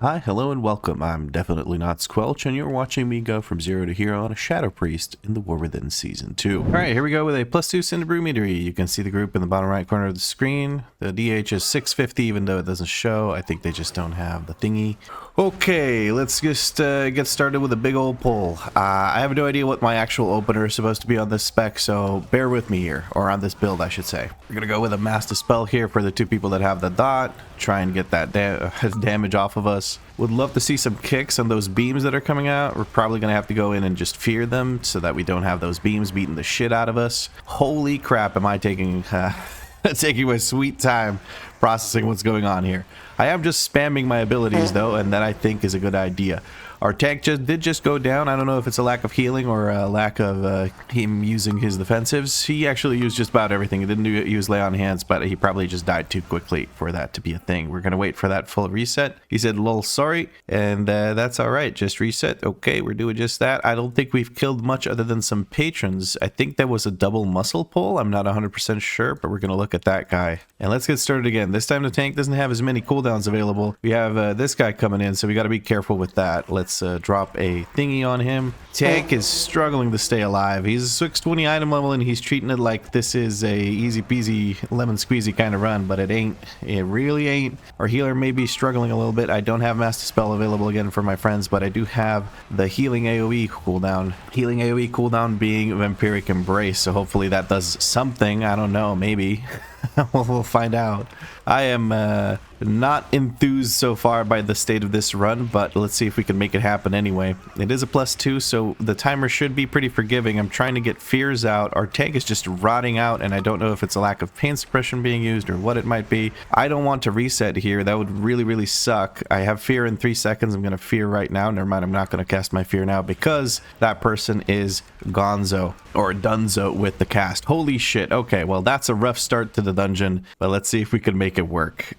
Hi, hello, and welcome. I'm definitely not Squelch, and you're watching me go from 0 to hero on a Shadow Priest in the War Within Season 2. Alright, here we go with a +2 Cinderbrew meteor. You can see the group in the bottom right corner of the screen. The DH is 650, even though it doesn't show. I think they just don't have the thingy. Okay, let's just get started with a big old pull. I have no idea what my actual opener is supposed to be on this spec, so bear with me here, or on this build, I should say. We're gonna go with a Master Spell here for the two people that have the dot. Try and get that damage off of us. Would love to see some kicks on those beams that are coming out. We're probably going to have to go in and just fear them so that we don't have those beams beating the shit out of us. Holy crap, am I taking taking my sweet time processing what's going on here. I am just spamming my abilities though, and that I think is a good idea. Our tank did just go down. I don't know if it's a lack of healing or a lack of him using his defensives. He actually used just about everything. He didn't use lay on hands, but he probably just died too quickly for that to be a thing. We're going to wait for that full reset. He said, lol, sorry, and that's all right. Just reset. Okay, we're doing just that. I don't think we've killed much other than some patrons. I think that was a double muscle pull. I'm not 100% sure, but we're going to look at that guy. And let's get started again. This time the tank doesn't have as many cooldowns available. We have this guy coming in, so we got to be careful with that. Let's drop a thingy on him. Tank is struggling to stay alive. He's a 620 item level and he's treating it like this is a easy peasy lemon squeezy kind of run, but it ain't. It really ain't. Our healer may be struggling a little bit. I don't have Master Spell available again for my friends, but I do have the healing AoE cooldown. Healing AoE cooldown being Vampiric Embrace, so hopefully that does something. I don't know, maybe. We'll find out. I am not enthused so far by the state of this run, but let's see if we can make it happen anyway. It is a +2, so the timer should be pretty forgiving. I'm trying to get fears out. Our tank is just rotting out, and I don't know if it's a lack of pain suppression being used or what it might be. I don't want to reset here. That would really, really suck. I have fear in 3 seconds. I'm going to fear right now. Never mind, I'm not going to cast my fear now because that person is gonzo or dunzo with the cast. Holy shit. Okay, well, that's a rough start to the dungeon, but let's see if we can make it work.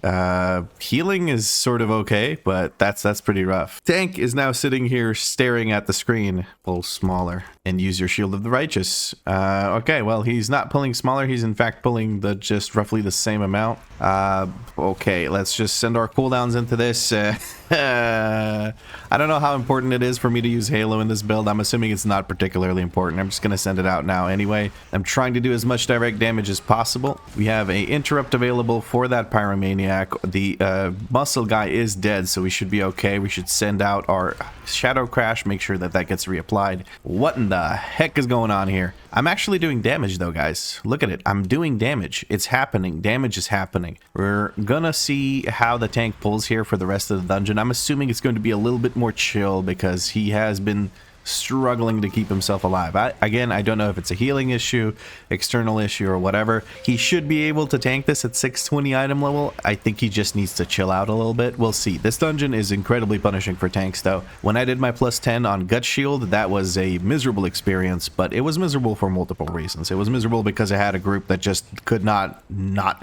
Healing is sort of okay, but that's pretty rough. Tank is now sitting here staring at the screen. Pull smaller and use your Shield of the Righteous. Okay, well, he's not pulling smaller. He's in fact pulling the just roughly the same amount. Okay, let's just send our cooldowns into this. I don't know how important it is for me to use Halo in this build. I'm assuming it's not particularly important. I'm just going to send it out now anyway. I'm trying to do as much direct damage as possible. We have a interrupt available for that Pyromaniac. The muscle guy is dead, so we should be okay. We should send out our Shadow Crash, make sure that that gets reapplied. What in the heck is going on here? I'm actually doing damage though, guys. Look at it. I'm doing damage. It's happening. Damage is happening. We're gonna see how the tank pulls here for the rest of the dungeon. I'm assuming it's going to be a little bit more chill because he has been struggling to keep himself alive. Again, I don't know if it's a healing issue, external issue, or whatever. He should be able to tank this at 620 item level. I think he just needs to chill out a little bit. We'll see. This dungeon is incredibly punishing for tanks though. When I did my +10 on Gut Shield, that was a miserable experience, but it was miserable for multiple reasons. It was miserable because I had a group that just could not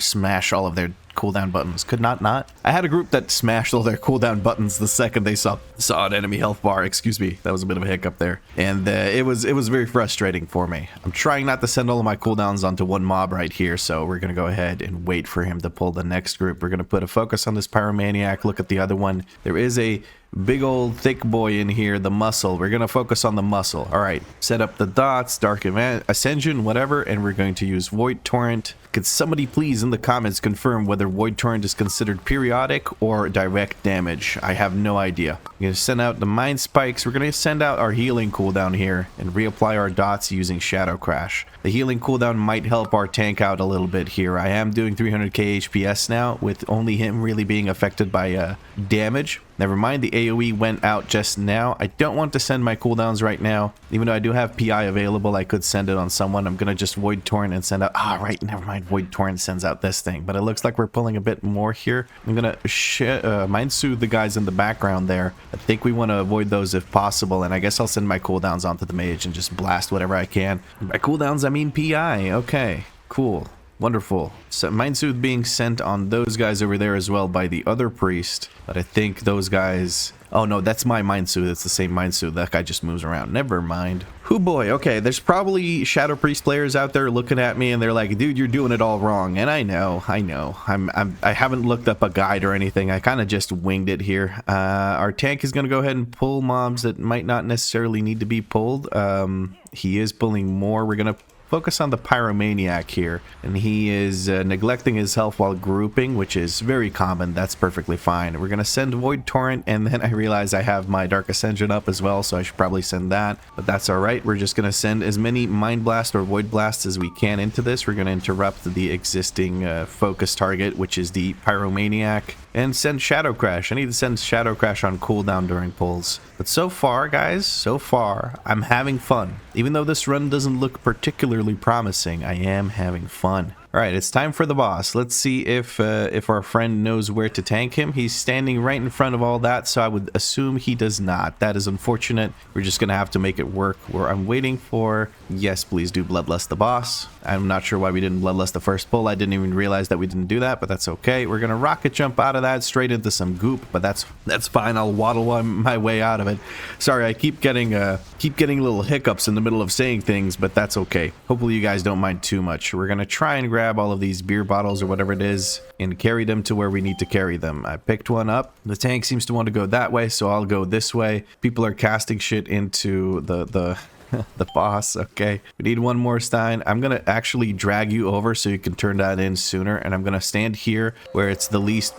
smash all of their cooldown buttons. Could not. I had a group that smashed all their cooldown buttons the second they saw an enemy health bar. Excuse me, that was a bit of a hiccup there, and it was very frustrating for me. I'm trying not to send all of my cooldowns onto one mob right here, so we're gonna go ahead and wait for him to pull the next group. We're gonna put a focus on this Pyromaniac. Look at the other one. There is a big old thick boy in here, the muscle. We're gonna focus on the muscle. All right, set up the dots, Dark Ascension, whatever, and we're going to use Void Torrent. Could somebody please in the comments confirm whether Void Torrent is considered periodic or direct damage? I have no idea. I'm gonna send out the Mind Spikes. We're gonna send out our healing cooldown here and reapply our dots using Shadow Crash. The healing cooldown might help our tank out a little bit here. I am doing 300k HPS now with only him really being affected by damage. Never mind, the AoE went out just now. I don't want to send my cooldowns right now. Even though I do have PI available, I could send it on someone. I'm going to just Void Torrent and send out... right, never mind. Void Torrent sends out this thing. But it looks like we're pulling a bit more here. I'm going to Mind Soothe the guys in the background there. I think we want to avoid those if possible. And I guess I'll send my cooldowns onto the mage and just blast whatever I can. By cooldowns, I mean PI. Okay, cool. Wonderful. So Mind Soothe being sent on those guys over there as well by the other priest. But I think those guys... Oh no, that's my Mind Soothe. It's the same Mind Soothe. That guy just moves around. Never mind. Oh boy, okay, there's probably Shadow Priest players out there looking at me and they're like, dude, you're doing it all wrong. And I know. I haven't looked up a guide or anything. I kind of just winged it here. Our tank is going to go ahead and pull mobs that might not necessarily need to be pulled. He is pulling more. We're going to focus on the Pyromaniac here, and he is neglecting his health while grouping, which is very common. That's perfectly fine. We're gonna send Void Torrent, and then I realize I have my Dark Ascension up as well, so I should probably send that, but that's all right. We're just gonna send as many Mind Blast or Void Blasts as we can into this. We're gonna interrupt the existing focus target, which is the Pyromaniac, and send Shadow Crash. I need to send Shadow Crash on cooldown during pulls. But so far, guys, so far, I'm having fun. Even though this run doesn't look particularly promising, I am having fun. All right, it's time for the boss. Let's see if our friend knows where to tank him. He's standing right in front of all that, so I would assume he does not. That is unfortunate. We're just gonna have to make it work. Where I'm waiting for, yes, please do Bloodlust the boss. I'm not sure why we didn't Bloodlust the first pull. I didn't even realize that we didn't do that, but that's okay. We're gonna rocket jump out of that straight into some goop, but that's fine. I'll waddle my way out of it. Sorry, I keep getting little hiccups in the middle of saying things, but that's okay. Hopefully you guys don't mind too much. We're gonna try and grab all of these beer bottles or whatever it is and carry them to where we need to carry them. I picked one up. The tank seems to want to go that way, so I'll go this way. People are casting shit into the boss. Okay, we need one more Stein. I'm gonna actually drag you over so you can turn that in sooner, and I'm gonna stand here where it's the least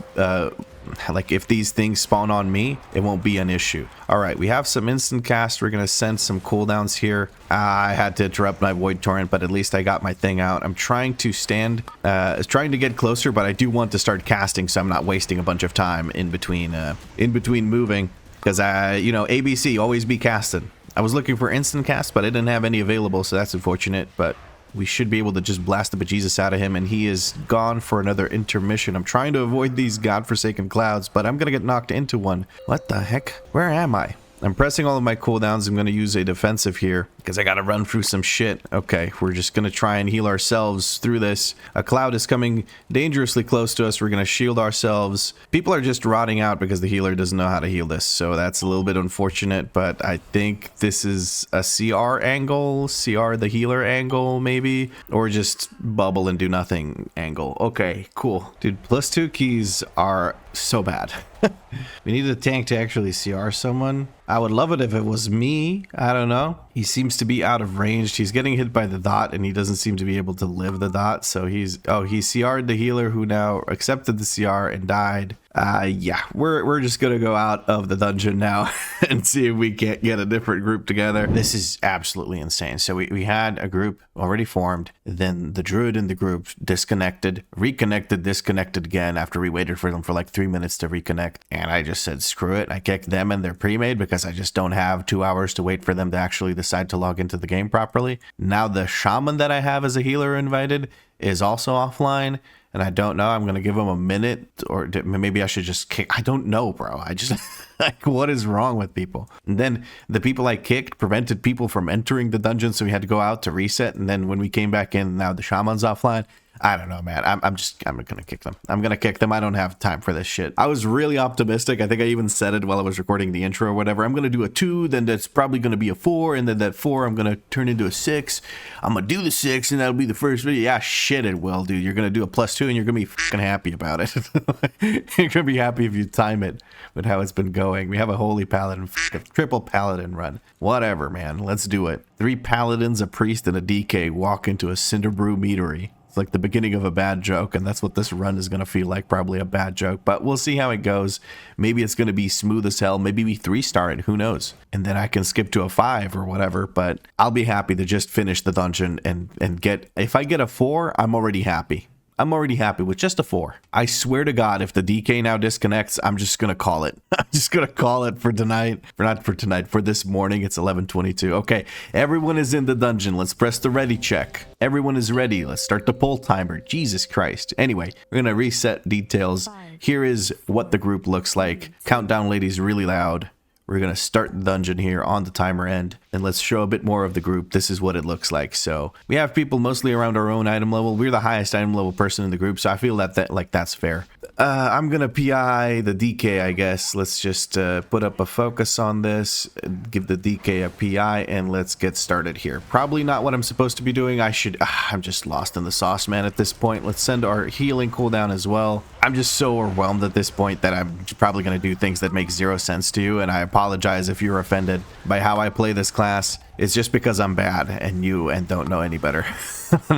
like if these things spawn on me, it won't be an issue. All right, we have some instant cast. We're gonna send some cooldowns here. I had to interrupt my Void Torrent, but at least I got my thing out. I'm trying to stand, trying to get closer, but I do want to start casting, so I'm not wasting a bunch of time in between moving, because you know, ABC, always be casting. I was looking for instant cast, but I didn't have any available, so that's unfortunate, but we should be able to just blast the bejesus out of him, and he is gone for another intermission. I'm trying to avoid these godforsaken clouds, but I'm gonna get knocked into one. What the heck? Where am I? I'm pressing all of my cooldowns. I'm going to use a defensive here because I got to run through some shit. Okay, we're just going to try and heal ourselves through this. A cloud is coming dangerously close to us. We're going to shield ourselves. People are just rotting out because the healer doesn't know how to heal this. So that's a little bit unfortunate, but I think this is a CR angle, CR the healer angle maybe, or just bubble and do nothing angle. Okay, cool. Dude, +2 keys are so bad. We need a tank to actually CR someone. I would love it if it was me. I don't know. He seems to be out of range. He's getting hit by the dot and he doesn't seem to be able to live the dot. So he CR'd the healer who now accepted the CR and died. Yeah, we're just gonna go out of the dungeon now and see if we can't get a different group together. This is absolutely insane. So we had a group already formed, then the druid in the group disconnected, reconnected, disconnected again after we waited for them for like 3 minutes to reconnect, and I just said screw it. I kicked them and their pre-made because I just don't have 2 hours to wait for them to actually decide to log into the game properly. Now the shaman that I have as a healer invited is also offline, and I don't know. I'm gonna give him a minute, or maybe I should just kick. I don't know, bro. I just like, what is wrong with people? And then the people I kicked prevented people from entering the dungeon, so we had to go out to reset. And then when we came back in, now the shaman's offline. I don't know, man. I'm gonna kick them. I'm gonna kick them. I don't have time for this shit. I was really optimistic. I think I even said it while I was recording the intro or whatever. I'm gonna do a 2, then that's probably gonna be a 4, and then that 4 I'm gonna turn into a 6. I'm gonna do the 6, and that'll be the first video. Yeah, shit, it will, dude. You're gonna do a +2, and you're gonna be fucking happy about it. You're gonna be happy if you time it with how it's been going. We have a holy paladin, triple paladin run. Whatever, man. Let's do it. 3 paladins, a priest, and a DK walk into a Cinderbrew meadery. It's like the beginning of a bad joke, and that's what this run is going to feel like, probably a bad joke, but we'll see how it goes. Maybe it's going to be smooth as hell. Maybe we 3-star it, who knows? And then I can skip to a 5 or whatever, but I'll be happy to just finish the dungeon and get, if I get a 4, I'm already happy. I'm already happy with just a 4. I swear to God, if the DK now disconnects, I'm just going to call it. I'm just going to call it for tonight. For this morning. It's 11:22. Okay, everyone is in the dungeon. Let's press the ready check. Everyone is ready. Let's start the poll timer. Jesus Christ. Anyway, we're going to reset details. Here is what the group looks like. Countdown lady's really loud. We're going to start the dungeon here on the timer end, and let's show a bit more of the group. This is what it looks like. So we have people mostly around our own item level. We're the highest item level person in the group, so I feel that like that's fair. I'm going to PI the DK, I guess. Let's just put up a focus on this, give the DK a PI, and let's get started here. Probably not what I'm supposed to be doing. I'm just lost in the sauce, man, at this point. Let's send our healing cooldown as well. I'm just so overwhelmed at this point that I'm probably going to do things that make zero sense to you, and I apologize if you're offended by how I play this class. It's just because I'm bad and don't know any better.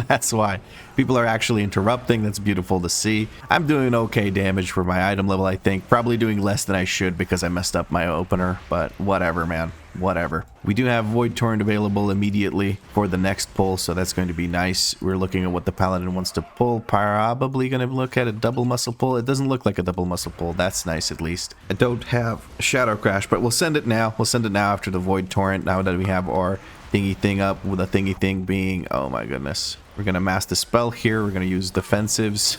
That's why. People are actually interrupting. That's beautiful to see. I'm doing okay damage for my item level, I think. Probably doing less than I should because I messed up my opener, but whatever, man. Whatever. We do have Void Torrent available immediately for the next pull, so that's going to be nice. We're looking at what the Paladin wants to pull. Probably going to look at a double muscle pull. It doesn't look like a double muscle pull. That's nice, at least. I don't have Shadow Crash, but we'll send it now. We'll send it now after the Void Torrent, now that we have our thingy thing up, with the thingy thing being, oh my goodness. We're going to mass the spell here. We're going to use defensives.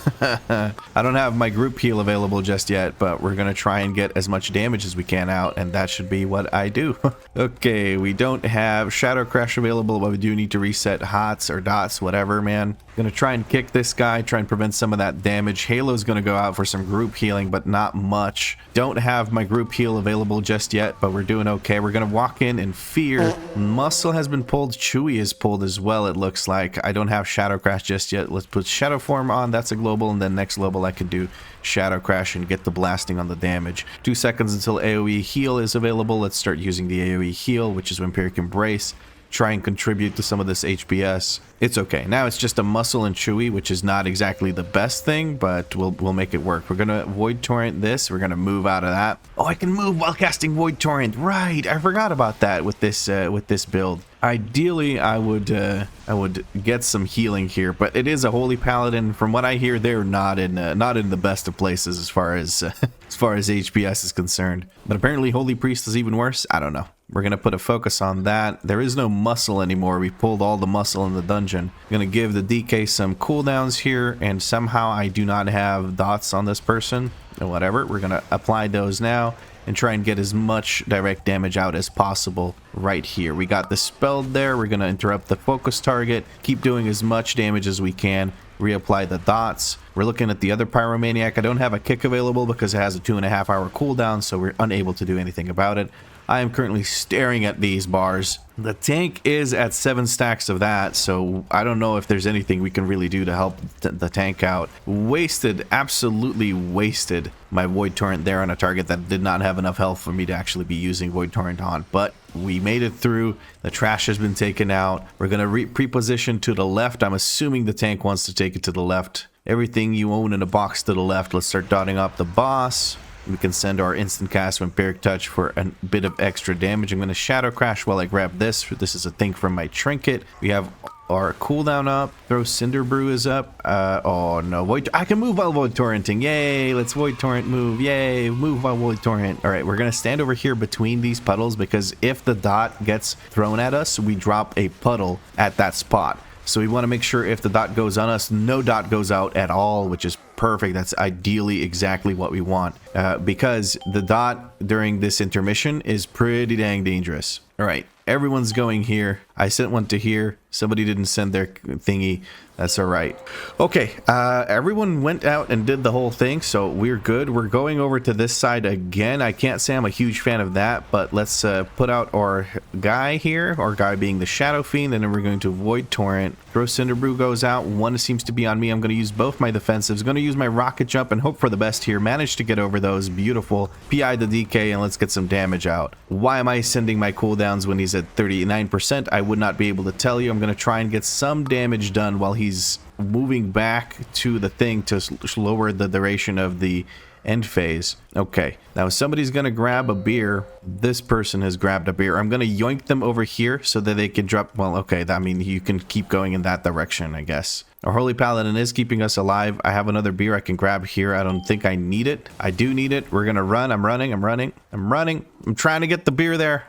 I don't have my group heal available just yet, but we're going to try and get as much damage as we can out, and that should be what I do. Okay, we don't have Shadow Crash available, but we do need to reset HOTS or dots, whatever, man. Going to try and kick this guy, try and prevent some of that damage. Halo's going to go out for some group healing, but not much. Don't have my group heal available just yet, but we're doing okay. We're going to walk in fear. Muscle has been pulled. Chewy is pulled as well, it looks like. I don't have Shadow Crash just yet. Let's put Shadow Form on. That's a global, and then next global I can do Shadow Crash and get the blasting on the damage. 2 seconds until AoE heal is available. Let's start using the AoE heal, which is Vampiric Embrace. Try and contribute to some of this HPS. It's okay. Now it's just a muscle and chewy, which is not exactly the best thing, but we'll make it work. We're gonna Void Torrent this. We're gonna move out of that. Oh, I can move while casting Void Torrent. Right, I forgot about that with this build. Ideally, I would get some healing here, but it is a Holy Paladin. From what I hear, they're not in the best of places as far as as far as HPS is concerned. But apparently, Holy Priest is even worse. I don't know. We're going to put a focus on that. There is no muscle anymore. We pulled all the muscle in the dungeon. I'm going to give the DK some cooldowns here, and somehow I do not have dots on this person. Whatever. We're going to apply those now and try and get as much direct damage out as possible right here. We got the spell there. We're going to interrupt the focus target. Keep doing as much damage as we can. Reapply the dots. We're looking at the other Pyromaniac. I don't have a kick available because it has a 2.5 hour cooldown, so we're unable to do anything about it. I am currently staring at these bars. The tank is at 7 stacks of that, so I don't know if there's anything we can really do to help the tank out. Wasted, absolutely wasted my Void Torrent there on a target that did not have enough health for me to actually be using Void Torrent on, but we made it through. The trash has been taken out. We're going to pre-position to the left. I'm assuming the tank wants to take it to the left. Everything you own in a box to the left. Let's start dotting up the boss. We can send our instant cast Vampiric Touch for a bit of extra damage. I'm going to Shadow Crash while I grab this. This is a thing from my trinket. We have our cooldown up. Throw Cinder Brew is up. Oh no, I can move while Void Torrenting. Yay, let's Void Torrent move. Yay, move while Void Torrent. All right, we're going to stand over here between these puddles because if the dot gets thrown at us, we drop a puddle at that spot. So we want to make sure if the dot goes on us, no dot goes out at all, which is perfect. That's ideally exactly what we want because the dot during this intermission is pretty dang dangerous. All right, everyone's going here. I sent one to here. Somebody didn't send their thingy. That's all right. Okay, everyone went out and did the whole thing, so we're good. We're going over to this side again. I can't say I'm a huge fan of that, but let's put out our guy here, our guy being the Shadow Fiend, and then we're going to Void Torrent. Throw Cinder Brew goes out. One seems to be on me. I'm going to use both my defensives. Going to use my Rocket Jump and hope for the best here. Managed to get over those. Beautiful. PI the DK, and let's get some damage out. Why am I sending my cooldowns when he's at 39%? I would not be able to tell you. I'm going to try and get some damage done while he's moving back to the thing to lower the duration of the end phase. Okay, now somebody's gonna grab a beer. This person has grabbed a beer. I'm gonna yoink them over here so that they can drop. Well, okay, I mean, you can keep going in that direction, I guess. Our Holy Paladin is keeping us alive. I have another beer I can grab here. I don't think I need it. I do need it. We're gonna run. I'm running. I'm trying to get the beer there.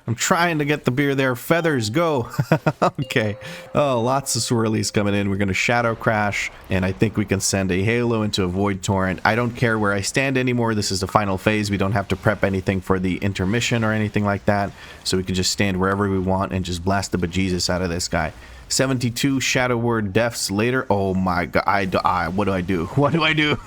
Feathers, go. Okay. Oh, lots of swirlies coming in. We're gonna Shadow Crash, and I think we can send a Halo into a Void Torrent. I don't care where I stand anymore. This is the final final phase. We don't have to prep anything for the intermission or anything like that. So we can just stand wherever we want and just blast the bejesus out of this guy. 72 Shadow Word deaths later. Oh my god. What do I do? What do I do?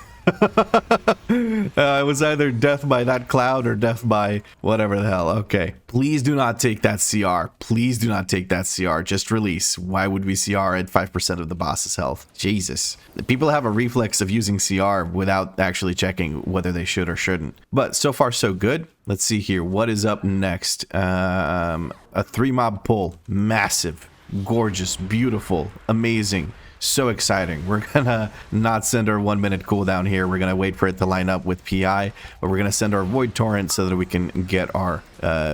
It was either death by that cloud or death by whatever the hell. Okay. Please do not take that CR. Please do not take that CR. Just release. Why would we CR at 5% of the boss's health? Jesus. People have a reflex of using CR without actually checking whether they should or shouldn't. But so far so good. Let's see here. What is up next? A 3-mob pull. Massive. Gorgeous. Beautiful. Amazing. So exciting. We're gonna not send our 1-minute cooldown here. We're gonna wait for it to line up with PI, but we're gonna send our Void Torrent so that we can get our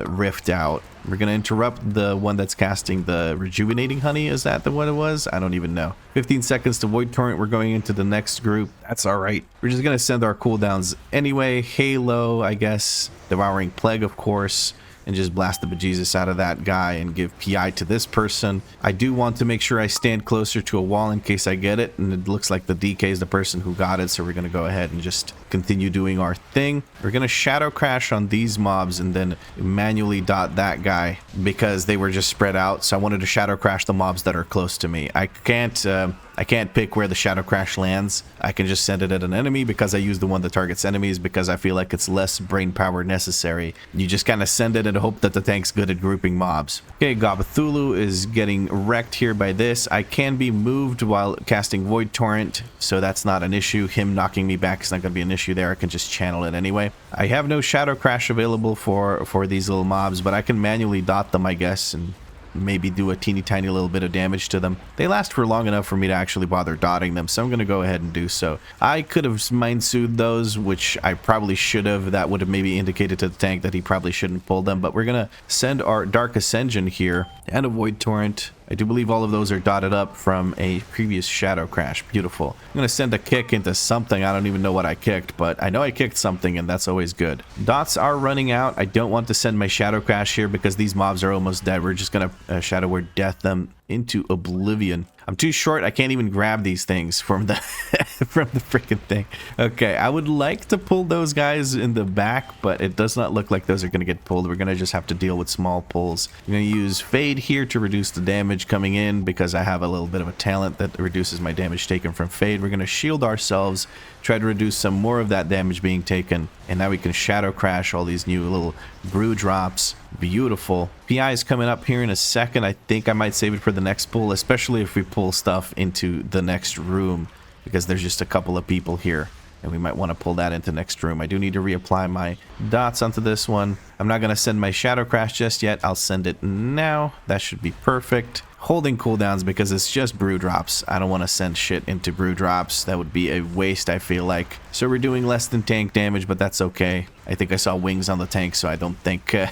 Rift out. We're gonna interrupt the one that's casting the Rejuvenating Honey. Is that the one it was? I don't even know. 15 seconds to Void Torrent. We're going into the next group. That's all right. We're just gonna send our cooldowns anyway. Halo, I guess. Devouring Plague, of course. And just blast the bejesus out of that guy and give PI to this person. I do want to make sure I stand closer to a wall in case I get it, and it looks like the DK is the person who got it, so we're going to go ahead and just continue doing our thing. We're going to shadow crash on these mobs and then manually dot that guy because they were just spread out, so I wanted to shadow crash the mobs that are close to me. I can't pick where the shadow crash lands. I can just send it at an enemy because I use the one that targets enemies because I feel like it's less brain power necessary. You just kind of send it and hope that the tank's good at grouping mobs. Okay, Gobthulu is getting wrecked here by this. I can be moved while casting Void Torrent, so that's not an issue. Him knocking me back is not going to be an issue there. I can just channel it anyway. I have no shadow crash available for these little mobs, but I can manually dot them, I guess, and maybe do a teeny tiny little bit of damage to them. They last for long enough for me to actually bother dotting them, so I'm going to go ahead and do so. I could have mind soothed those, which I probably should have. That would have maybe indicated to the tank that he probably shouldn't pull them, but we're going to send our Dark Ascension here and a Void Torrent. I do believe all of those are dotted up from a previous shadow crash. Beautiful. I'm going to send a kick into something. I don't even know what I kicked, but I know I kicked something, and that's always good. Dots are running out. I don't want to send my shadow crash here because these mobs are almost dead. We're just going to shadow word death them into oblivion. I'm too short. I can't even grab these things from the from the freaking thing. Okay, I would like to pull those guys in the back, but it does not look like those are going to get pulled. We're going to just have to deal with small pulls. I'm going to use Fade here to reduce the damage coming in because I have a little bit of a talent that reduces my damage taken from Fade. We're going to shield ourselves, try to reduce some more of that damage being taken, and now we can shadow crash all these new little brew drops. Beautiful. PI is coming up here in a second. I think I might save it for the next pull, especially if we pull stuff into the next room, because there's just a couple of people here and we might want to pull that into next room. I do need to reapply my dots onto this one. I'm not going to send my shadow crash just yet. I'll send it now. That should be perfect. Holding cooldowns because it's just brew drops. I don't want to send shit into brew drops. That would be a waste, I feel like. So we're doing less than tank damage, but that's okay. I think I saw wings on the tank, so I don't think I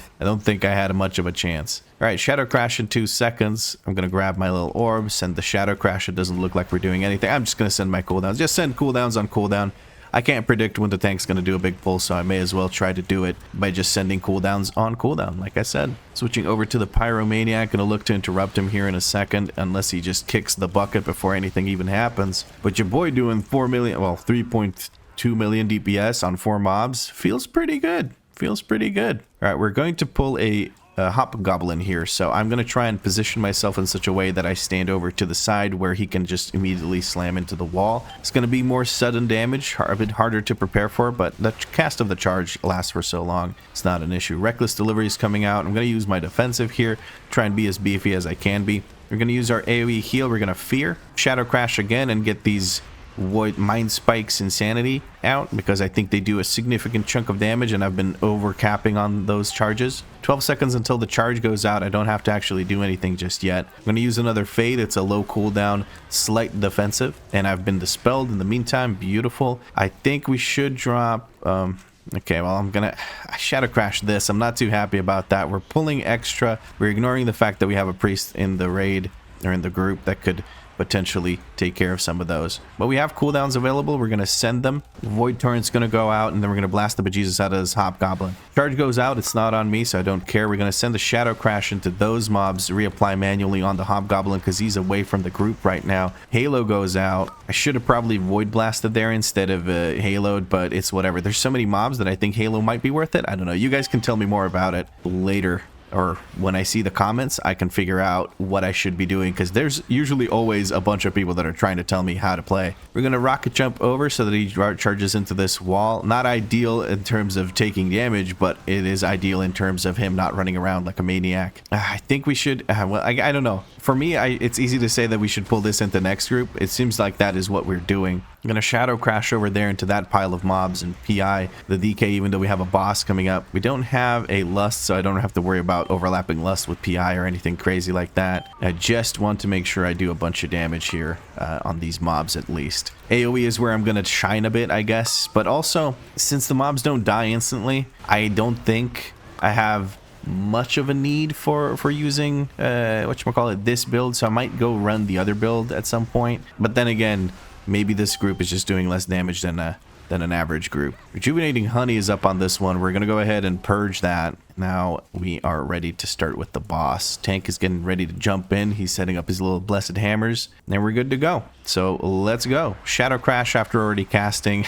had much of a chance. All right, shadow crash in 2 seconds. I'm gonna grab my little orb, send the shadow crash. It doesn't look like we're doing anything. I'm just gonna send my cooldowns. Just send cooldowns on cooldown. I can't predict when the tank's going to do a big pull, so I may as well try to do it by just sending cooldowns on cooldown, like I said. Switching over to the Pyromaniac, going to look to interrupt him here in a second, unless he just kicks the bucket before anything even happens. But your boy doing 3.2 million DPS on 4 mobs feels pretty good. Feels pretty good. All right, we're going to pull a Hop Goblin here, so I'm going to try and position myself in such a way that I stand over to the side where he can just immediately slam into the wall. It's going to be more sudden damage, a bit harder to prepare for, but the cast of the charge lasts for so long, it's not an issue. Reckless Delivery is coming out. I'm going to use my defensive here, try and be as beefy as I can be. We're going to use our AoE heal. We're going to Fear, Shadow Crash again, and get these Void Mind Spikes Insanity out because I think they do a significant chunk of damage, and I've been over capping on those charges. 12 seconds until the charge goes out. I don't have to actually do anything just yet. I'm going to use another Fade. It's a low cooldown, slight defensive, and I've been dispelled in the meantime. Beautiful. I think we should drop okay, well, I'm gonna Shadow Crash this. I'm not too happy about that. We're pulling extra. We're ignoring the fact that we have a priest in the raid or in the group that could potentially take care of some of those. But we have cooldowns available. We're going to send them. Void Torrent's going to go out, and then we're going to blast the bejesus out of this Hobgoblin. Charge goes out. It's not on me, so I don't care. We're going to send the Shadow Crash into those mobs, reapply manually on the Hobgoblin because he's away from the group right now. Halo goes out. I should have probably Void Blasted there instead of Haloed, but it's whatever. There's so many mobs that I think Halo might be worth it. I don't know. You guys can tell me more about it later, or when I see the comments, I can figure out what I should be doing, because there's usually always a bunch of people that are trying to tell me how to play. We're going to rocket jump over so that he charges into this wall. Not ideal in terms of taking damage, but it is ideal in terms of him not running around like a maniac. I think we should, well, I don't know. For me, it's easy to say that we should pull this into next group. It seems like that is what we're doing. I'm going to Shadow Crash over there into that pile of mobs and PI the DK, even though we have a boss coming up. We don't have a Lust, so I don't have to worry about overlapping Lust with PI or anything crazy like that. I just want to make sure I do a bunch of damage here on these mobs at least. AoE is where I'm going to shine a bit, I guess. But also, since the mobs don't die instantly, I don't think I have much of a need for using whatchamacallit, this build, so I might go run the other build at some point. But then again, maybe this group is just doing less damage than an average group. Rejuvenating Honey is up on this one. We're gonna go ahead and purge that. Now we are ready to start with the boss. Tank is getting ready to jump in. He's setting up his little blessed hammers, and we're good to go. So let's go. Shadow Crash after already casting,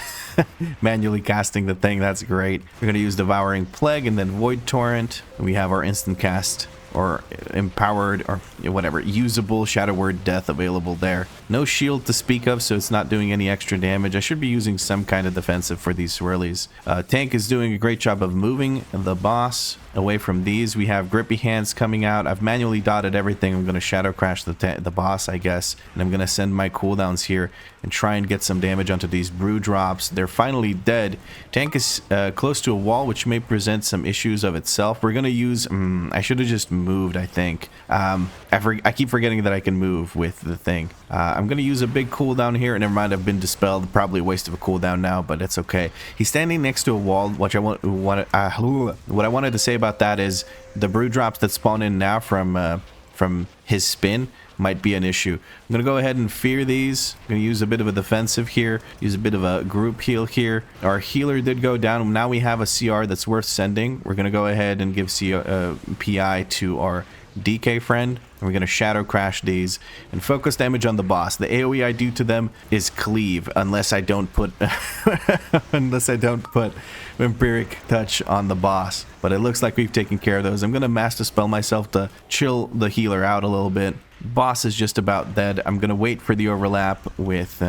manually casting the thing. That's great. We're gonna use Devouring Plague and then Void Torrent. We have our instant cast, or empowered, or whatever, usable Shadow Word Death available there. No shield to speak of, so it's not doing any extra damage. I should be using some kind of defensive for these swirlies. Tank is doing a great job of moving the boss away from these. We have Grippy Hands coming out. I've manually dotted everything. I'm going to Shadow Crash the boss, I guess, and I'm going to send my cooldowns here and try and get some damage onto these brew drops. They're finally dead. Tank is close to a wall, which may present some issues of itself. We're going to use, I should have just moved, I think. I keep forgetting that I can move with the thing. I'm going to use a big cooldown here. Never mind, I've been dispelled. Probably a waste of a cooldown now, but it's okay. He's standing next to a wall, which what I wanted to say about that is the brew drops that spawn in now from his spin might be an issue. I'm going to go ahead and fear these. I'm going to use a bit of a defensive here, use a bit of a group heal here. Our healer did go down. Now we have a CR that's worth sending. We're going to go ahead and give PI to our DK friend. And we're going to Shadow Crash these and focus damage on the boss. The AoE I do to them is cleave, unless I don't put Vampiric Touch on the boss. But it looks like we've taken care of those. I'm going to Master Spell myself to chill the healer out a little bit. Boss is just about dead. I'm going to wait for the overlap with,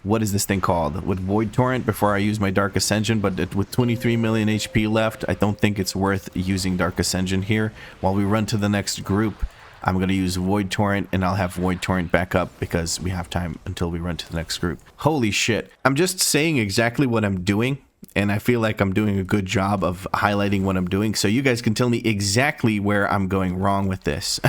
what is this thing called? With Void Torrent before I use my Dark Ascension, but with 23 million HP left, I don't think it's worth using Dark Ascension here. While we run to the next group, I'm going to use Void Torrent, and I'll have Void Torrent back up because we have time until we run to the next group. Holy shit. I'm just saying exactly what I'm doing, and I feel like I'm doing a good job of highlighting what I'm doing, so you guys can tell me exactly where I'm going wrong with this.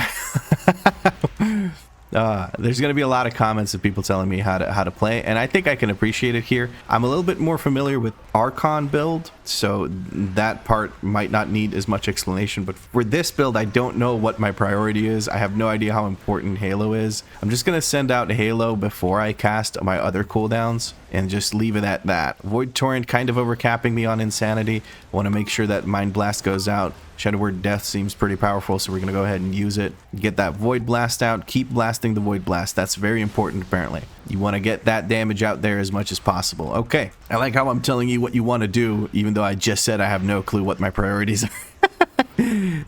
There's going to be a lot of comments of people telling me how to play, and I think I can appreciate it here. I'm a little bit more familiar with Archon build, so that part might not need as much explanation, but for this build, I don't know what my priority is. I have no idea how important Halo is. I'm just going to send out Halo before I cast my other cooldowns and just leave it at that. Void Torrent kind of overcapping me on Insanity. I want to make sure that Mind Blast goes out. Shadow Word Death seems pretty powerful, so we're going to go ahead and use it. Get that Void Blast out. Keep blasting the Void Blast. That's very important, apparently. You want to get that damage out there as much as possible. Okay. I like how I'm telling you what you want to do, even though I just said I have no clue what my priorities are.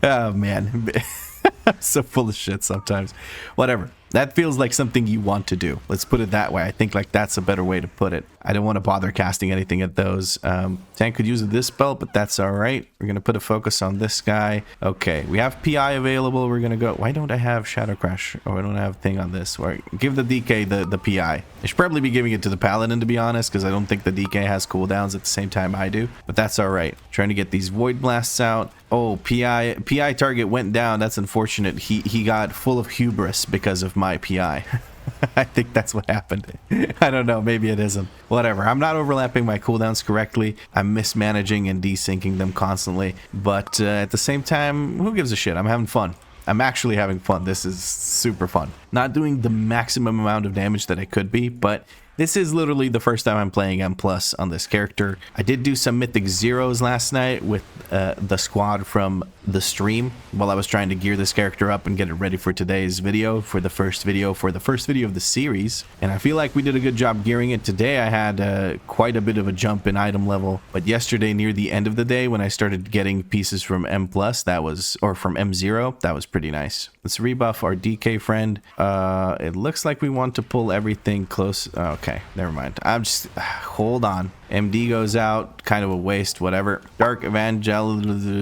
Oh, man. I'm so full of shit sometimes. Whatever. That feels like something you want to do. Let's put it that way. I think like that's a better way to put it. I don't want to bother casting anything at those. Tank could use this spell, but that's all right. We're going to put a focus on this guy. Okay, we have PI available. We're going to go. Why don't I have Shadow Crash? Oh, I don't have a thing on this. Give the DK the PI. I should probably be giving it to the Paladin, to be honest, because I don't think the DK has cooldowns at the same time I do. But that's all right. Trying to get these Void Blasts out. Oh, PI target went down. That's unfortunate. He got full of hubris because of my PI. I think that's what happened. I don't know. Maybe it isn't. Whatever. I'm not overlapping my cooldowns correctly. I'm mismanaging and desyncing them constantly. But at the same time, who gives a shit? I'm having fun. I'm actually having fun. This is super fun. Not doing the maximum amount of damage that I could be, but this is literally the first time I'm playing M+ on this character. I did do some Mythic Zeros last night with the squad from the stream while I was trying to gear this character up and get it ready for today's video, for the first video of the series. And I feel like we did a good job gearing it. Today I had quite a bit of a jump in item level, but yesterday near the end of the day when I started getting pieces from M+, or from M0, that was pretty nice. Let's rebuff our DK friend. It looks like we want to pull everything close. Okay, never mind. I'm just hold on. MD goes out, kind of a waste, whatever. Dark Evangel,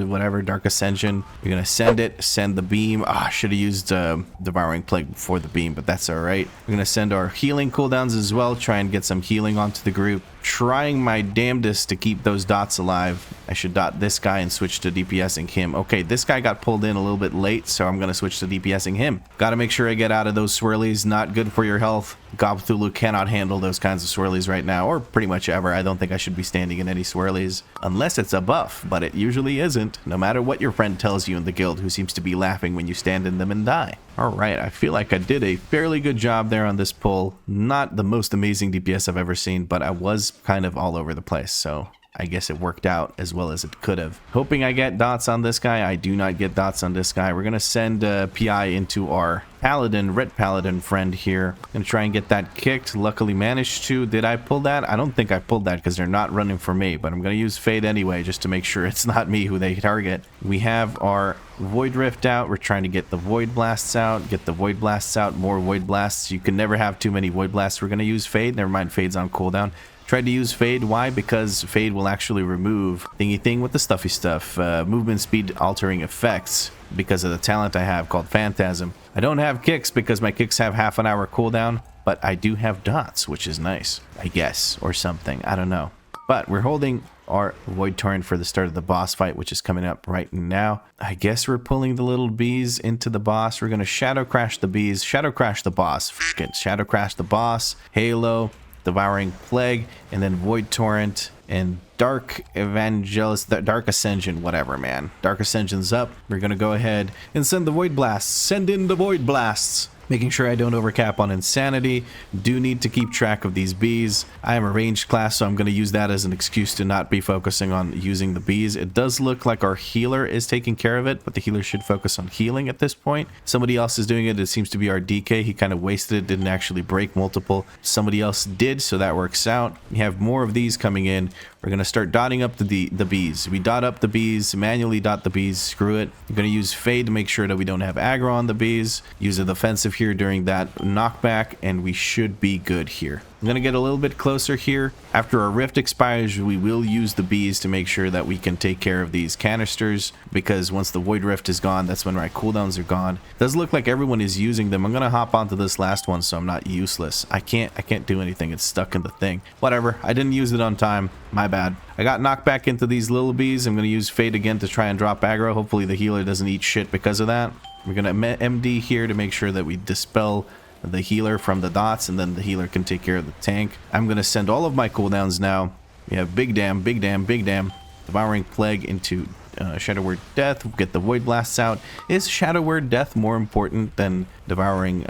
whatever, Dark Ascension. We're gonna send the beam. I should have used Devouring Plague before the beam, but that's all right. We're gonna send our healing cooldowns as well, try and get some healing onto the group. Trying my damnedest to keep those dots alive. I should dot this guy and switch to DPSing him. Okay, this guy got pulled in a little bit late, so I'm gonna switch to DPSing him. Gotta make sure I get out of those swirlies. Not good for your health. Gobthulu cannot handle those kinds of swirlies right now, or pretty much ever. I don't think I should be standing in any swirlies unless it's a buff, but it usually isn't, no matter what your friend tells you in the guild, who seems to be laughing when you stand in them and die. Alright, I feel like I did a fairly good job there on this pull. Not the most amazing DPS I've ever seen, but I was kind of all over the place, so I guess it worked out as well as it could have. Hoping I get dots on this guy. I do not get dots on this guy. We're going to send PI into our Paladin, Red Paladin friend here. Going to try and get that kicked. Luckily managed to. Did I pull that? I don't think I pulled that because they're not running for me, but I'm going to use Fade anyway just to make sure it's not me who they target. We have our Void Rift out. We're trying to get the Void Blasts out. Get the Void Blasts out. More Void Blasts. You can never have too many Void Blasts. We're going to use Fade. Never mind, Fade's on cooldown. Tried to use Fade. Why? Because Fade will actually remove thingy thing with the stuffy stuff. Movement speed altering effects because of the talent I have called Phantasm. I don't have kicks because my kicks have half an hour cooldown, but I do have dots, which is nice, I guess, or something. I don't know. But we're holding our Void Torrent for the start of the boss fight, which is coming up right now. I guess we're pulling the little bees into the boss. We're going to Shadow Crash the bees, Shadow Crash the boss. Forget Shadow Crash the boss, Halo, Devouring Plague, and then Void Torrent and Dark Evangelist, Dark Ascension, whatever, man. Dark Ascension's up. We're gonna go ahead and send the Void Blasts. Send in the Void Blasts. Making sure I don't overcap on Insanity. Do need to keep track of these bees. I am a ranged class, so I'm going to use that as an excuse to not be focusing on using the bees. It does look like our healer is taking care of it, but the healer should focus on healing at this point. Somebody else is doing it. It seems to be our DK. He kind of wasted it, didn't actually break multiple. Somebody else did, so that works out. We have more of these coming in. We're going to start dotting up the bees. We dot up the bees, manually dot the bees, screw it. I'm going to use Fade to make sure that we don't have aggro on the bees. Use a defensive here during that knockback, and we should be good here. I'm going to get a little bit closer here. After our rift expires, we will use the bees to make sure that we can take care of these canisters, because once the void rift is gone, that's when my cooldowns are gone. It does look like everyone is using them. I'm going to hop onto this last one so I'm not useless. I can't do anything. It's stuck in the thing. Whatever. I didn't use it on time. My bad. I got knocked back into these little bees. I'm going to use Fade again to try and drop aggro. Hopefully the healer doesn't eat shit because of that. We're going to MD here to make sure that we dispel the healer from the dots, and then the healer can take care of the tank. I'm going to send all of my cooldowns now. We have Big Damn, Big Damn, Big Damn, Devouring Plague into Shadow Word Death. Get the Void Blasts out. Is Shadow Word Death more important than Devouring,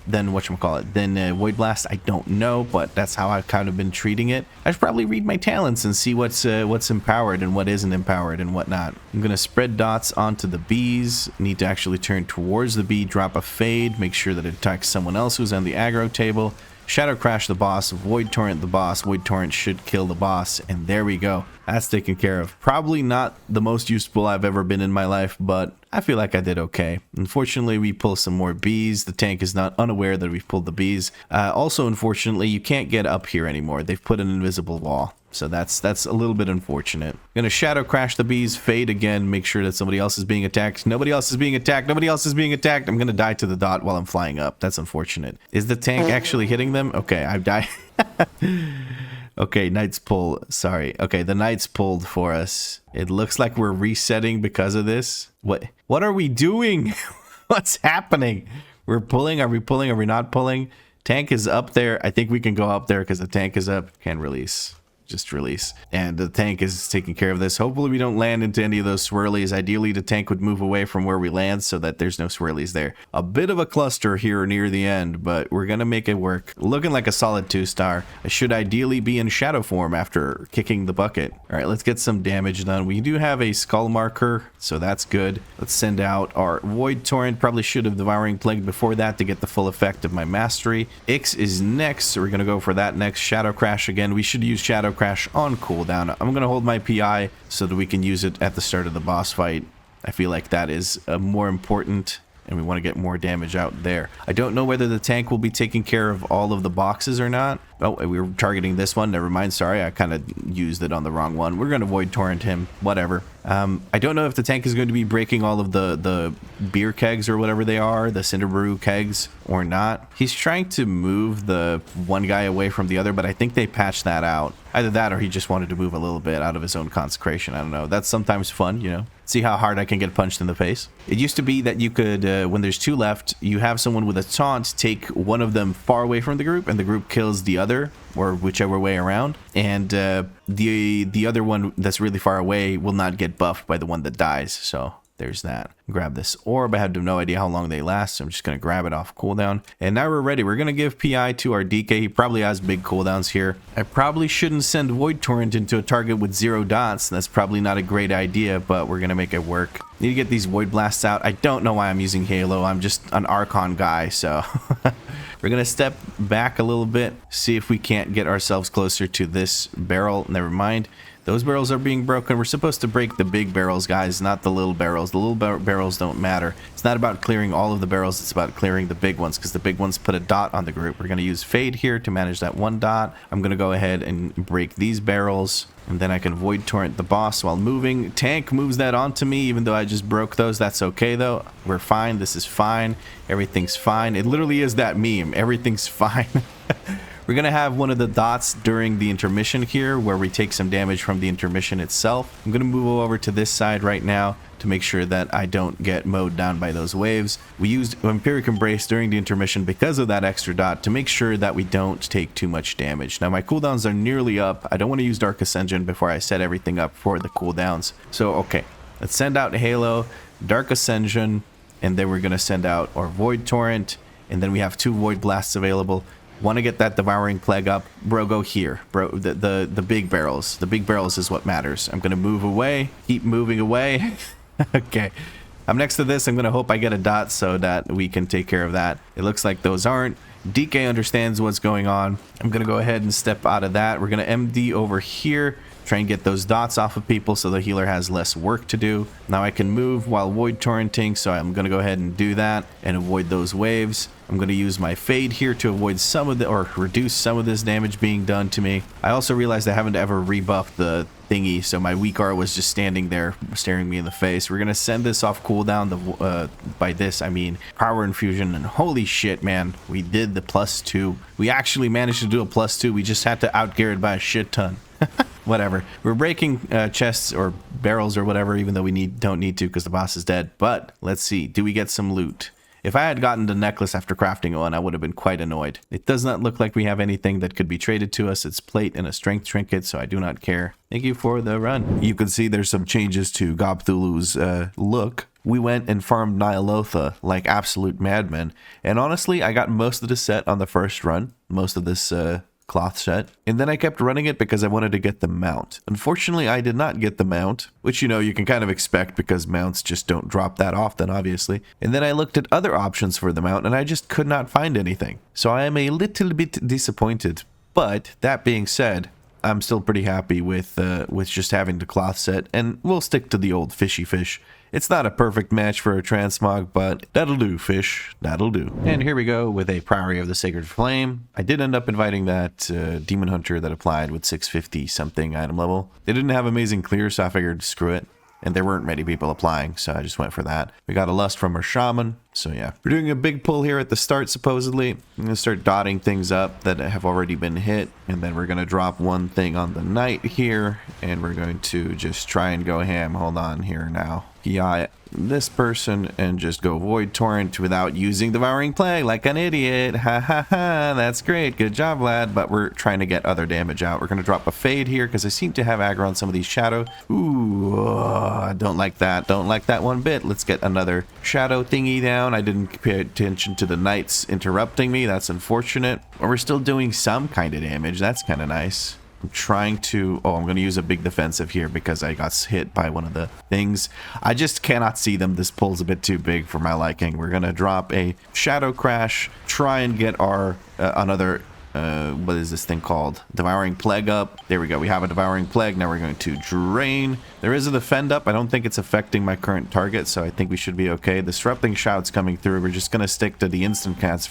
than Void Blast? I don't know, but that's how I've kind of been treating it. I should probably read my talents and see what's empowered and what isn't empowered and whatnot. I'm going to spread dots onto the bees. Need to actually turn towards the bee, drop a Fade, make sure that it attacks someone else who's on the aggro table. Shadow Crash the boss, Void Torrent the boss. Void Torrent should kill the boss, and there we go. That's taken care of. Probably not the most useful I've ever been in my life, but I feel like I did okay. Unfortunately, we pull some more bees. The tank is not unaware that we've pulled the bees. Also, unfortunately, you can't get up here anymore. They've put an invisible wall. So that's a little bit unfortunate. I'm going to Shadow Crash the bees, Fade again, make sure that somebody else is being attacked. Nobody else is being attacked. Nobody else is being attacked. I'm going to die to the dot while I'm flying up. That's unfortunate. Is the tank actually hitting them? Okay, I've died. Okay, Knights pull. Sorry. Okay, the Knights pulled for us. It looks like we're resetting because of this. What are we doing? What's happening? We're pulling. Are we pulling? Are we not pulling? Tank is up there. I think we can go up there because the tank is up. Can release. just release. And the tank is taking care of this. Hopefully we don't land into any of those swirlies. Ideally, the tank would move away from where we land so that there's no swirlies there. A bit of a cluster here near the end, but we're going to make it work. Looking like a solid 2-star. I should ideally be in shadow form after kicking the bucket. All right, let's get some damage done. We do have a skull marker, so that's good. Let's send out our Void Torrent. Probably should have Devouring Plague before that to get the full effect of my mastery. Ix is next, so we're going to go for that next. Shadow Crash again. We should use Shadow Crash on cooldown. I'm going to hold my PI so that we can use it at the start of the boss fight. I feel like that is more important, and we want to get more damage out there. I don't know whether the tank will be taking care of all of the boxes or not. Oh, we were targeting this one. Never mind. Sorry, I kind of used it on the wrong one. We're going to Void Torrent him. Whatever. I don't know if the tank is going to be breaking all of the beer kegs or whatever they are, the Cinder Brew kegs, or not. He's trying to move the one guy away from the other, but I think they patched that out. Either that or he just wanted to move a little bit out of his own consecration. I don't know. That's sometimes fun, you know. See how hard I can get punched in the face. It used to be that you could, when there's 2 left, you have someone with a taunt take one of them far away from the group, and the group kills the other, or whichever way around. And the other one that's really far away will not get buffed by the one that dies. So there's that. Grab this orb. I have no idea how long they last, so I'm just going to grab it off cooldown. And now we're ready. We're going to give PI to our DK. He probably has big cooldowns here. I probably shouldn't send Void Torrent into a target with 0 dots. That's probably not a great idea, but we're going to make it work. Need to get these Void Blasts out. I don't know why I'm using Halo. I'm just an Archon guy, so... We're going to step back a little bit, see if we can't get ourselves closer to this barrel. Never mind. Those barrels are being broken. We're supposed to break the big barrels, guys, not the little barrels. The little barrels don't matter. It's not about clearing all of the barrels. It's about clearing the big ones, because the big ones put a dot on the group. We're going to use Fade here to manage that 1 dot. I'm going to go ahead and break these barrels, and then I can Void Torrent the boss while moving. Tank moves that onto me, even though I just broke those. That's okay, though. We're fine. This is fine. Everything's fine. It literally is that meme. Everything's fine. We're going to have one of the dots during the intermission here, where we take some damage from the intermission itself. I'm going to move over to this side right now to make sure that I don't get mowed down by those waves. We used Vampiric Embrace during the intermission because of that extra dot to make sure that we don't take too much damage. Now my cooldowns are nearly up. I don't want to use Dark Ascension before I set everything up for the cooldowns. So okay, let's send out Halo, Dark Ascension, and then we're going to send out our Void Torrent, and then we have 2 Void Blasts available. Want to get that Devouring Plague up? Bro, go here. Bro, the big barrels. The big barrels is what matters. I'm going to move away. Keep moving away. Okay. I'm next to this. I'm going to hope I get a dot so that we can take care of that. It looks like those aren't. DK understands what's going on. I'm going to go ahead and step out of that. We're going to MD over here. Try and get those dots off of people so the healer has less work to do. Now I can move while Void Torrenting, so I'm going to go ahead and do that and avoid those waves. I'm going to use my Fade here to avoid some of the, or reduce some of this damage being done to me. I also realized I haven't ever rebuffed the thingy, so my WeakAuras was just standing there staring me in the face. We're going to send this off cooldown. By this, I mean Power Infusion, and holy shit, man, we did the +2. We actually managed to do a +2. We just had to outgear it by a shit ton. Whatever. We're breaking chests or barrels or whatever, even though we don't need to because the boss is dead. But let's see. Do we get some loot? If I had gotten the necklace after crafting one, I would have been quite annoyed. It does not look like we have anything that could be traded to us. It's plate and a strength trinket, so I do not care. Thank you for the run. You can see there's some changes to Gobthulu's look. We went and farmed Nyalotha like absolute madmen. And honestly, I got most of the set on the first run. Most of this cloth set, and then I kept running it because I wanted to get the mount. Unfortunately, I did not get the mount, which, you know, you can kind of expect because mounts just don't drop that often, obviously. And then I looked at other options for the mount, and I just could not find anything. So I am a little bit disappointed. But that being said, I'm still pretty happy with just having the cloth set, and we'll stick to the old fishy fish. It's not a perfect match for a transmog, but that'll do, fish. That'll do. And here we go with a Priory of the Sacred Flame. I did end up inviting that Demon Hunter that applied with 650 something item level. They didn't have amazing clear, so I figured screw it. And there weren't many people applying, so I just went for that. We got a Lust from our Shaman, So yeah, we're doing a big pull here at the start, supposedly. I'm going to start dotting things up that have already been hit. And then we're going to drop one thing on the knight here. And we're going to just try and go ham. Hold on here now. PI this person and just go Void Torrent without using Devouring Plague like an idiot. Ha ha ha, that's great. Good job, lad. But we're trying to get other damage out. We're going to drop a Fade here because I seem to have aggro on some of these Shadow. Ooh, I don't like that. Don't like that one bit. Let's get another Shadow thingy down. I didn't pay attention to the Knights interrupting me. That's unfortunate. But we're still doing some kind of damage. That's kind of nice. I'm trying to... Oh, I'm going to use a big defensive here because I got hit by one of the things. I just cannot see them. This pull's a bit too big for my liking. We're going to drop a Shadow Crash, try and get our another... what is this thing called? Devouring Plague up. There we go. We have a Devouring Plague. Now we're going to Drain. There is a Defend up. I don't think it's affecting my current target, so I think we should be okay. Disrupting Shout's coming through. We're just going to stick to the instant cast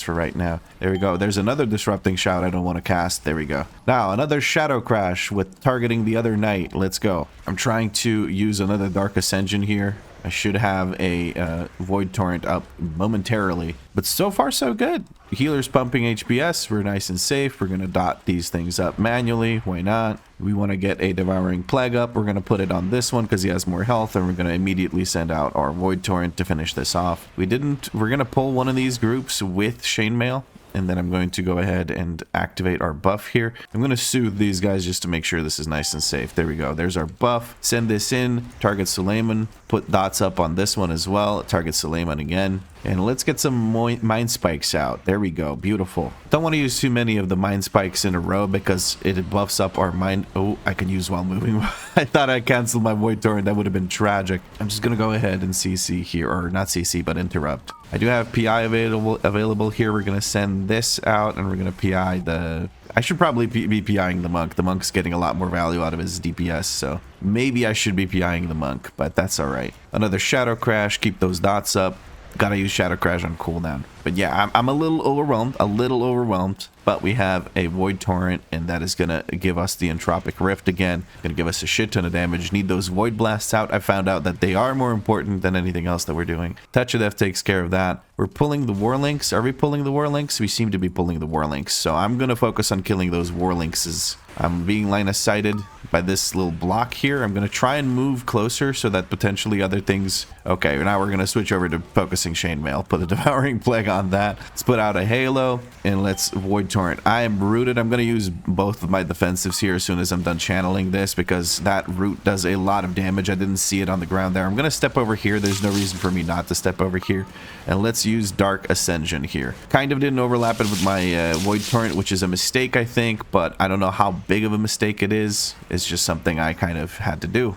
for right now. There we go. There's another Disrupting Shout I don't want to cast. There we go. Now, another Shadow Crash with targeting the other Knight. Let's go. I'm trying to use another Dark Ascension here. I should have a Void Torrent up momentarily, but so far so good. Healer's pumping HPS. We're nice and safe. We're going to dot these things up manually. Why not? We want to get a Devouring Plague up. We're going to put it on this one because he has more health, and we're going to immediately send out our Void Torrent to finish this off. We're going to pull one of these groups with Chainmail. And then I'm going to go ahead and activate our buff here. I'm going to soothe these guys just to make sure this is nice and safe. There we go. There's our buff. Send this in. Target Suleiman. Put dots up on this one as well. Target Suleiman again. And let's get some Mind Spikes out. There we go. Beautiful. Don't want to use too many of the Mind Spikes in a row because it buffs up our mind. Oh, I can use while moving. I thought I canceled my Void Torrent. That would have been tragic. I'm just going to go ahead and CC here. Or not CC, but interrupt. I do have PI available here. We're going to send this out and we're going to PI the... I should probably be PIing the monk. The monk's getting a lot more value out of his DPS, so maybe I should be PIing the monk, but that's all right. Another Shadow Crash. Keep those dots up. Gotta use Shadow Crash on cooldown. But yeah, I'm a little overwhelmed, but we have a Void Torrent, and that is gonna give us the Entropic Rift again. Gonna give us a shit ton of damage. Need those Void Blasts out. I found out that they are more important than anything else that we're doing. Touch of Death takes care of that. We're pulling the Warlinks. Are we pulling the Warlinks? We seem to be pulling the Warlinks. So I'm gonna focus on killing those Warlinks. I'm being line of sighted by this little block here. I'm gonna try and move closer so that potentially other things... Okay, now we're gonna switch over to focusing Chainmail. Put a Devouring Plague on that. Let's put out a Halo and let's Void Torrent. I am rooted. I'm gonna use both of my defensives here as soon as I'm done channeling this because that root does a lot of damage. I didn't see it on the ground there. I'm gonna step over here. There's no reason for me not to step over here. And let's use Dark Ascension here. Kind of didn't overlap it with my Void Torrent, which is a mistake, I think, but I don't know how big of a mistake it is. It's just something I kind of had to do.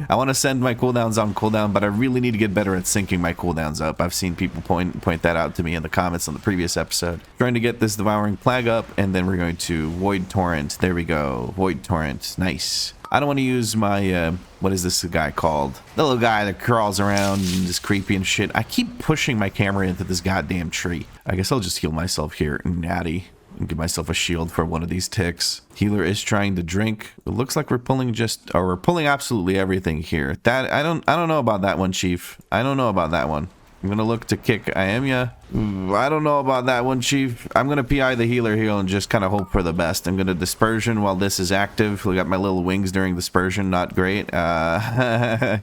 I want to send my cooldowns on cooldown, but I really need to get better at syncing my cooldowns up. I've seen people point that out to me in the comments on the previous episode. Trying to get this Devouring Plague up, and then we're going to Void Torrent. There we go. Void Torrent. Nice. I don't want to use my, what is this guy called? The little guy that crawls around and is creepy and shit. I keep pushing my camera into this goddamn tree. I guess I'll just heal myself here, natty, and give myself a shield for one of these ticks. Healer is trying to drink. It looks like we're pulling we're pulling absolutely everything here. That, I don't know about that one, Chief. I don't know about that one. I'm gonna look to kick Iamia. I don't know about that one, Chief. I'm gonna PI the healer here and just kind of hope for the best. I'm gonna Dispersion while this is active. We got my little wings during Dispersion. Not great. Kind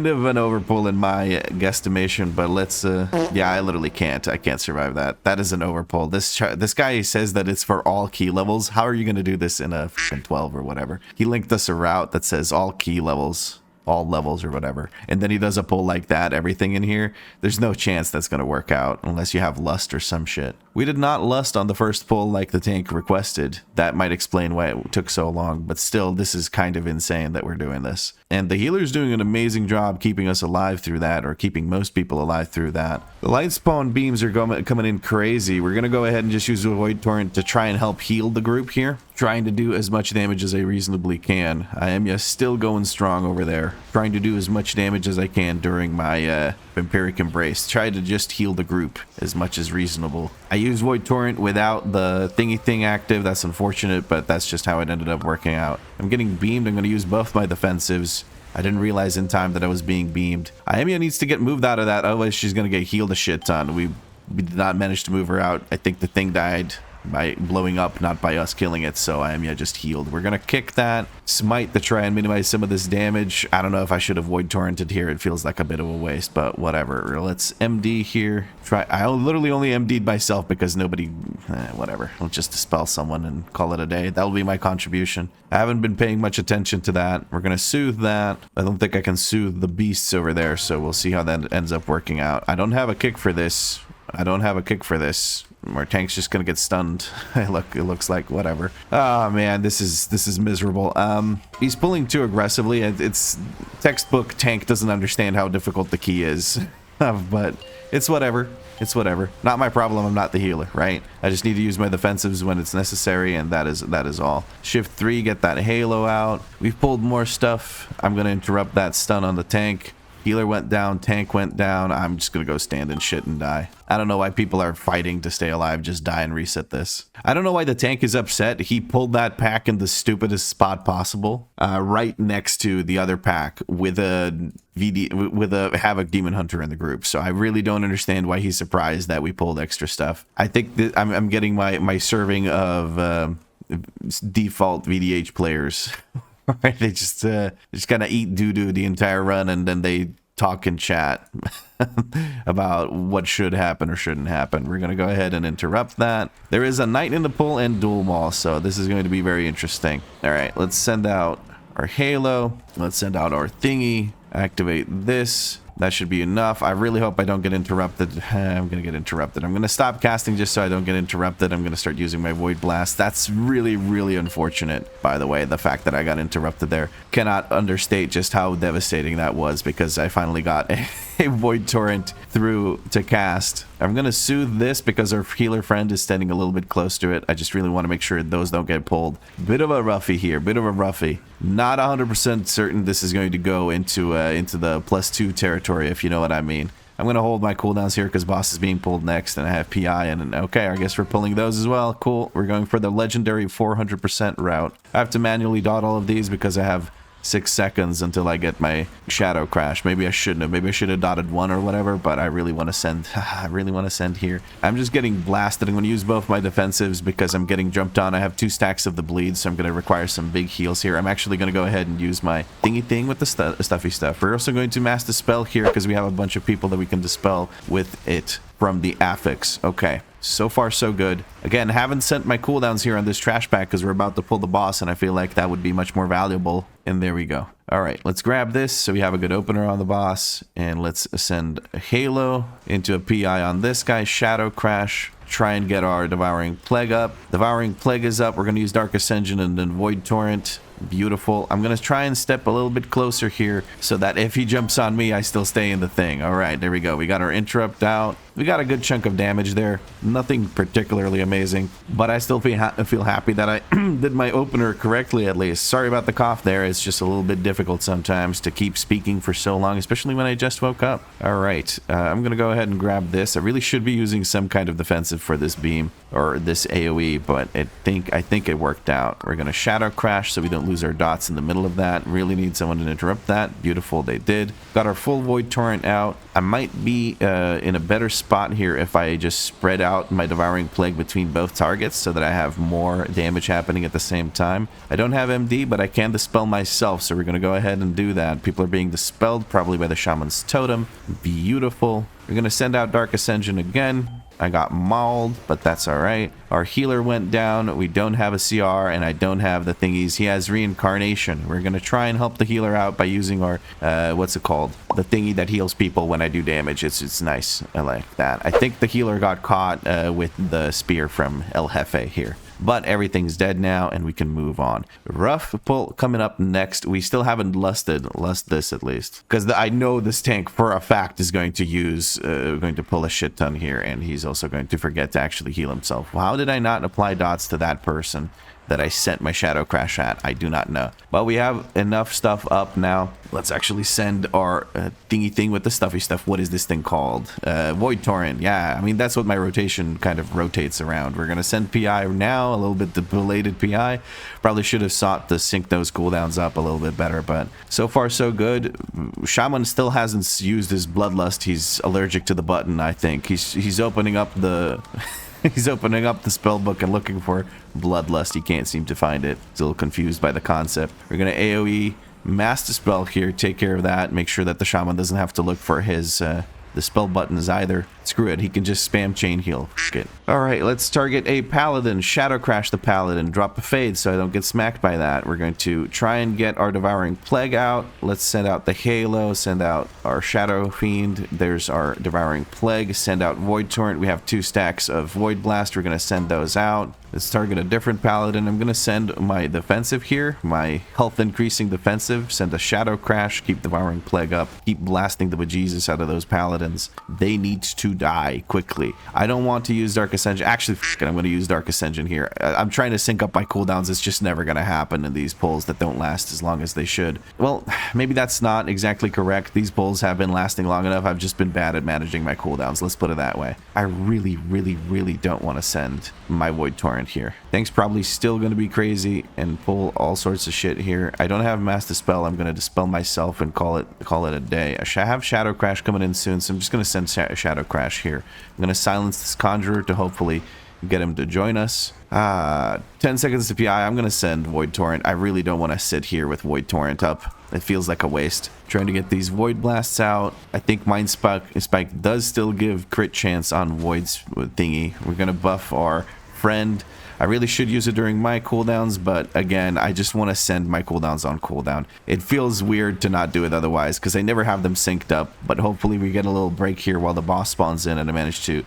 of an overpull in my guesstimation, but let's... yeah, I literally can't. I can't survive that. That is an overpull. This guy says that it's for all key levels. How are you gonna do this in a 12 or whatever? He linked us a route that says all key levels. All levels or whatever, and then he does a pull like that, everything in here. There's no chance that's gonna work out unless you have lust or some shit. We did not lust on the first pull like the tank requested. That might explain why it took so long, but still, this is kind of insane that we're doing this. And the healer's doing an amazing job keeping us alive through that, or keeping most people alive through that. The light spawn beams are coming in crazy. We're gonna go ahead and just use a Void Torrent to try and help heal the group here. Trying to do as much damage as I reasonably can. I am still going strong over there. Trying to do as much damage as I can during my Vampiric Embrace. Try to just heal the group as much as reasonable. I use Void Torrent without the thingy thing active. That's unfortunate, but that's just how it ended up working out. I'm getting beamed. I'm going to use both my defensives. I didn't realize in time that I was being beamed. Aemia needs to get moved out of that, otherwise she's gonna get healed a shit ton. We did not manage to move her out. I think the thing died by blowing up, not by us killing it, so Aemia just healed. We're gonna kick that, smite to try and minimize some of this damage. I don't know if I should have void torrented here. It feels like a bit of a waste, but whatever. Let's MD here. I literally only MD'd myself because nobody, whatever. Let's just dispel someone and call it a day. That'll be my contribution. I haven't been paying much attention to that. We're gonna soothe that. I don't think I can soothe the beasts over there, so we'll see how that ends up working out. I don't have a kick for this. Our tank's just gonna get stunned. It looks like, whatever. Oh man, this is miserable. He's pulling too aggressively. It's textbook tank doesn't understand how difficult the key is. But it's whatever. It's whatever. Not my problem. I'm not the healer, right? I just need to use my defensives when it's necessary, and that is all. Shift 3, get that halo out. We've pulled more stuff. I'm gonna interrupt that stun on the tank. Healer went down, tank went down. I'm just gonna go stand in shit and die. I don't know why people are fighting to stay alive. Just die and reset this. I don't know why the tank is upset. He pulled that pack in the stupidest spot possible, right next to the other pack with a Havoc Demon Hunter in the group. So I really don't understand why he's surprised that we pulled extra stuff. I think that I'm getting my serving of default VDH players. Right, they just kind of eat doo-doo the entire run, and then they talk and chat about what should happen or shouldn't happen. We're going to go ahead and interrupt that. There is a Knight in the Pool and Dual Maul, so this is going to be very interesting. All right, let's send out our Halo. Let's send out our thingy. Activate this. That should be enough. I really hope I don't get interrupted. I'm going to get interrupted. I'm going to stop casting just so I don't get interrupted. I'm going to start using my Void Blast. That's really, really unfortunate, by the way, the fact that I got interrupted there. Cannot understate just how devastating that was, because I finally got a Void Torrent through to cast. I'm going to soothe this because our healer friend is standing a little bit close to it. I just really want to make sure those don't get pulled. Bit of a roughie here. Bit of a roughie. Not 100% certain this is going to go into the +2 territory, if you know what I mean. I'm going to hold my cooldowns here because boss is being pulled next, and I have PI, and okay, I guess we're pulling those as well. Cool. We're going for the legendary 400% route. I have to manually dot all of these because I have 6 seconds until I get my shadow crash. Maybe I shouldn't have. Maybe I should have dotted 1 or whatever, but I really want to send. I really want to send here. I'm just getting blasted. I'm going to use both my defensives because I'm getting jumped on. I have 2 stacks of the bleed, so I'm going to require some big heals here. I'm actually going to go ahead and use my thingy thing with the stuffy stuff. We're also going to mass dispel here because we have a bunch of people that we can dispel with it from the affix. Okay. So far, so good. Again, haven't sent my cooldowns here on this trash pack because we're about to pull the boss, and I feel like that would be much more valuable. And there we go. All right, let's grab this so we have a good opener on the boss, and let's send a Halo into a PI on this guy. Shadow Crash. Try and get our Devouring Plague up. Devouring Plague is up. We're going to use Dark Ascension and then Void Torrent. Beautiful. I'm going to try and step a little bit closer here so that if he jumps on me, I still stay in the thing. All right, there we go. We got our interrupt out. We got a good chunk of damage there. Nothing particularly amazing, but I still feel happy that I did my opener correctly, at least. Sorry about the cough there. It's just a little bit difficult sometimes to keep speaking for so long, especially when I just woke up. All right, I'm going to go ahead and grab this. I really should be using some kind of defensive for this beam or this AoE, but I think it worked out. We're going to Shadow Crash so we don't lose our dots in the middle of that. Really need someone to interrupt that. Beautiful, they did. Got our full Void Torrent out. I might be in a better spot here if I just spread out my Devouring Plague between both targets so that I have more damage happening at the same time. I don't have MD, but I can dispel myself, so we're going to go ahead and do that. People are being dispelled, probably by the Shaman's Totem. Beautiful. We're going to send out Dark Ascension again. I got mauled, but that's all right. Our healer went down. We don't have a CR, and I don't have the thingies. He has Reincarnation. We're going to try and help the healer out by using our, what's it called? The thingy that heals people when I do damage. It's nice. I like that. I think the healer got caught with the spear from El Jefe here. But everything's dead now, and we can move on. Rough pull coming up next. We still haven't lust this at least, because I know this tank for a fact is going to pull a shit ton here, and he's also going to forget to actually heal himself. How did I not apply dots to that person? that I sent my Shadow Crash at. I do not know. But we have enough stuff up now. Let's actually send our thingy thing with the stuffy stuff. What is this thing called? Void Torrent. Yeah, I mean, that's what my rotation kind of rotates around. We're going to send PI now, a little bit the belated PI. Probably should have sought to sync those cooldowns up a little bit better, but so far so good. Shaman still hasn't used his Bloodlust. He's allergic to the button, I think. He's opening up the... He's opening up the spell book and looking for Bloodlust. He can't seem to find it. He's a little confused by the concept. We're going to AoE Master Spell here, take care of that, make sure that the Shaman doesn't have to look for his the spell buttons either. Screw it, he can just spam chain heal. Good. Alright, let's target a Paladin, Shadow Crash the Paladin, drop a Fade so I don't get smacked by that. We're going to try and get our Devouring Plague out. Let's send out the Halo, send out our Shadow Fiend. There's our Devouring Plague, send out Void Torrent. We have 2 stacks of Void Blast, we're going to send those out. Let's target a different Paladin. I'm going to send my defensive here, my health increasing defensive, send a Shadow Crash, keep Devouring Plague up, keep blasting the bejesus out of those Paladins. They need to die quickly. I don't want to use Dark Ascension. Actually, I'm going to use Dark Ascension here. I'm trying to sync up my cooldowns. It's just never going to happen in these pulls that don't last as long as they should. Well, maybe that's not exactly correct. These pulls have been lasting long enough. I've just been bad at managing my cooldowns. Let's put it that way. I really, really, really don't want to send my Void Torrent here. Things probably still going to be crazy and pull all sorts of shit here. I don't have Mass Dispel. I'm going to dispel myself and call it a day. I have Shadow Crash coming in soon, so I'm just going to send Shadow Crash here. I'm going to silence this Conjurer to hopefully get him to join us. 10 seconds to PI. I'm going to send Void Torrent. I really don't want to sit here with Void Torrent up. It feels like a waste. Trying to get these Void Blasts out. I think Mind Spike does still give crit chance on Void's thingy. We're going to buff our friend. I really should use it during my cooldowns, but again, I just want to send my cooldowns on cooldown. It feels weird to not do it otherwise, because I never have them synced up, but hopefully we get a little break here while the boss spawns in and I manage to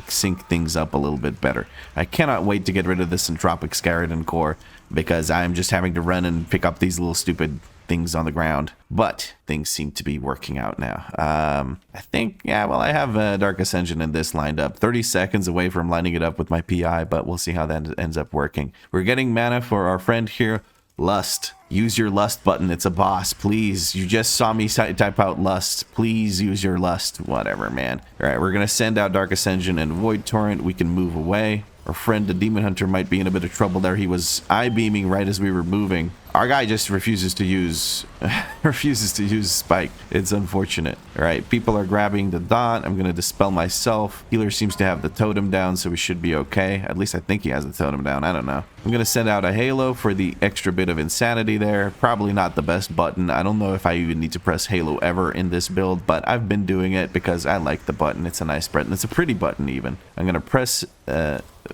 sync things up a little bit better. I cannot wait to get rid of this Entropic Scaradon core, because I'm just having to run and pick up these little stupid things on the ground, but things seem to be working out now. I think, yeah, well, I have Dark Ascension in this lined up. 30 seconds away from lining it up with my PI, but we'll see how that ends up working. We're getting mana for our friend here, Lust. Use your Lust button. It's a boss, please. You just saw me type out Lust. Please use your Lust. Whatever, man. All right, we're going to send out Dark Ascension and Void Torrent. We can move away. Our friend, the Demon Hunter, might be in a bit of trouble there. He was eye-beaming right as we were moving. Our guy just refuses to use Spike. It's unfortunate. All right, people are grabbing the dot. I'm going to dispel myself. Healer seems to have the totem down, so we should be okay. At least I think he has the totem down. I don't know. I'm going to send out a Halo for the extra bit of insanity there. Probably not the best button. I don't know if I even need to press Halo ever in this build, but I've been doing it because I like the button. It's a nice button. It's a pretty button even. I'm going to press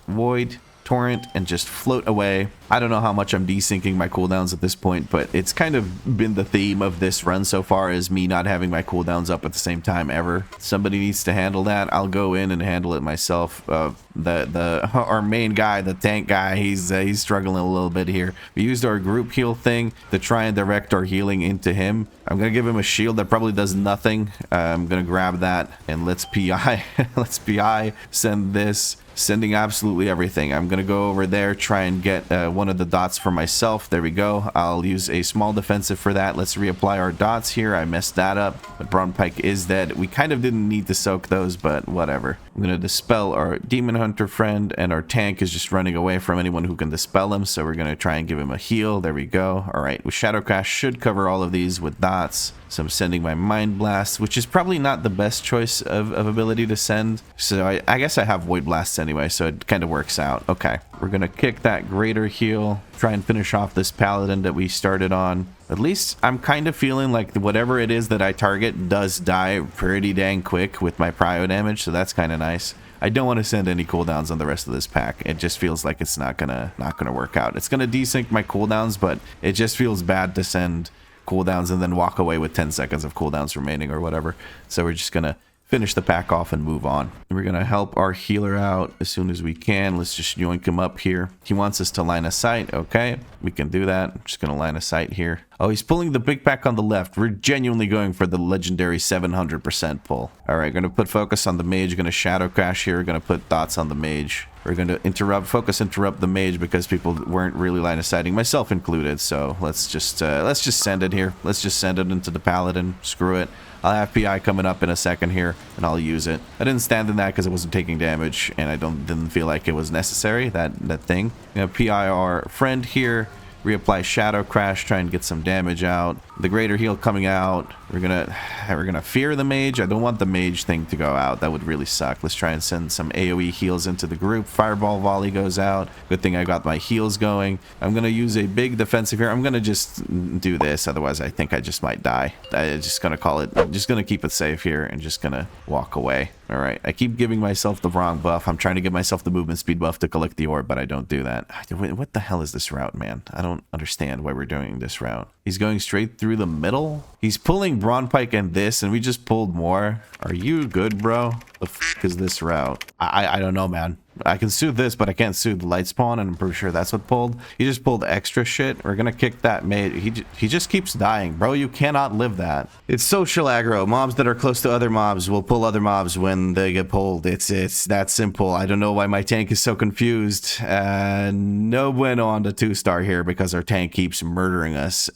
Void Torrent and just float away. I don't know how much I'm desyncing my cooldowns at this point, but it's kind of been the theme of this run so far, is me not having my cooldowns up at the same time ever. Somebody needs to handle that. I'll go in and handle it myself. Our main guy, the tank guy, he's struggling a little bit here. We used our group heal thing to try and direct our healing into him. I'm gonna give him a shield that probably does nothing. I'm gonna grab that and let's PI. Let's PI. Send this. Sending absolutely everything. I'm gonna go over there, try and get one of the dots for myself. There we go. I'll use a small defensive for that. Let's reapply our dots here. I messed that up. The Brawn Pike is dead. We kind of didn't need to soak those, but whatever. I'm gonna dispel our Demon Hunter friend, and our tank is just running away from anyone who can dispel him, so we're gonna try and give him a heal. There we go. All right, with Shadow Crash should cover all of these with dots. So I'm sending my Mind Blast, which is probably not the best choice of ability to send. So I guess I have Void Blasts anyway, so it kind of works out. Okay, we're going to kick that Greater Heal, try and finish off this Paladin that we started on. At least I'm kind of feeling like whatever it is that I target does die pretty dang quick with my prio damage, so that's kind of nice. I don't want to send any cooldowns on the rest of this pack. It just feels like it's not gonna work out. It's gonna desync my cooldowns, but it just feels bad to send cooldowns and then walk away with 10 seconds of cooldowns remaining or whatever. So we're just gonna finish the pack off and move on. We're gonna help our healer out as soon as we can. Let's just yoink him up here. He wants us to line of sight. Okay, we can do that. I'm just gonna line of sight here. Oh, he's pulling the big pack on the left. We're genuinely going for the legendary 700% pull. All right, gonna put focus on the mage. Gonna Shadow Crash here. Gonna put dots on the mage. We're going to focus interrupt the mage because people weren't really line of sighting, myself included. So let's just send it here. Let's just send it into the paladin. Screw it. I'll have PI coming up in a second here, and I'll use it. I didn't stand in that because it wasn't taking damage, and I didn't feel like it was necessary, that thing. We have PI our friend here. Reapply Shadow Crash, try and get some damage out. The Greater Heal coming out. We're gonna fear the mage. I don't want the mage thing to go out. That would really suck. Let's try and send some AoE heals into the group. Fireball Volley goes out. Good thing I got my heals going. I'm gonna use a big defensive here. I'm gonna just do this, otherwise I think I just might die. I'm just gonna call it. I'm just gonna keep it safe here and just gonna walk away. All right, I keep giving myself the wrong buff. I'm trying to give myself the movement speed buff to collect the orb, but I don't do that. What the hell is this route, man? I don't understand why we're doing this route. He's going straight through the middle. He's pulling Brawn Pike and this, and we just pulled more. Are you good, bro? The f is this route? I don't know, man. I can soothe this, but I can't soothe the light spawn, and I'm pretty sure that's what pulled. He just pulled extra shit. We're gonna kick that mage. He just keeps dying, bro. You cannot live that. It's social aggro. Mobs that are close to other mobs will pull other mobs when they get pulled. It's that simple. I don't know why my tank is so confused. No bueno on the 2-star here because our tank keeps murdering us.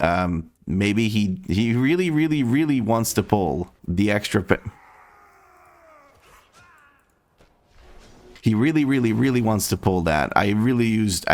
Maybe he really wants to pull the extra. He really wants to pull that. I used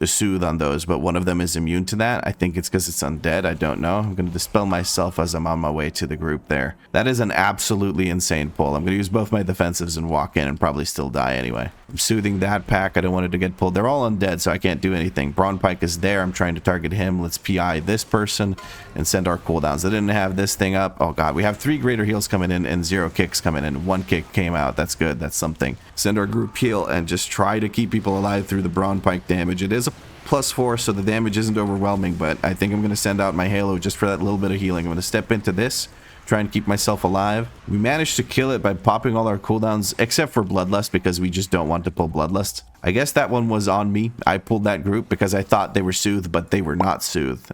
a soothe on those, but one of them is immune to that. I think it's because it's undead. I don't know. I'm going to dispel myself as I'm on my way to the group there. That is an absolutely insane pull. I'm going to use both my defensives and walk in and probably still die anyway. I'm soothing that pack. I don't want it to get pulled. They're all undead, so I can't do anything. Brawn Pike is there. I'm trying to target him. Let's PI this person and send our cooldowns. I didn't have this thing up. Oh god, we have 3 greater heals coming in and 0 kicks coming in. 1 kick came out. That's good. That's something. Send our group heal and just try to keep people alive through the Brawn Pike damage. It is a +4, so the damage isn't overwhelming, but I think I'm going to send out my Halo just for that little bit of healing. I'm going to step into this, try and keep myself alive. We managed to kill it by popping all our cooldowns, except for Bloodlust, because we just don't want to pull Bloodlust. I guess that one was on me. I pulled that group because I thought they were soothed, but they were not soothed.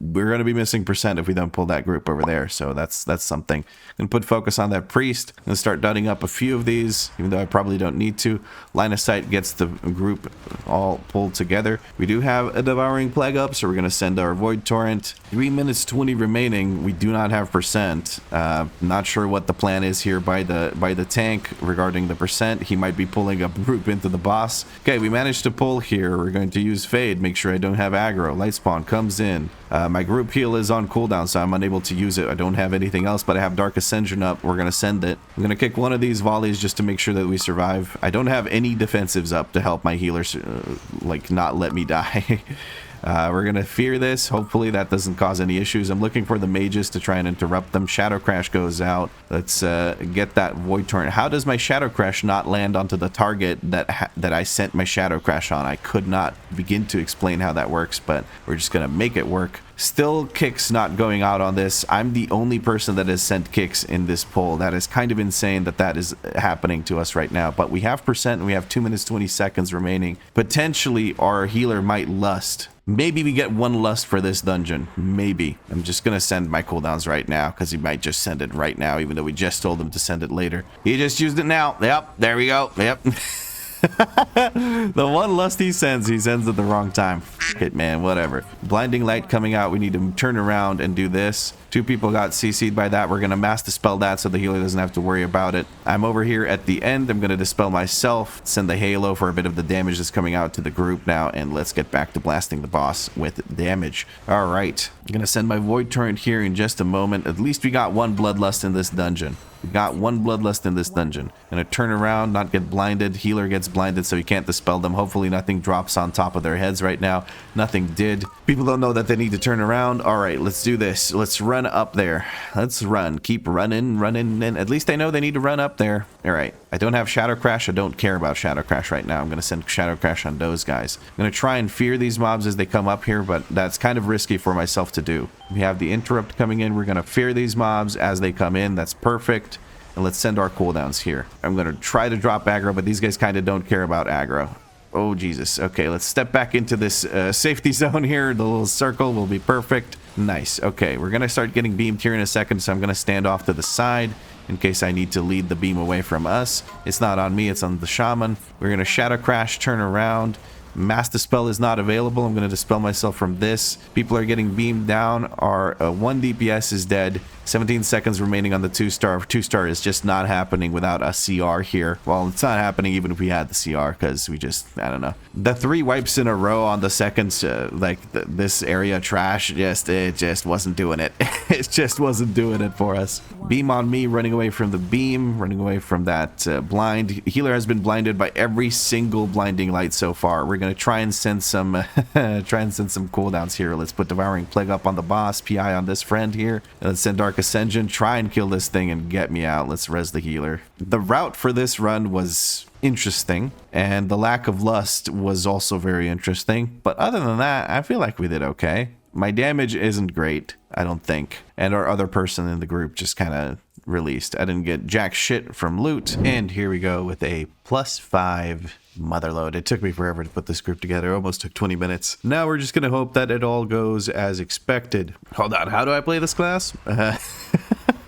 We're going to be missing % if we don't pull that group over there, so that's something. I'm going to put focus on that priest. I'm going to start dotting up a few of these, even though I probably don't need to. Line of sight gets the group all pulled together. We do have a Devouring Plague up, so we're going to send our Void Torrent. 3 minutes 20 remaining. We do not have %. Not sure what the plan is here by the tank regarding the %. He might be pulling a group into the boss. Okay, we managed to pull here. We're going to use Fade. Make sure I don't have aggro. Light Spawn comes in. My group heal is on cooldown, so I'm unable to use it. I don't have anything else, but I have Dark Ascension up. We're going to send it. I'm going to kick one of these volleys just to make sure that we survive. I don't have any defensives up to help my healers, like, not let me die. We're going to fear this. Hopefully that doesn't cause any issues. I'm looking for the mages to try and interrupt them. Shadow Crash goes out. Let's get that Void Torrent. How does my Shadow Crash not land onto the target that I sent my Shadow Crash on? I could not begin to explain how that works, but we're just going to make it work. Still kicks not going out on this. I'm the only person that has sent kicks in this poll. That is kind of insane that is happening to us right now. But we have % and we have 2 minutes 20 seconds remaining. Potentially our healer might lust. Maybe we get 1 lust for this dungeon. Maybe. I'm just going to send my cooldowns right now because he might just send it right now, even though we just told him to send it later. He just used it now. Yep, there we go. Yep. The 1 lust he sends at the wrong time. F it, man, whatever. Blinding light coming out. We need to turn around and do this. 2 people got CC'd by that. We're going to mass dispel that so the healer doesn't have to worry about it. I'm over here at the end. I'm going to dispel myself, send the Halo for a bit of the damage that's coming out to the group now, and let's get back to blasting the boss with damage. All right. I'm going to send my Void Torrent here in just a moment. At least we got 1 Bloodlust in this dungeon. We got 1 Bloodlust in this dungeon. Gonna turn around, not get blinded. Healer gets blinded, so he can't dispel them. Hopefully nothing drops on top of their heads right now. Nothing did. People don't know that they need to turn around. All right, let's do this. Let's run up there. Let's run. Keep running, and at least I know they need to run up there. All right. I don't have Shadow Crash. I don't care about Shadow Crash right now. I'm gonna send Shadow Crash on those guys. I'm gonna try and fear these mobs as they come up here, but that's kind of risky for myself to do. We have the interrupt coming in. We're gonna fear these mobs as they come in. That's perfect. And let's send our cooldowns here. I'm going to try to drop aggro, but these guys kind of don't care about aggro. Oh, Jesus. Okay, let's step back into this safety zone here. The little circle will be perfect. Nice. Okay, we're going to start getting beamed here in a second, so I'm going to stand off to the side in case I need to lead the beam away from us. It's not on me, it's on the shaman. We're going to Shadow Crash, turn around. Mass Dispel is not available. I'm going to dispel myself from this. People are getting beamed down. Our 1 DPS is dead. 17 seconds remaining on the 2-star. 2-star is just not happening without a CR here. Well, it's not happening even if we had the CR, because we just, I don't know. The 3 wipes in a row on the seconds, this area trash, it just wasn't doing it. It just wasn't doing it for us. Beam on me, running away from the beam, running away from that blind. Healer has been blinded by every single blinding light so far. We're going to try and send some cooldowns here. Let's put Devouring Plague up on the boss, PI on this friend here. Let's send Dark Ascension, try and kill this thing and get me out. Let's res the healer. The route for this run was interesting, and the lack of lust was also very interesting, but other than that, I feel like we did okay. My damage isn't great, I don't think, and our other person in the group just kind of released. I didn't get jack shit from loot, and here we go with a +5 motherload. It took me forever to put this group together. It almost took 20 minutes. Now we're just gonna hope that it all goes as expected. Hold on, how do I play this class?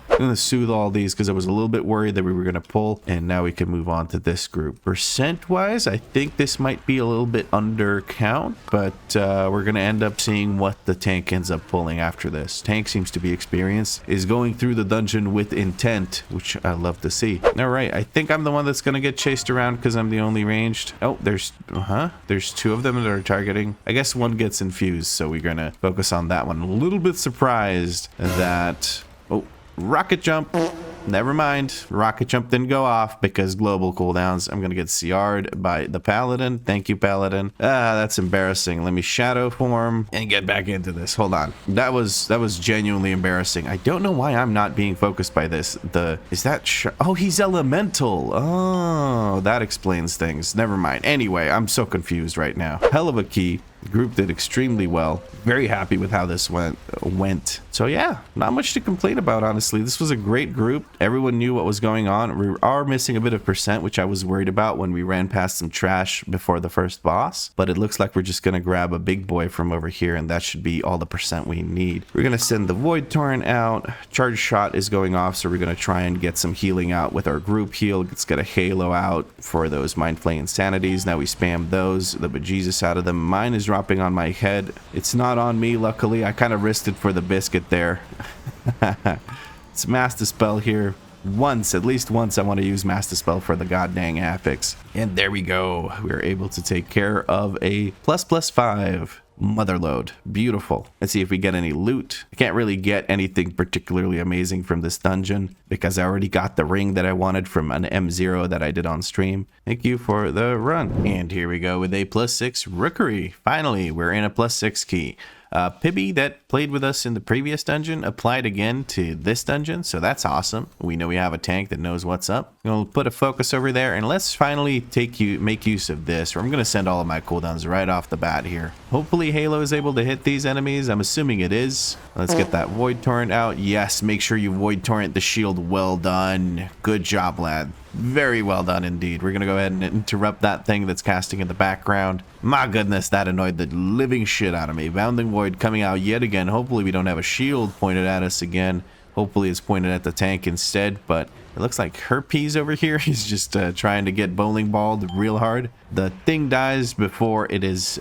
I'm going to soothe all these because I was a little bit worried that we were going to pull, and now we can move on to this group. Percent wise, I think this might be a little bit under count, but we're going to end up seeing what the tank ends up pulling after this. Tank seems to be experienced, is going through the dungeon with intent, which I love to see. All right, I think I'm the one that's going to get chased around because I'm the only ranged. Oh, there's 2 of them that are targeting. I guess one gets infused, so we're going to focus on that one. A little bit surprised that... Oh, rocket jump. Never mind. Rocket jump didn't go off because global cooldowns. I'm going to get CR'd by the Paladin. Thank you, Paladin. That's embarrassing. Let me shadow form and get back into this. Hold on. That was genuinely embarrassing. I don't know why I'm not being focused by this. Oh, he's elemental. Oh, that explains things. Never mind. Anyway, I'm so confused right now. Hell of a key. The group did extremely well. Very happy with how this went. So yeah, not much to complain about, honestly. This was a great group. Everyone knew what was going on. We are missing a bit of percent, which I was worried about when we ran past some trash before the first boss. But it looks like we're just going to grab a big boy from over here, and that should be all the percent we need. We're going to send the Void Torrent out. Charge Shot is going off, so we're going to try and get some healing out with our group heal. Let's get a Halo out for those Mind Flay Insanities. Now we spam those, the bejesus out of them. Mine is dropping on my head. It's not on me, luckily. I kind of risked it for the biscuit there. It's Mass Dispel here. At least once, I want to use Mass Dispel for the god dang affix. And there we go. We're able to take care of a +5 motherload. Beautiful. Let's see if we get any loot. I can't really get anything particularly amazing from this dungeon because I already got the ring that I wanted from an M0 that I did on stream. Thank you for the run. And here we go with a +6 rookery. Finally, we're in a +6 key. Pibby that played with us in the previous dungeon applied again to this dungeon, so that's awesome. We know we have a tank that knows what's up. We'll put a focus over there, and let's finally make use of this. I'm going to send all of my cooldowns right off the bat here. Hopefully Halo is able to hit these enemies. I'm assuming it is. Let's get that Void Torrent out. Yes, make sure you Void Torrent the shield. Well done. Good job, lad. Very well done indeed. We're going to go ahead and interrupt that thing that's casting in the background. My goodness, that annoyed the living shit out of me. Bounding Void coming out yet again. Hopefully we don't have a shield pointed at us again. Hopefully it's pointed at the tank instead, but it looks like Herpes over here. He's just trying to get bowling balled real hard. The thing dies before it is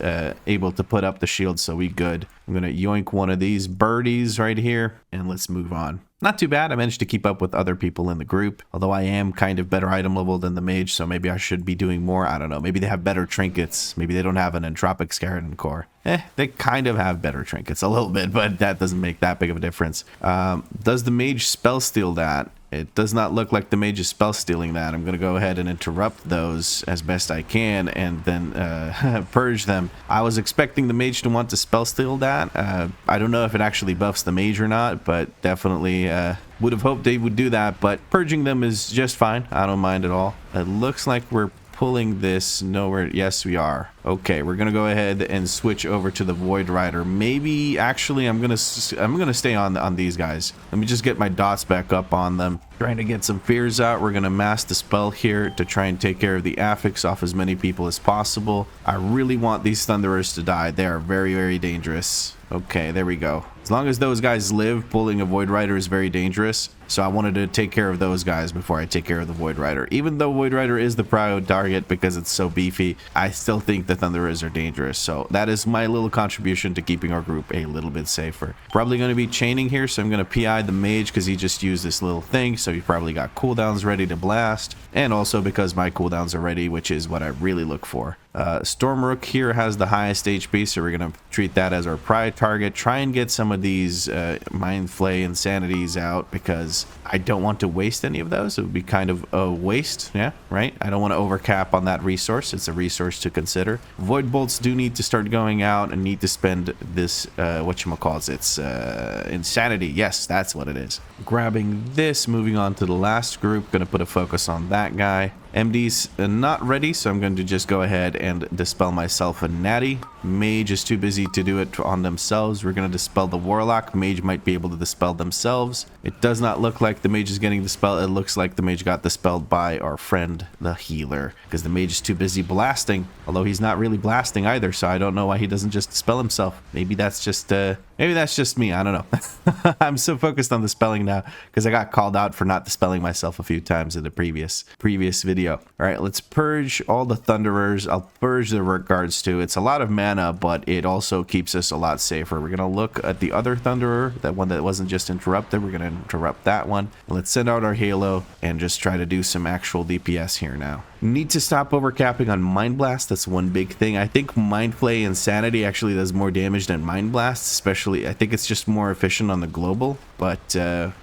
able to put up the shield, so we good. I'm going to yoink one of these birdies right here, and let's move on. Not too bad. I managed to keep up with other people in the group, although I am kind of better item level than the mage, so maybe I should be doing more. I don't know. Maybe they have better trinkets. Maybe they don't have an entropic skeleton core. They kind of have better trinkets a little bit, but that doesn't make that big of a difference. Does the mage spell steal that? It does not look like the mage is spell stealing that. I'm going to go ahead and interrupt those as best I can and then purge them. I was expecting the mage to want to spell steal that. I don't know if it actually buffs the mage or not, but definitely would have hoped they would do that. But purging them is just fine. I don't mind at all. It looks like we're pulling this nowhere? Yes, we are. Okay, we're gonna go ahead and switch over to the Void Rider. Maybe actually I'm gonna stay on these guys. Let me just get my dots back up on them. Trying to get some fears out. We're gonna mass dispel here to try and take care of the affix off as many people as possible. I really want these Thunderers to die. They are very, very dangerous. Okay, there we go. As long as those guys live, pulling a Void Rider is very dangerous. So I wanted to take care of those guys before I take care of the Void Rider. Even though Void Rider is the priority target because it's so beefy, I still think the Thunderers are dangerous. So that is my little contribution to keeping our group a little bit safer. Probably going to be chaining here, so I'm going to PI the mage because he just used this little thing. So he probably got cooldowns ready to blast. And also because my cooldowns are ready, which is what I really look for. Stormrook here has the highest HP, so we're going to treat that as our pride target. Try and get some of these Mind Flay Insanities out because I don't want to waste any of those. It would be kind of a waste, yeah, right? I don't want to overcap on that resource. It's a resource to consider. Void Bolts do need to start going out and need to spend this, whatchamacallit, it's Insanity. Yes, that's what it is. Grabbing this, moving on to the last group. Going to put a focus on that guy. MD's not ready, so I'm going to just go ahead and dispel myself a natty. Mage is too busy to do it on themselves. We're going to dispel the Warlock. Mage might be able to dispel themselves. It does not look like the mage is getting dispelled. It looks like the mage got dispelled by our friend, the healer, because the mage is too busy blasting, although he's not really blasting either, so I don't know why he doesn't just dispel himself. Maybe that's just me. I don't know. I'm so focused on dispelling now because I got called out for not dispelling myself a few times in the previous video. All right, let's purge all the Thunderers. I'll purge the Rook Guards too. It's a lot of mana, but it also keeps us a lot safer. We're gonna look at the other Thunderer, that one that wasn't just interrupted. We're gonna interrupt that one. Let's send out our Halo and just try to do some actual DPS here now. Need to stop overcapping on Mind Blast. That's one big thing. I think Mind Flay Insanity actually does more damage than Mind Blast, especially I think it's just more efficient on the global, but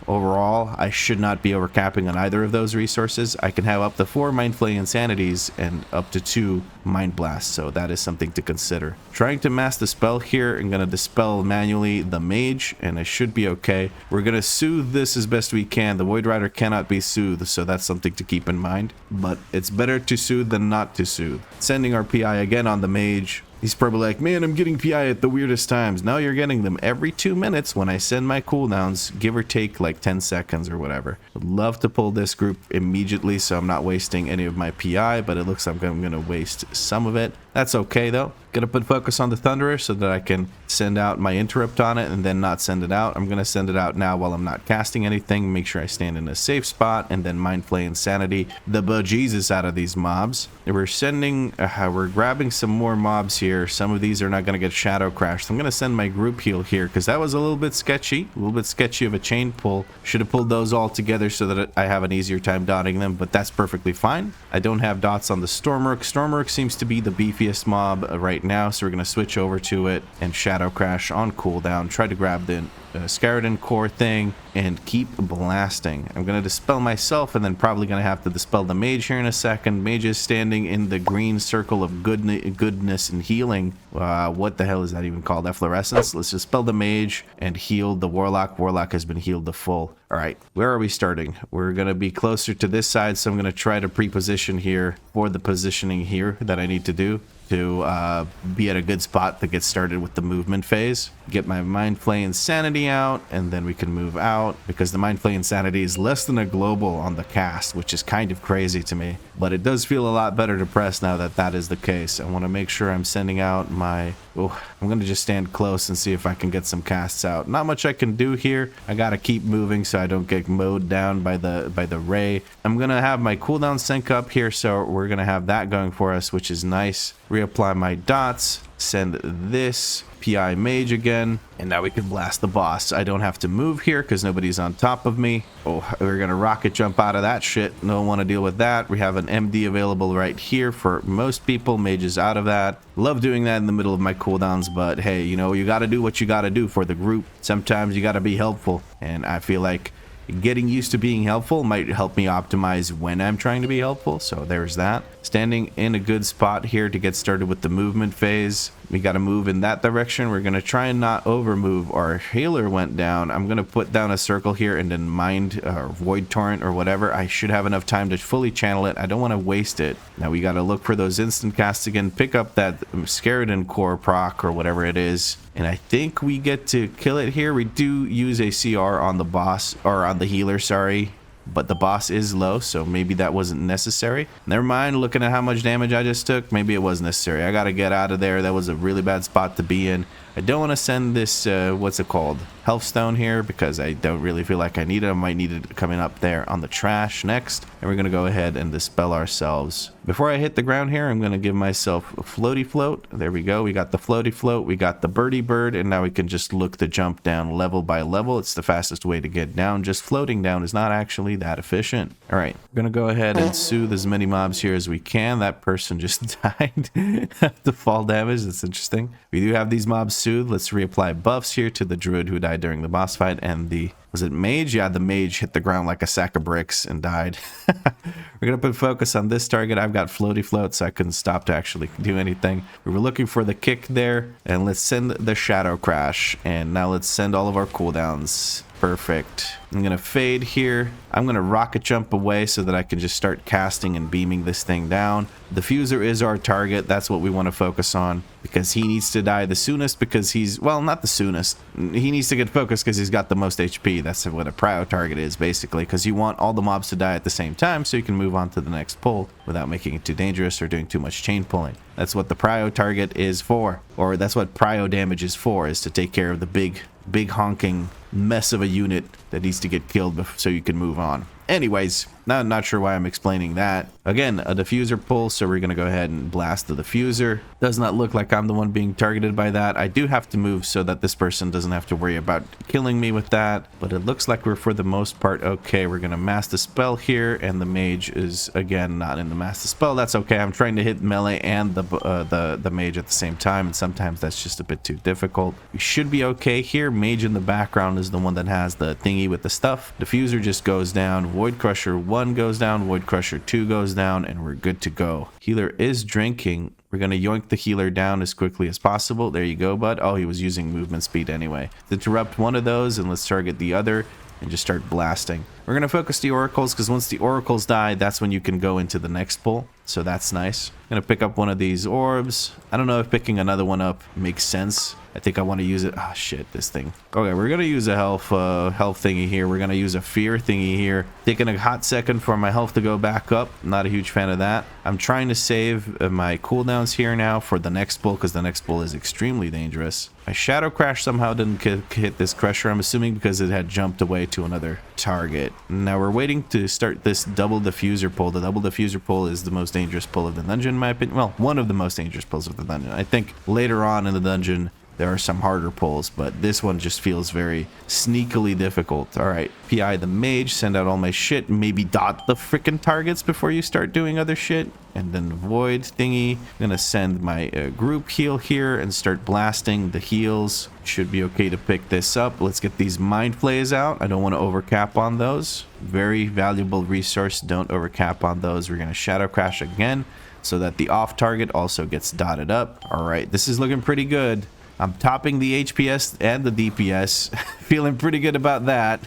overall I should not be overcapping on either of those resources. I can have up to 4 Mind Flay Insanities and up to 2 Mind Blasts, so that is something to consider. Trying to mass dispel here. I'm going to dispel manually the mage and I should be okay. We're going to soothe this as best we can. The Void Rider cannot be soothed, so that's something to keep in mind, but it's better to soothe than not to soothe. Sending our PI again on the mage. He's probably like, man, I'm getting PI at the weirdest times. Now you're getting them every 2 minutes when I send my cooldowns, give or take like 10 seconds or whatever. I'd love to pull this group immediately so I'm not wasting any of my PI, but it looks like I'm going to waste some of it. That's okay though. Gonna put focus on the Thunderer so that I can send out my interrupt on it and then not send it out. I'm gonna send it out now while I'm not casting anything. Make sure I stand in a safe spot and then Mind Flay Insanity the bejesus out of these mobs. We're sending, we're grabbing some more mobs here. Some of these are not gonna get shadow crashed. I'm gonna send my group heal here because that was a little bit sketchy of a chain pull. Should have pulled those all together so that I have an easier time dotting them, but that's perfectly fine. I don't have dots on the Stormrook. Stormrook seems to be the beefiest mob right now, so we're going to switch over to it and shadow crash on cooldown. Try to grab the Skeleton Core thing and keep blasting. I'm going to dispel myself and then probably going to have to dispel the mage here in a second. Mage is standing in the green circle of goodness and healing. What the hell is that even called? Efflorescence. Let's dispel the mage and heal the Warlock. Warlock has been healed to full. All right, where are we starting? We're going to be closer to this side, so I'm going to try to pre-position here for the positioning here that I need to do to be at a good spot to get started with the movement phase. Get my Mind Flay Insanity out, and then we can move out because the Mind Flay Insanity is less than a global on the cast, which is kind of crazy to me. But it does feel a lot better to press now that that is the case. I want to make sure I'm sending out my... Oh, I'm going to just stand close and see if I can get some casts out. Not much I can do here. I got to keep moving so I don't get mowed down by the ray. I'm going to have my cooldown sync up here, so we're going to have that going for us, which is nice. Reapply my dots, send this PI mage again, and now we can blast the boss. I don't have to move here because nobody's on top of me. Oh, we're gonna rocket jump out of that shit. Don't want to deal with that. We have an MD available right here for most people. Mage is out of that. Love doing that in the middle of my cooldowns, but hey, you know, you got to do what you got to do for the group. Sometimes you got to be helpful, and I feel like getting used to being helpful might help me optimize when I'm trying to be helpful. So there's that. Standing in a good spot here to get started with the movement phase. We got to move in that direction. We're going to try and not over move. Our healer went down. I'm going to put down a circle here and then mind or void torrent or whatever. I should have enough time to fully channel it. I don't want to waste it. Now we got to look for those instant casts again. Pick up that Skeleton Core proc or whatever it is. And I think we get to kill it here. We do use a CR on the boss, or on the healer, sorry. But the boss is low, so maybe that wasn't necessary. Never mind, looking at how much damage I just took, maybe it was necessary. I gotta get out of there. That was a really bad spot to be in. I don't want to send this, what's it called? Health stone here, because I don't really feel like I need it. I might need it coming up there on the trash next. And we're going to go ahead and dispel ourselves. Before I hit the ground here, I'm going to give myself a floaty float. There we go. We got the floaty float. We got the birdie bird. And now we can just look to jump down level by level. It's the fastest way to get down. Just floating down is not actually that efficient. All right. We're going to go ahead and soothe as many mobs here as we can. That person just died. The fall damage. That's interesting. We do have these mobs soothed. Let's reapply buffs here to the druid who died during the boss fight, and the, was it mage? Yeah, the mage hit the ground like a sack of bricks and died. We're gonna put focus on this target. I've got floaty float, so I couldn't stop to actually do anything. We were looking for the kick there, and let's send the shadow crash, and now let's send all of our cooldowns. Perfect. I'm gonna fade here. I'm gonna rocket jump away so that I can just start casting and beaming this thing down. The Diffuser is our target. That's what we want to focus on, because he needs to die the soonest, because he's, well, not the soonest. He needs to get focused because he's got the most HP. That's what a prio target is, basically, because you want all the mobs to die at the same time so you can move on to the next pull without making it too dangerous or doing too much chain pulling. That's what the prio target is for, or that's what prio damage is for, is to take care of the big honking mess of a unit that needs to get killed so you can move on. Anyways, not sure why I'm explaining that. Again, a diffuser pull, so we're gonna go ahead and blast the diffuser. Does not look like I'm the one being targeted by that. I do have to move so that this person doesn't have to worry about killing me with that, but it looks like we're for the most part okay. We're gonna mass the spell here, and the mage is again not in the mass the spell. That's okay. I'm trying to hit melee and the mage at the same time, and sometimes that's just a bit too difficult. We should be okay here. Mage in the background is the one that has the thingy with the stuff. Diffuser just goes down. Void Crusher 1 goes down. Void Crusher 2 goes down, and we're good to go. Healer is drinking. We're going to yoink the healer down as quickly as possible. There you go, bud. Oh, he was using movement speed anyway. Let's interrupt one of those, and let's target the other and just start blasting. We're going to focus the oracles, because once the oracles die, that's when you can go into the next pull. So that's nice. I'm going to pick up one of these orbs. I don't know if picking another one up makes sense. I think I want to use it. Ah, shit, this thing. Okay, we're going to use a health thingy here. We're going to use a fear thingy here. Taking a hot second for my health to go back up. Not a huge fan of that. I'm trying to save my cooldowns here now for the next pull, because the next pull is extremely dangerous. My Shadow Crash somehow didn't hit this Crusher, I'm assuming because it had jumped away to another target. Now we're waiting to start this double diffuser pull. The double diffuser pull is the most dangerous pull of the dungeon, in my opinion. Well, one of the most dangerous pulls of the dungeon. I think later on in the dungeon, there are some harder pulls, but this one just feels very sneakily difficult. All right, PI the mage, send out all my shit, maybe dot the freaking targets before you start doing other shit. And then the void thingy. I'm gonna send my group heal here and start blasting the heals. Should be okay to pick this up. Let's get these mind flays out. I don't want to overcap on those. Very valuable resource. Don't overcap on those. We're gonna shadow crash again so that the off target also gets dotted up. All right, this is looking pretty good. I'm topping the HPS and the DPS. Feeling pretty good about that.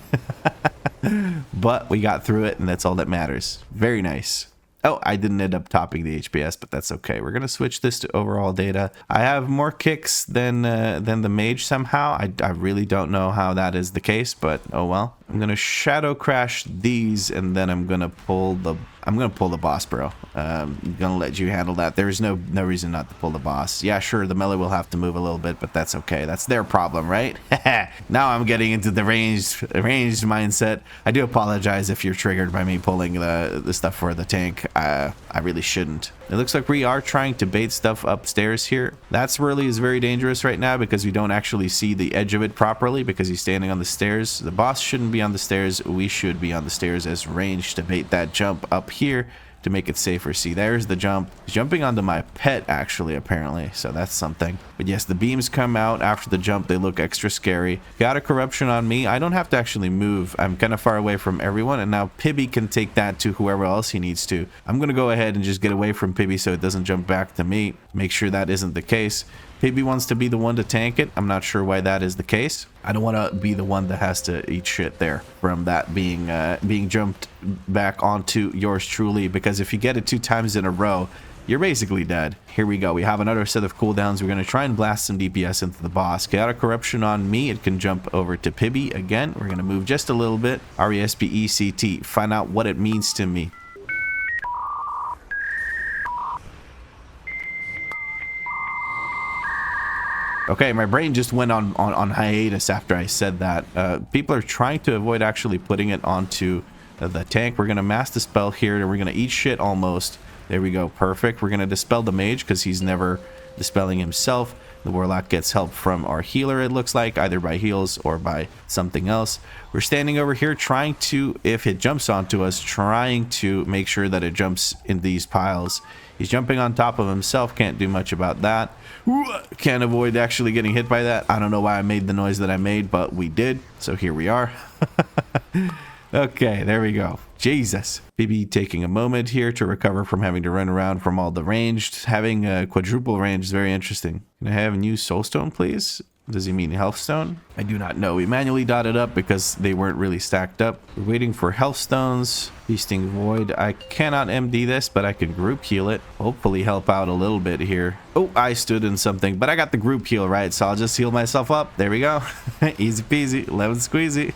But we got through it, and that's all that matters. Very nice. Oh, I didn't end up topping the HPS, but that's okay. We're going to switch this to overall data. I have more kicks than the mage somehow. I really don't know how that is the case, but oh well. I'm going to shadow crash these, and then I'm going to pull the boss, bro. I'm gonna let you handle that. There's no reason not to pull the boss. Yeah, sure, the melee will have to move a little bit, but that's okay. That's their problem, right? Now I'm getting into the ranged mindset. I do apologize if you're triggered by me pulling the stuff for the tank. I really shouldn't. It looks like we are trying to bait stuff upstairs here. That's really is very dangerous right now, because we don't actually see the edge of it properly, because he's standing on the stairs. The boss shouldn't be on the stairs. We should be on the stairs as range to bait that jump up here to make it safer. See, there's the jump. He's jumping onto my pet, actually, apparently. So that's something. But yes, the beams come out after the jump. They look extra scary. Got a corruption on me. I don't have to actually move. I'm kind of far away from everyone. And now Pibby can take that to whoever else he needs to. I'm going to go ahead and just get away from Pibby so it doesn't jump back to me. Make sure that isn't the case. Pibby wants to be the one to tank it. I'm not sure why that is the case. I don't want to be the one that has to eat shit there from that being jumped back onto yours truly, because if you get it 2 times in a row, you're basically dead. Here we go. We have another set of cooldowns. We're going to try and blast some DPS into the boss. Got a corruption on me. It can jump over to Pibby again. We're going to move just a little bit. RESPECT. Find out what it means to me. Okay, my brain just went on hiatus after I said that. People are trying to avoid actually putting it onto the tank. We're going to mass dispel here, and we're going to eat shit almost. There we go. Perfect. We're going to dispel the mage because he's never dispelling himself. The warlock gets help from our healer, it looks like, either by heals or by something else. We're standing over here trying to, if it jumps onto us, trying to make sure that it jumps in these piles. He's jumping on top of himself. Can't do much about that. Can't avoid actually getting hit by that. I don't know why I made the noise that I made, but we did. So here we are. Okay, there we go. Jesus. Phoebe taking a moment here to recover from having to run around from all the ranged. Having a quadruple range is very interesting. Can I have a new soulstone, please? Does he mean healthstone? I do not know. We manually dotted up because they weren't really stacked up. We're waiting for healthstones. Feasting void. I cannot MD this, but I can group heal it. Hopefully help out a little bit here. Oh, I stood in something, but I got the group heal right, so I'll just heal myself up. There we go. Easy peasy. Lemon squeezy.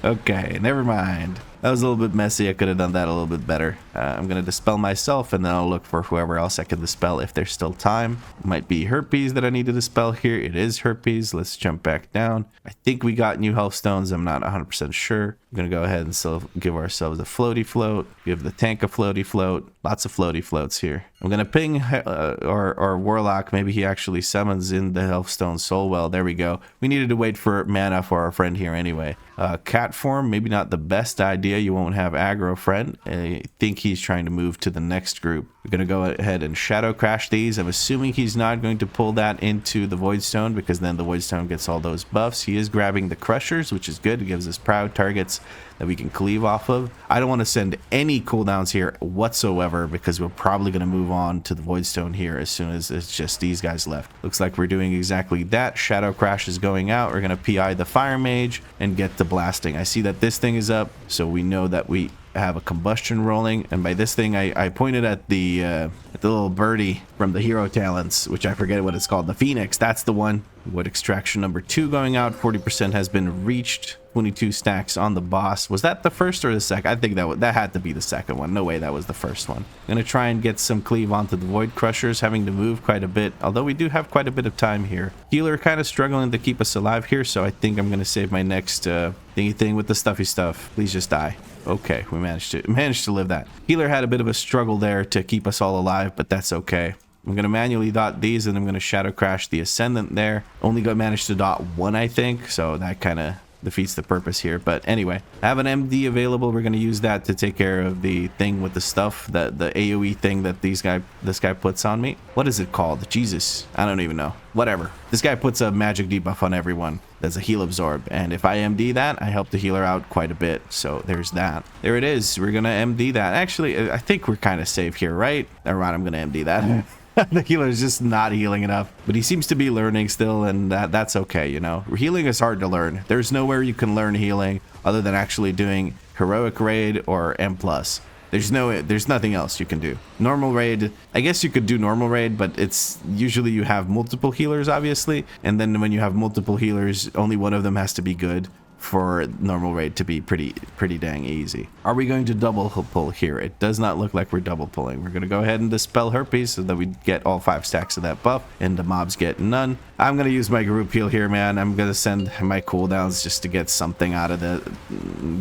Okay, never mind. That was a little bit messy. I could have done that a little bit better. I'm going to dispel myself, and then I'll look for whoever else I can dispel if there's still time. It might be herpes that I need to dispel here. It is herpes. Let's jump back down. I think we got new health stones. I'm not 100% sure. I'm going to go ahead and still give ourselves a floaty float. Give the tank a floaty float. Lots of floaty floats here. I'm going to ping our warlock. Maybe he actually summons in the healthstone soul well. There we go. We needed to wait for mana for our friend here anyway. Cat form, maybe not the best idea. You won't have aggro friend. I think he's trying to move to the next group. We're going to go ahead and shadow crash these. I'm assuming he's not going to pull that into the voidstone, because then the voidstone gets all those buffs. He is grabbing the crushers, which is good. It gives us proud targets that we can cleave off of. I don't want to send any cooldowns here whatsoever, because we're probably going to move on to the voidstone here as soon as it's just these guys left. Looks like we're doing exactly that. Shadow crash is going out. We're going to PI the fire mage and get to blasting. I see that this thing is up, so we know that we have a combustion rolling, and by this thing I pointed at the little birdie from the hero talents, which I forget what it's called. The Phoenix, that's the one. Wood extraction number 2 going out. 40% has been reached. 22 stacks on the boss. Was that the first or the second? I think that had to be the second one. No way that was the first one. I'm gonna try and get some cleave onto the void crushers, having to move quite a bit, although we do have quite a bit of time here. Healer kind of struggling to keep us alive here, so I think I'm gonna save my next thingy thing with the stuffy stuff. Please just die. Okay, we managed to live that. Healer had a bit of a struggle there to keep us all alive, but that's okay. I'm going to manually dot these, and I'm going to shadow crash the Ascendant there. Only managed to dot 1, I think, so that kind of defeats the purpose here. But anyway, I have an MD available. We're going to use that to take care of the thing with the stuff, the AoE thing that this guy puts on me. What is it called? Jesus, I don't even know. Whatever. This guy puts a magic debuff on everyone. That's a heal absorb, and if I MD that, I help the healer out quite a bit. So there's that. There it is. We're gonna MD that. Actually, I think we're kind of safe here, right? All right, I'm gonna MD that. The healer is just not healing enough, but he seems to be learning still, and that's okay, you know. Healing is hard to learn. There's nowhere you can learn healing other than actually doing heroic raid or M+. There's nothing else you can do. Normal raid, I guess you could do normal raid, but it's usually you have multiple healers, obviously, and then when you have multiple healers, only one of them has to be good for normal raid to be pretty dang easy. Are we going to double pull here? It does not look like we're double pulling. We're going to go ahead and dispel herpes so that we get all 5 stacks of that buff, and the mobs get none. I'm going to use my group heal here, man. I'm going to send my cooldowns just to get something out of the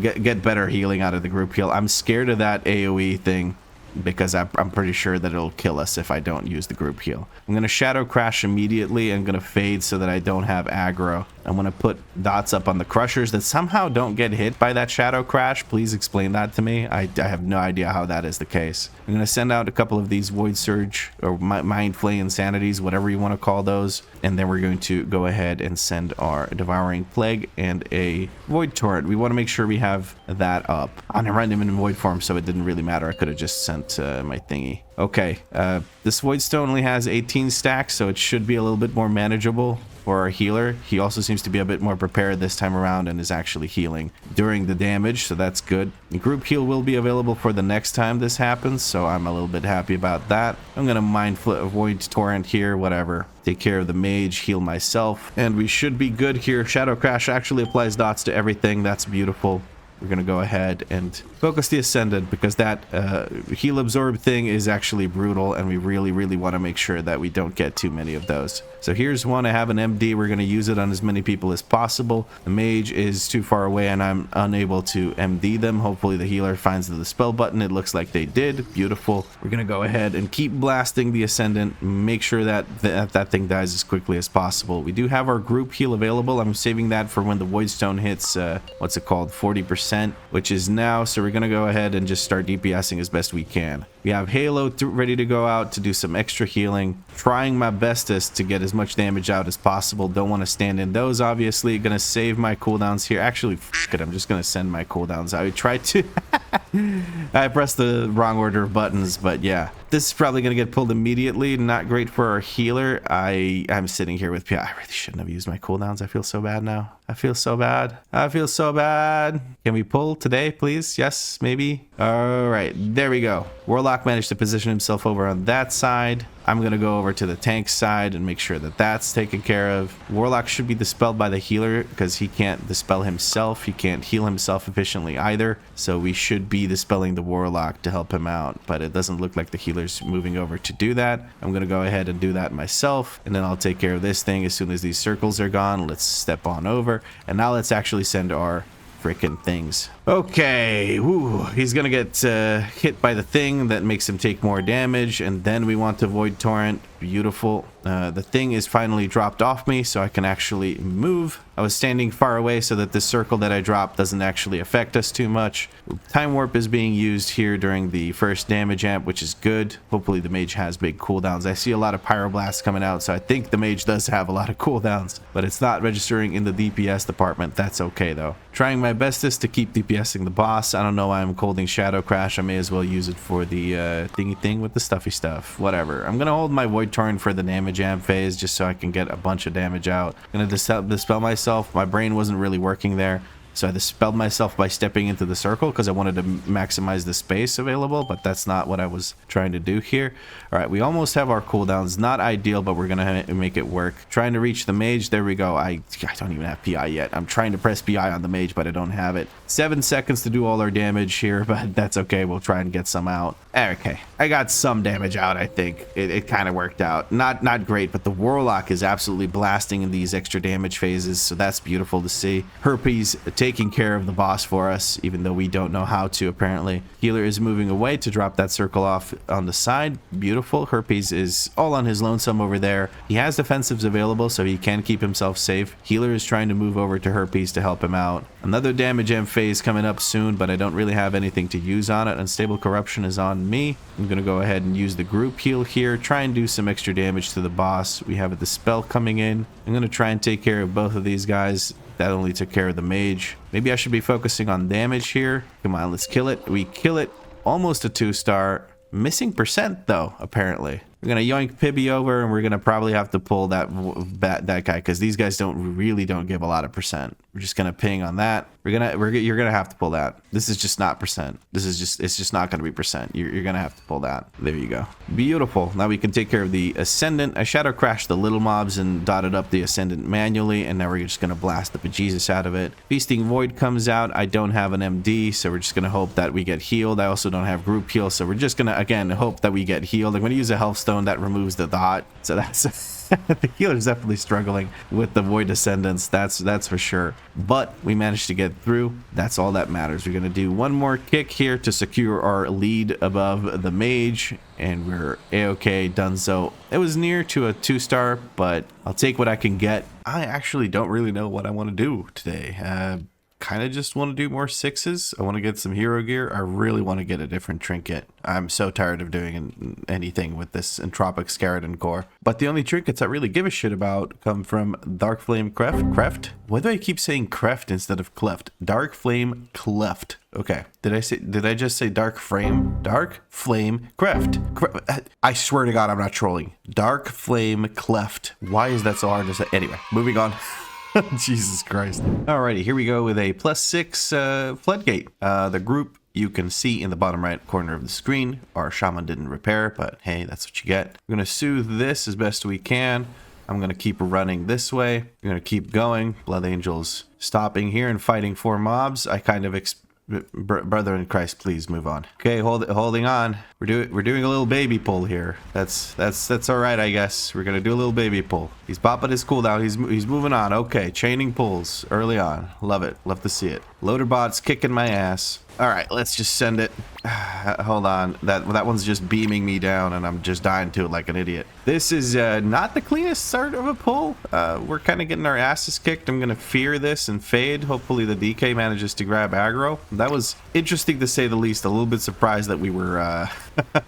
get better healing out of the group heal. I'm scared of that AoE thing because I'm pretty sure that it'll kill us if I don't use the group heal. I'm going to shadow crash immediately and going to fade so that I don't have aggro. I'm going to put dots up on the crushers that somehow don't get hit by that shadow crash. Please explain that to me. I have no idea how that is the case. I'm going to send out a couple of these void surge or mind flay insanities, whatever you want to call those. And then we're going to go ahead and send our devouring plague and a void torrent. We want to make sure we have that up. I'm running them in void form, so it didn't really matter. I could have just sent my thingy. Okay, this void stone only has 18 stacks, so it should be a little bit more manageable for our healer. He also seems to be a bit more prepared this time around and is actually healing during the damage, so that's good. The group heal will be available for the next time this happens, so I'm a little bit happy about that. I'm gonna void torrent here, whatever. Take care of the mage, heal myself, and we should be good here. Shadow crash actually applies dots to everything. That's beautiful. We're going to go ahead and focus the Ascendant because that heal absorb thing is actually brutal, and we really want to make sure that we don't get too many of those. So here's one. I have an MD. We're going to use it on as many people as possible. The mage is too far away and I'm unable to MD them. Hopefully the healer finds the dispel button. It looks like they did. Beautiful. We're going to go ahead and keep blasting the Ascendant. Make sure that that thing dies as quickly as possible. We do have our group heal available. I'm saving that for when the Void Stone hits, what's it called, 40%, which is now. So we're going to go ahead and just start DPSing as best we can. We have Halo ready to go out to do some extra healing. Trying my bestest to get as much damage out as possible. Don't want to stand in those, obviously. Gonna save my cooldowns here. Actually, f it, I'm just gonna send my cooldowns. I tried to... I pressed the wrong order of buttons, but yeah. This is probably gonna get pulled immediately. Not great for our healer. I'm sitting here with... I really shouldn't have used my cooldowns. I feel so bad now. I feel so bad. I feel so bad. Can we pull today, please? Yes, maybe. All right, there we go. Warlock managed to position himself over on that side. I'm going to go over to the tank side and make sure that that's taken care of. Warlock should be dispelled by the healer because he can't dispel himself. He can't heal himself efficiently either. So we should be dispelling the Warlock to help him out. But it doesn't look like the healer's moving over to do that. I'm going to go ahead and do that myself. And then I'll take care of this thing as soon as these circles are gone. Let's step on over. And now let's actually send our freaking things. Okay, woo, he's gonna get hit by the thing that makes him take more damage, and then we want to Void Torrent. Beautiful. The thing is finally dropped off me, so I can actually move. I was standing far away so that this circle that I dropped doesn't actually affect us too much. Time Warp is being used here during the first damage amp, which is good. Hopefully the mage has big cooldowns. I see a lot of Pyroblasts coming out, so I think the mage does have a lot of cooldowns, but it's not registering in the DPS department. That's okay though. Trying my bestest to keep DPSing the boss. I don't know why I'm holding Shadow Crash. I may as well use it for the thingy thing with the stuffy stuff. Whatever. I'm gonna hold my Void Torrent for the damage amp phase just so I can get a bunch of damage out. I'm gonna dispel myself. My brain wasn't really working there, so I dispelled myself by stepping into the circle because I wanted to maximize the space available, but that's not what I was trying to do here. All right, we almost have our cooldowns. Not ideal, but we're gonna make it work. Trying to reach the mage. There we go. I don't even have PI yet. I'm trying to press PI on the mage, but I don't have it. 7 seconds to do all our damage here, but that's okay. We'll try and get some out. Okay, I got some damage out. I think it kind of worked out. Not great, but the Warlock is absolutely blasting in these extra damage phases, so that's beautiful to see. Herpes taking care of the boss for us, even though we don't know how to, apparently. Healer is moving away to drop that circle off on the side. Beautiful. Herpes is all on his lonesome over there. He has defensives available, so he can keep himself safe. Healer is trying to move over to Herpes to help him out. Another damage amp phase coming up soon, but I don't really have anything to use on it. Unstable Corruption is on me. I'm going to go ahead and use the group heal here. Try and do some extra damage to the boss. We have a Dispel coming in. I'm going to try and take care of both of these guys. That only took care of the mage. Maybe I should be focusing on damage here. Come on, let's kill it. We kill it. Almost a 2-star. Missing percent though, apparently. We're gonna yoink Pibby over, and we're gonna probably have to pull that guy because these guys really don't give a lot of percent. We're just gonna ping on that. You're gonna have to pull that. This is just not percent. It's just not gonna be percent. You're gonna have to pull that. There you go. Beautiful. Now we can take care of the Ascendant. I Shadow Crashed the little mobs and dotted up the Ascendant manually, and now we're just gonna blast the bejesus out of it. Feasting Void comes out. I don't have an MD, so we're just gonna hope that we get healed. I also don't have group heal, so we're just gonna again hope that we get healed. I'm gonna use a health stone that removes the dot, so that's The healer's definitely struggling with the Void Descendants, that's for sure. But we managed to get through. That's all that matters. We're going to do one more kick here to secure our lead above the mage, and we're a-okay, done so. It was near to a 2-star, but I'll take what I can get. I actually don't really know what I want to do today. Kind of just want to do more 6s. I want to get some hero gear. I really want to get a different trinket. I'm so tired of doing anything with this entropic skeleton core. But the only trinkets I really give a shit about come from Dark Flame Creft. Why do I keep saying Creft instead of Cleft? Dark Flame Cleft. Okay. Did I just say Dark Flame? Dark Flame Creft. I swear to God, I'm not trolling. Dark Flame Cleft. Why is that so hard to say? Anyway, moving on. Jesus Christ. Alrighty, here we go with a +6 floodgate. The group you can see in the bottom right corner of the screen. Our shaman didn't repair, but hey, that's what you get. We're gonna soothe this as best we can. I'm gonna keep running this way. We're gonna keep going. Blood Angels stopping here and fighting 4 mobs. I kind of brother in Christ, please move on. Okay, holding on. We're doing a little baby pull here. That's all right, I guess. We're gonna do a little baby pull. He's popping his cooldown. He's moving on. Okay, chaining pulls early on. Love it. Love to see it. Loader bot's kicking my ass. All right, let's just send it. Hold on. That one's just beaming me down, and I'm just dying to it like an idiot. This is not the cleanest start of a pull. We're kind of getting our asses kicked. I'm gonna fear this and fade. Hopefully the DK manages to grab aggro. That was interesting to say the least. A little bit surprised that we were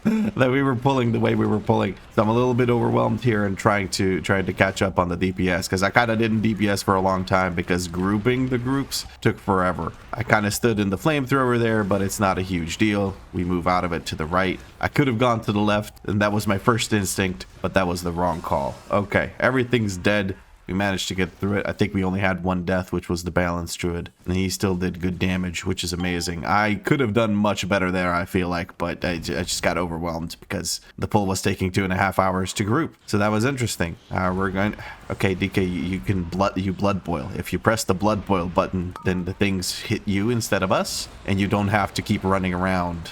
that we were pulling the way we were pulling. So I'm a little bit overwhelmed here and trying to catch up on the DPS, because I kind of didn't DPS for a long time because grouping the groups took forever. I kind of stood in the flamethrower there, but it's not a huge deal. We move out of it to the right. I could have gone to the left, and that was my first instinct, but that was the wrong call. Okay, everything's dead. We managed to get through it. I think we only had 1 death, which was the Balanced Druid, and he still did good damage, which is amazing. I could have done much better there, I feel like, but I just got overwhelmed because the pull was taking 2.5 hours to group. So that was interesting. We're going... Okay, DK, you can blood boil. If you press the blood boil button, then the things hit you instead of us, and you don't have to keep running around.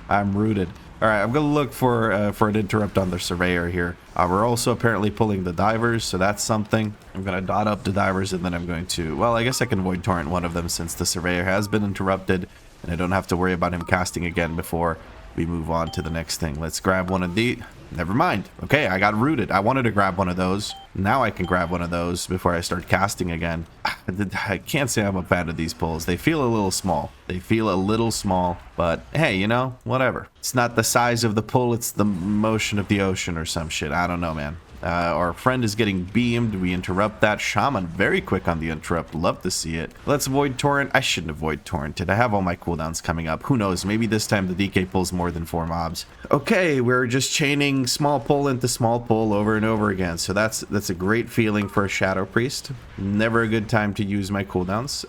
I'm rooted. All right, I'm going to look for an interrupt on the surveyor here. We're also apparently pulling the divers, so that's something. I'm going to dot up the divers, and then I'm going to... Well, I guess I can void torrent one of them since the surveyor has been interrupted, and I don't have to worry about him casting again before we move on to the next thing. Let's grab one of the... Never mind. Okay, I got rooted. I wanted to grab one of those. Now I can grab one of those before I start casting again. I can't say I'm a fan of these pulls. They feel a little small. They feel a little small, but hey, you know, whatever. It's not the size of the pull, it's the motion of the ocean or some shit. I don't know, man. Our friend is getting beamed. We interrupt that. Shaman very quick on the interrupt. Love to see it. Let's void torrent. I shouldn't have void torrented. I have all my cooldowns coming up. Who knows? Maybe this time the DK pulls more than 4 mobs. Okay, we're just chaining small pull into small pull over and over again. So that's a great feeling for a Shadow Priest. Never a good time to use my cooldowns.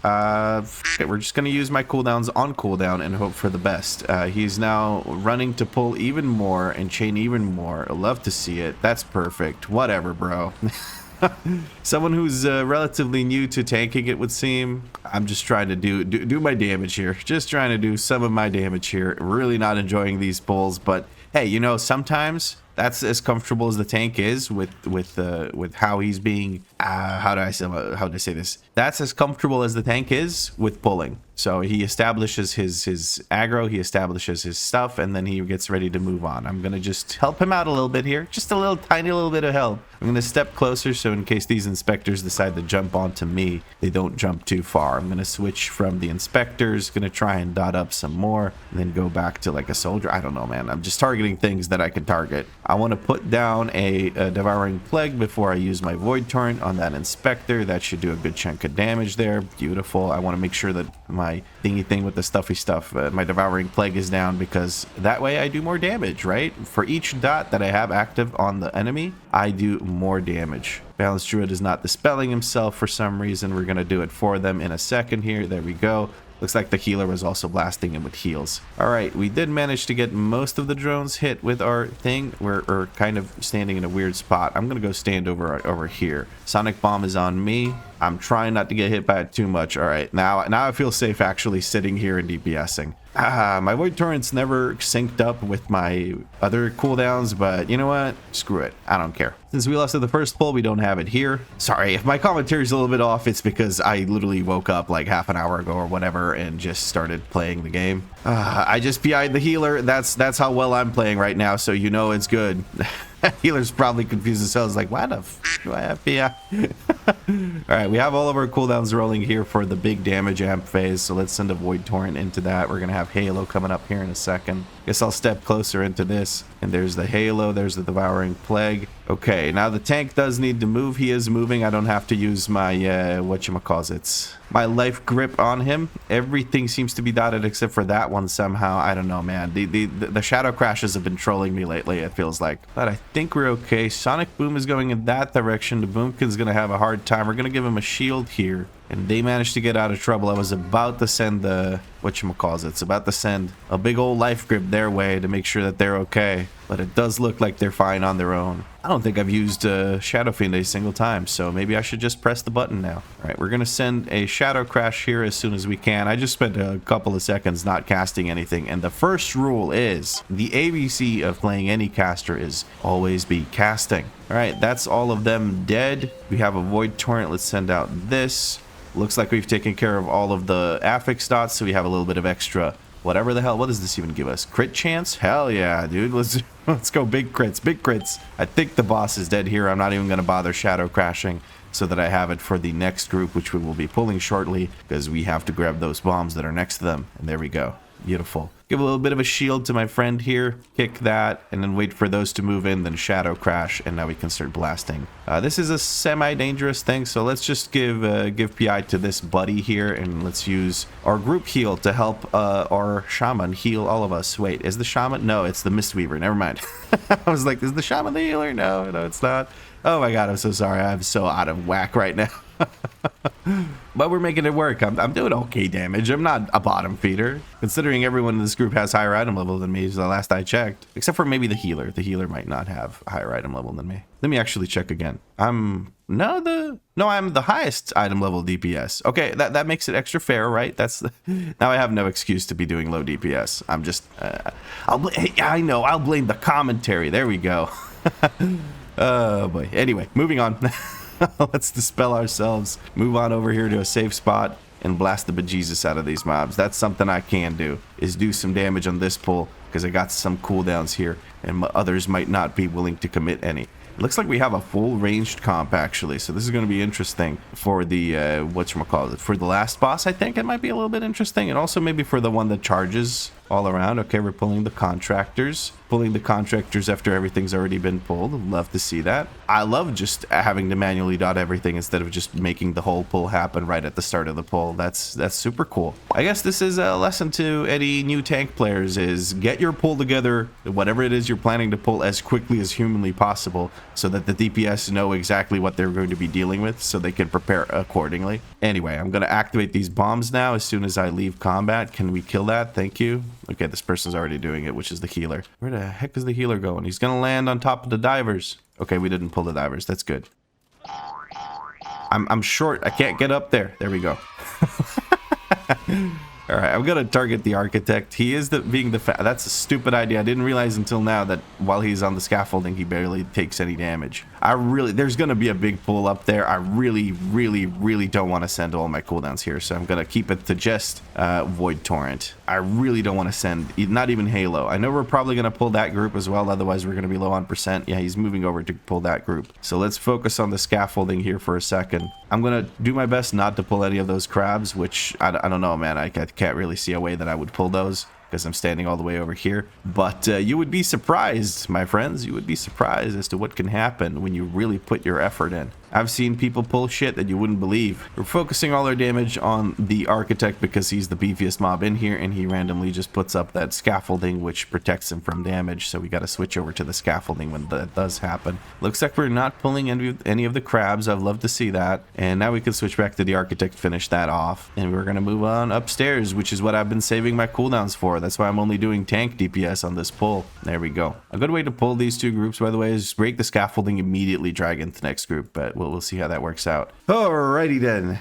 We're just gonna use my cooldowns on cooldown and hope for the best. He's now running to pull even more and chain even more. I love to see it. That's perfect. Whatever, bro. Someone who's relatively new to tanking, it would seem. I'm just trying to do my damage here. Just trying to do some of my damage here. Really not enjoying these pulls, but hey, you know, sometimes that's as comfortable as the tank is with how he's being. How do I say this? That's as comfortable as the tank is with pulling. So he establishes his aggro, he establishes his stuff, and then he gets ready to move on. I'm gonna just help him out a little bit here, just a little tiny little bit of help. I'm gonna step closer so in case these inspectors decide to jump onto me, they don't jump too far. I'm gonna switch from the inspectors, gonna try and dot up some more, and then go back to like a soldier. I don't know, man. I'm just targeting things that I can target. I want to put down a devouring plague before I use my void torrent on that inspector. That should do a good chunk of damage there. Beautiful. I want to make sure that my thingy thing with the stuffy stuff, my devouring plague is down, because that way I do more damage, right? For each dot that I have active on the enemy, I do more damage. Balanced Druid is not dispelling himself for some reason. We're going to do it for them in a second here. There we go. Looks like the healer was also blasting him with heals. All right, we did manage to get most of the drones hit with our thing. We're kind of standing in a weird spot. I'm gonna go stand over here. Sonic Bomb is on me. I'm trying not to get hit by it too much. All right, now I feel safe actually sitting here and DPSing. My Void Torrent's never synced up with my other cooldowns, but you know what? Screw it. I don't care. Since we lost at the first pull, we don't have it here. Sorry, if my commentary is a little bit off, it's because I literally woke up like half an hour ago or whatever and just started playing the game. I just PI'd the healer. That's how well I'm playing right now, so you know it's good. Healer's probably confused themselves, like, why the f do I have PI? Alright, we have all of our cooldowns rolling here for the big damage amp phase, so let's send a Void Torrent into that. We're gonna have Halo coming up here in a second. Guess I'll step closer into this. And there's the Halo, there's the Devouring Plague. Okay, now the tank does need to move. He is moving. I don't have to use my, whatchamacallits, my life grip on him. Everything seems to be dotted except for that one somehow. I don't know, man. The shadow crashes have been trolling me lately, it feels like. But I think we're okay. Sonic Boom is going in that direction. The Boomkin's gonna have a hard time. We're gonna give him a shield here. And they managed to get out of trouble. I was about to send the, whatchamacallits, about to send a big old life grip their way to make sure that they're okay. But it does look like they're fine on their own. I don't think I've used Shadow Fiend a single time, so maybe I should just press the button now. All right, we're going to send a Shadow Crash here as soon as we can. I just spent a couple of seconds not casting anything, and the first rule is the ABC of playing any caster is always be casting. All right, that's all of them dead. We have a Void Torrent. Let's send out this. Looks like we've taken care of all of the affix dots, so we have a little bit of extra. Whatever the hell, what does this even give us? Crit chance? Hell yeah, dude. Let's go big crits, big crits. I think the boss is dead here. I'm not even going to bother shadow crashing so that I have it for the next group, which we will be pulling shortly because we have to grab those bombs that are next to them. And there we go. Beautiful. Give a little bit of a shield to my friend here, kick that, and then wait for those to move in, then shadow crash, and now we can start blasting. This is a semi-dangerous thing, so let's just give PI to this buddy here, and let's use our group heal to help our shaman heal all of us. Wait, is the shaman? No, it's the Mistweaver. Never mind. I was like, is the shaman the healer? No, it's not. Oh my god, I'm so sorry. I'm so out of whack right now. But we're making it work. I'm doing okay damage. I'm not a bottom feeder, considering everyone in this group has higher item level than me, the last I checked. Except for maybe the healer. The healer might not have higher item level than me. Let me actually check again. I'm the highest item level DPS. Okay, that makes it extra fair, right? Now I have no excuse to be doing low DPS. I'm just I know, I'll blame the commentary. There we go. Oh boy. Anyway, moving on. Let's dispel ourselves, move on over here to a safe spot, and blast the bejesus out of these mobs. That's something I can do, is do some damage on this pull, because I got some cooldowns here, and others might not be willing to commit any. It looks like we have a full ranged comp, actually, so this is going to be interesting for the, whatchamacallit, for the last boss. I think it might be a little bit interesting, and also maybe for the one that charges all around. Okay, we're pulling the contractors. Pulling the contractors after everything's already been pulled. Love to see that. I love just having to manually dot everything instead of just making the whole pull happen right at the start of the pull. That's super cool. I guess this is a lesson to any new tank players, is get your pull together, whatever it is you're planning to pull, as quickly as humanly possible so that the DPS know exactly what they're going to be dealing with so they can prepare accordingly. Anyway, I'm going to activate these bombs now as soon as I leave combat. Can we kill that? Thank you. Okay, this person's already doing it, which is the healer. Where the heck is the healer going? He's gonna land on top of the divers. Okay, we didn't pull the divers. That's good. I'm short. I can't get up there. There we go. All right, I'm gonna target the architect. He is that's a stupid idea. I didn't realize until now that while he's on the scaffolding, he barely takes any damage. There's gonna be a big pull up there. I really don't want to send all my cooldowns here, so I'm gonna keep it to just Void Torrent. I really don't want to send, not even Halo. I know we're probably gonna pull that group as well, otherwise we're gonna be low on percent. Yeah, he's moving over to pull that group. So let's focus on the scaffolding here for a second. I'm gonna do my best not to pull any of those crabs, which I don't know, man. I can't really see a way that I would pull those because I'm standing all the way over here. But you would be surprised, my friends. You would be surprised as to what can happen when you really put your effort in. I've seen people pull shit that you wouldn't believe. We're focusing all our damage on the architect because he's the beefiest mob in here, and he randomly just puts up that scaffolding which protects him from damage, so we got to switch over to the scaffolding when that does happen. Looks like we're not pulling any of the crabs. I'd love to see that. And now we can switch back to the architect, finish that off, and we're going to move on upstairs, which is what I've been saving my cooldowns for. That's why I'm only doing tank DPS on this pull. There we go. A good way to pull these two groups, by the way, is break the scaffolding, immediately drag into the next group. But but we'll see how that works out. Alrighty then.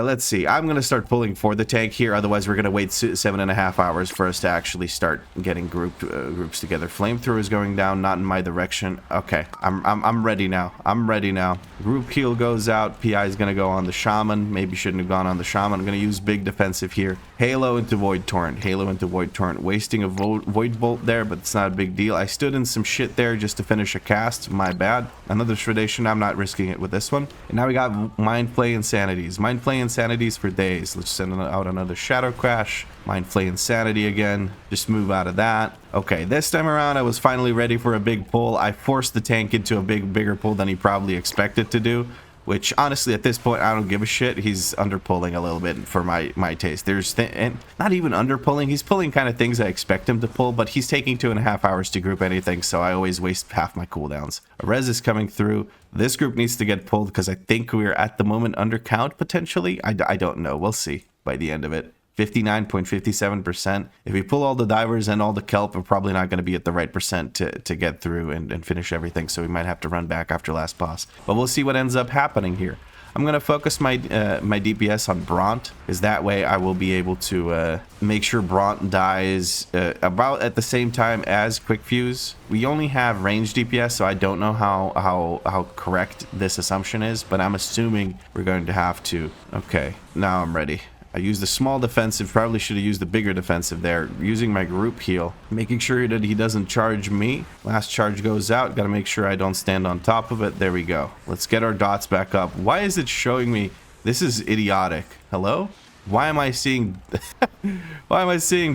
Let's see. I'm going to start pulling for the tank here. Otherwise, we're going to wait 7.5 hours for us to actually start getting groups together. Flamethrower is going down, not in my direction. Okay, I'm ready now. I'm ready now. Group heal goes out. PI is going to go on the shaman. Maybe shouldn't have gone on the shaman. I'm going to use big defensive here. Halo into void torrent. Halo into void torrent. Wasting a void bolt there, but it's not a big deal. I stood in some shit there just to finish a cast. My bad. Another Shredation. I'm not risking it with this one. And now we got Mind Flay Insanities. Mind Flay Insanities for days. Let's send out another Shadow Crash. Mind Flay Insanity again. Just move out of that. Okay, this time around I was finally ready for a big pull. I forced the tank into a bigger pull than he probably expected to do. Which, honestly, at this point, I don't give a shit. He's underpulling a little bit for my taste. And not even underpulling. He's pulling kind of things I expect him to pull, but he's taking 2.5 hours to group anything, so I always waste half my cooldowns. A res is coming through. This group needs to get pulled because I think we're at the moment under count, potentially. I don't know. We'll see by the end of it. 59.57%. If we pull all the divers and all the kelp, we're probably not going to be at the right percent to get through and finish everything. So we might have to run back after last boss. But we'll see what ends up happening here. I'm going to focus my DPS on Bront, because that way I will be able to make sure Bront dies about at the same time as Quick Fuse. We only have range DPS, so I don't know how correct this assumption is, but I'm assuming we're going to have to. Okay, now I'm ready. I used the small defensive, probably should have used the bigger defensive there. Using my group heal, making sure that he doesn't charge me. Last charge goes out, gotta make sure I don't stand on top of it. There we go. Let's get our dots back up. Why is it showing me? This is idiotic. Hello? Why am I seeing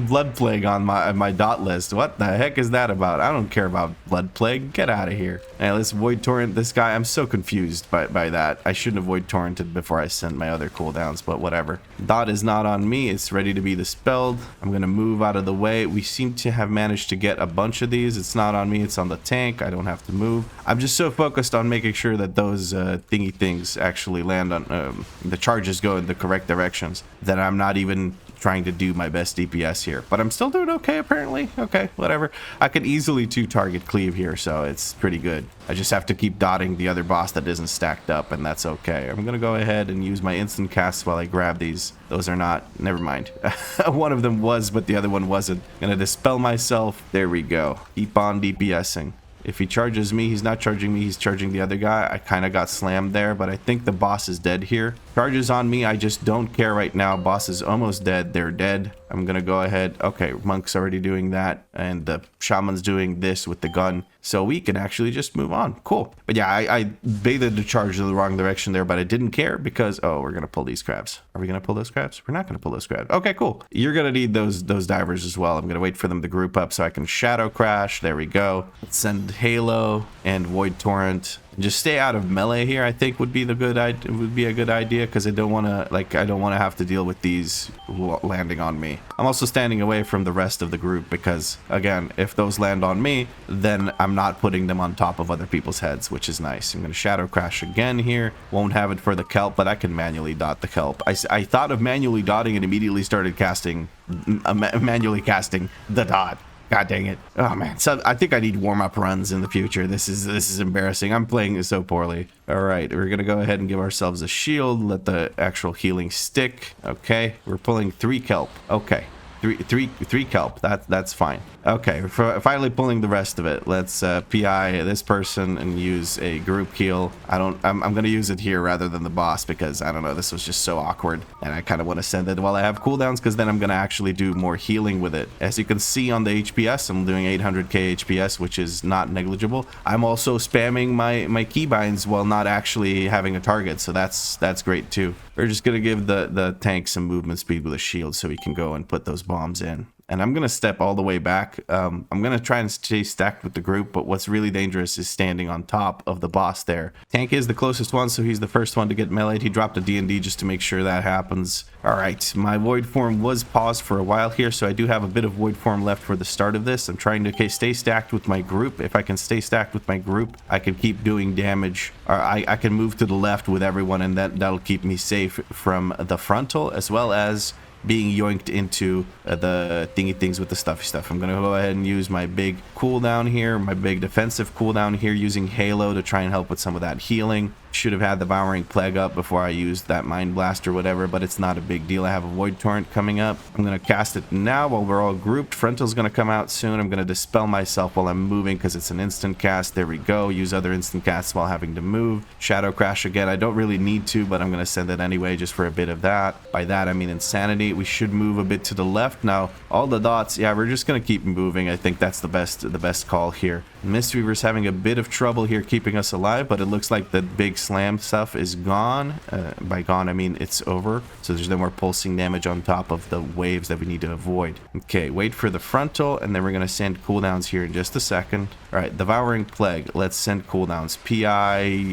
Blood Plague on my dot list? What the heck is that about? I don't care about Blood Plague. Get out of here. Hey, let's Void Torrent this guy. I'm so confused by that. I shouldn't have Void Torrented before I sent my other cooldowns, but whatever. Dot is not on me. It's ready to be dispelled. I'm going to move out of the way. We seem to have managed to get a bunch of these. It's not on me. It's on the tank. I don't have to move. I'm just so focused on making sure that those thingy things actually land on the charges go in the correct directions, that I'm not even trying to do my best DPS here, but I'm still doing okay apparently. Okay, whatever. I can easily 2-target cleave here, so it's pretty good. I just have to keep dotting the other boss that isn't stacked up, and that's okay. I'm gonna go ahead and use my instant casts while I grab these. Those are not, never mind. One of them was, but the other one wasn't. Gonna dispel myself. There we go. Keep on DPSing. If he charges me, he's not charging me, he's charging the other guy. I kind of got slammed there, but I think the boss is dead here. Charges on me, I just don't care right now. Boss is almost dead. They're dead. I'm gonna go ahead. Okay, Monk's already doing that, and the Shaman's doing this with the gun. So we can actually just move on. Cool. But yeah, I baited the charge in the wrong direction there, but I didn't care because, oh, we're gonna pull these crabs. Are we gonna pull those crabs? We're not gonna pull those crabs. Okay, cool. You're gonna need those divers as well. I'm gonna wait for them to group up so I can Shadow Crash. There we go. Let's send Halo and Void Torrent. Just stay out of melee here, I think would be a good idea, because I don't want to have to deal with these landing on me. I'm also standing away from the rest of the group because, again, if those land on me, then I'm not putting them on top of other people's heads, which is nice. I'm going to Shadow Crash again here. Won't have it for the kelp, but I can manually dot the kelp. I thought of manually dotting and immediately started manually casting the dot. God dang it. Oh man. So I think I need warm-up runs in the future. This is embarrassing. I'm playing so poorly. All right, we're gonna go ahead and give ourselves a shield. Let the actual healing stick. Okay, we're pulling 3 kelp. Okay. Three kelp. That's fine. Okay, we're finally pulling the rest of it. Let's PI this person and use a group heal. I'm gonna use it here rather than the boss because I don't know, this was just so awkward, and I kind of want to send it while I have cooldowns because then I'm gonna actually do more healing with it. As you can see on the HPS, I'm doing 800k HPS, which is not negligible. I'm also spamming my keybinds while not actually having a target, so that's great too. We're just gonna give the tank some movement speed with a shield so he can go and put those bombs in. And I'm going to step all the way back. I'm going to try and stay stacked with the group, but what's really dangerous is standing on top of the boss there. Tank is the closest one, so he's the first one to get meleeed. He dropped a D&D just to make sure that happens. All right, my void form was paused for a while here, so I do have a bit of void form left for the start of this. I'm trying to stay stacked with my group. If I can stay stacked with my group, I can keep doing damage. Or I can move to the left with everyone, and that'll keep me safe from the frontal, as well as being yoinked into the thingy things with the stuffy stuff. I'm gonna go ahead and use my big cooldown here, my big defensive cooldown here, using Halo to try and help with some of that healing. Should have had the Devouring Plague up before I used that Mind Blast or whatever, but it's not a big deal. I have a Void Torrent coming up. I'm going to cast it now while we're all grouped. Frontal's going to come out soon. I'm going to Dispel myself while I'm moving because it's an instant cast. There we go. Use other instant casts while having to move. Shadow Crash again. I don't really need to, but I'm going to send it anyway just for a bit of that. By that, I mean Insanity. We should move a bit to the left. Now, all the dots, yeah, we're just going to keep moving. I think that's the best call here. Mistweaver's having a bit of trouble here keeping us alive, but it looks like the big slam stuff is gone. By gone, I mean it's over. So there's no more pulsing damage on top of the waves that we need to avoid. Okay, wait for the frontal, and then we're going to send cooldowns here in just a second. All right, Devouring Plague. Let's send cooldowns.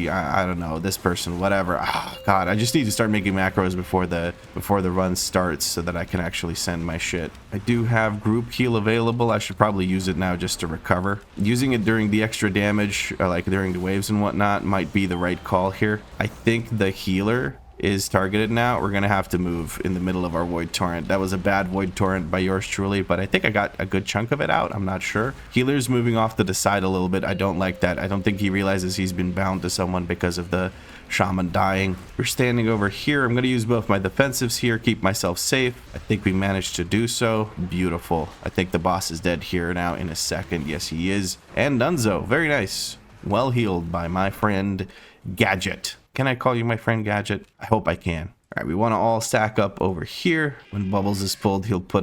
I don't know, this person, whatever. Oh, God, I just need to start making macros before the run starts so that I can actually send my shit. I do have group heal available. I should probably use it now just to recover. Using it during the extra damage, like during the waves and whatnot, might be the right call here. I think the healer is targeted now. We're gonna have to move in the middle of our Void Torrent. That was a bad Void Torrent by yours truly, but I think I got a good chunk of it out. I'm not sure. Healer's moving off to the side a little bit. I don't like that. I don't think he realizes he's been bound to someone because of the shaman dying. We're standing over here. I'm going to use both my defensives here, keep myself safe. I think we managed to do so. Beautiful. I think the boss is dead here now in a second. Yes, he is. And Dunzo. Very nice. Well healed by my friend Gadget. Can I call you my friend Gadget? I hope I can. All right, we want to all stack up over here. When Bubbles is pulled, he'll put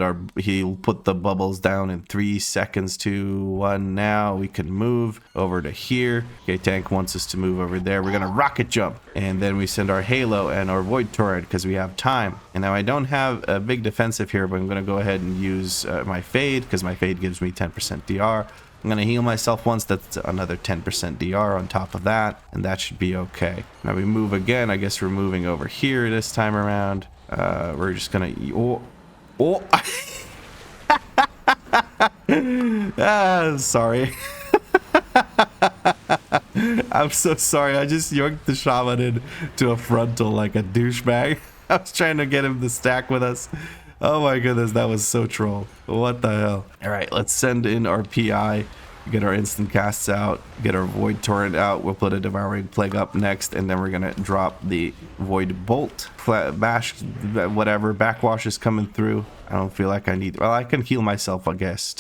the bubbles down in 3 seconds to 1. Now we can move over to here. Okay, tank wants us to move over there. We're gonna rocket jump, and then we send our Halo and our Void Torrent because we have time. And now I don't have a big defensive here, but I'm gonna go ahead and use my Fade because my Fade gives me 10% DR. I'm going to heal myself once. That's another 10% DR on top of that, and that should be okay. Now we move again. I guess we're moving over here this time around. We're just going to... Oh! Sorry. I'm so sorry. I just yoinked the shaman into a frontal like a douchebag. I was trying to get him to stack with us. Oh my goodness, that was so troll. What the hell? All right, let's send in our PI, get our instant casts out, get our Void Torrent out. We'll put a Devouring Plague up next, and then we're gonna drop the Void Bolt. Bash, whatever, Backwash is coming through. I don't feel like I need... Well, I can heal myself, I guess,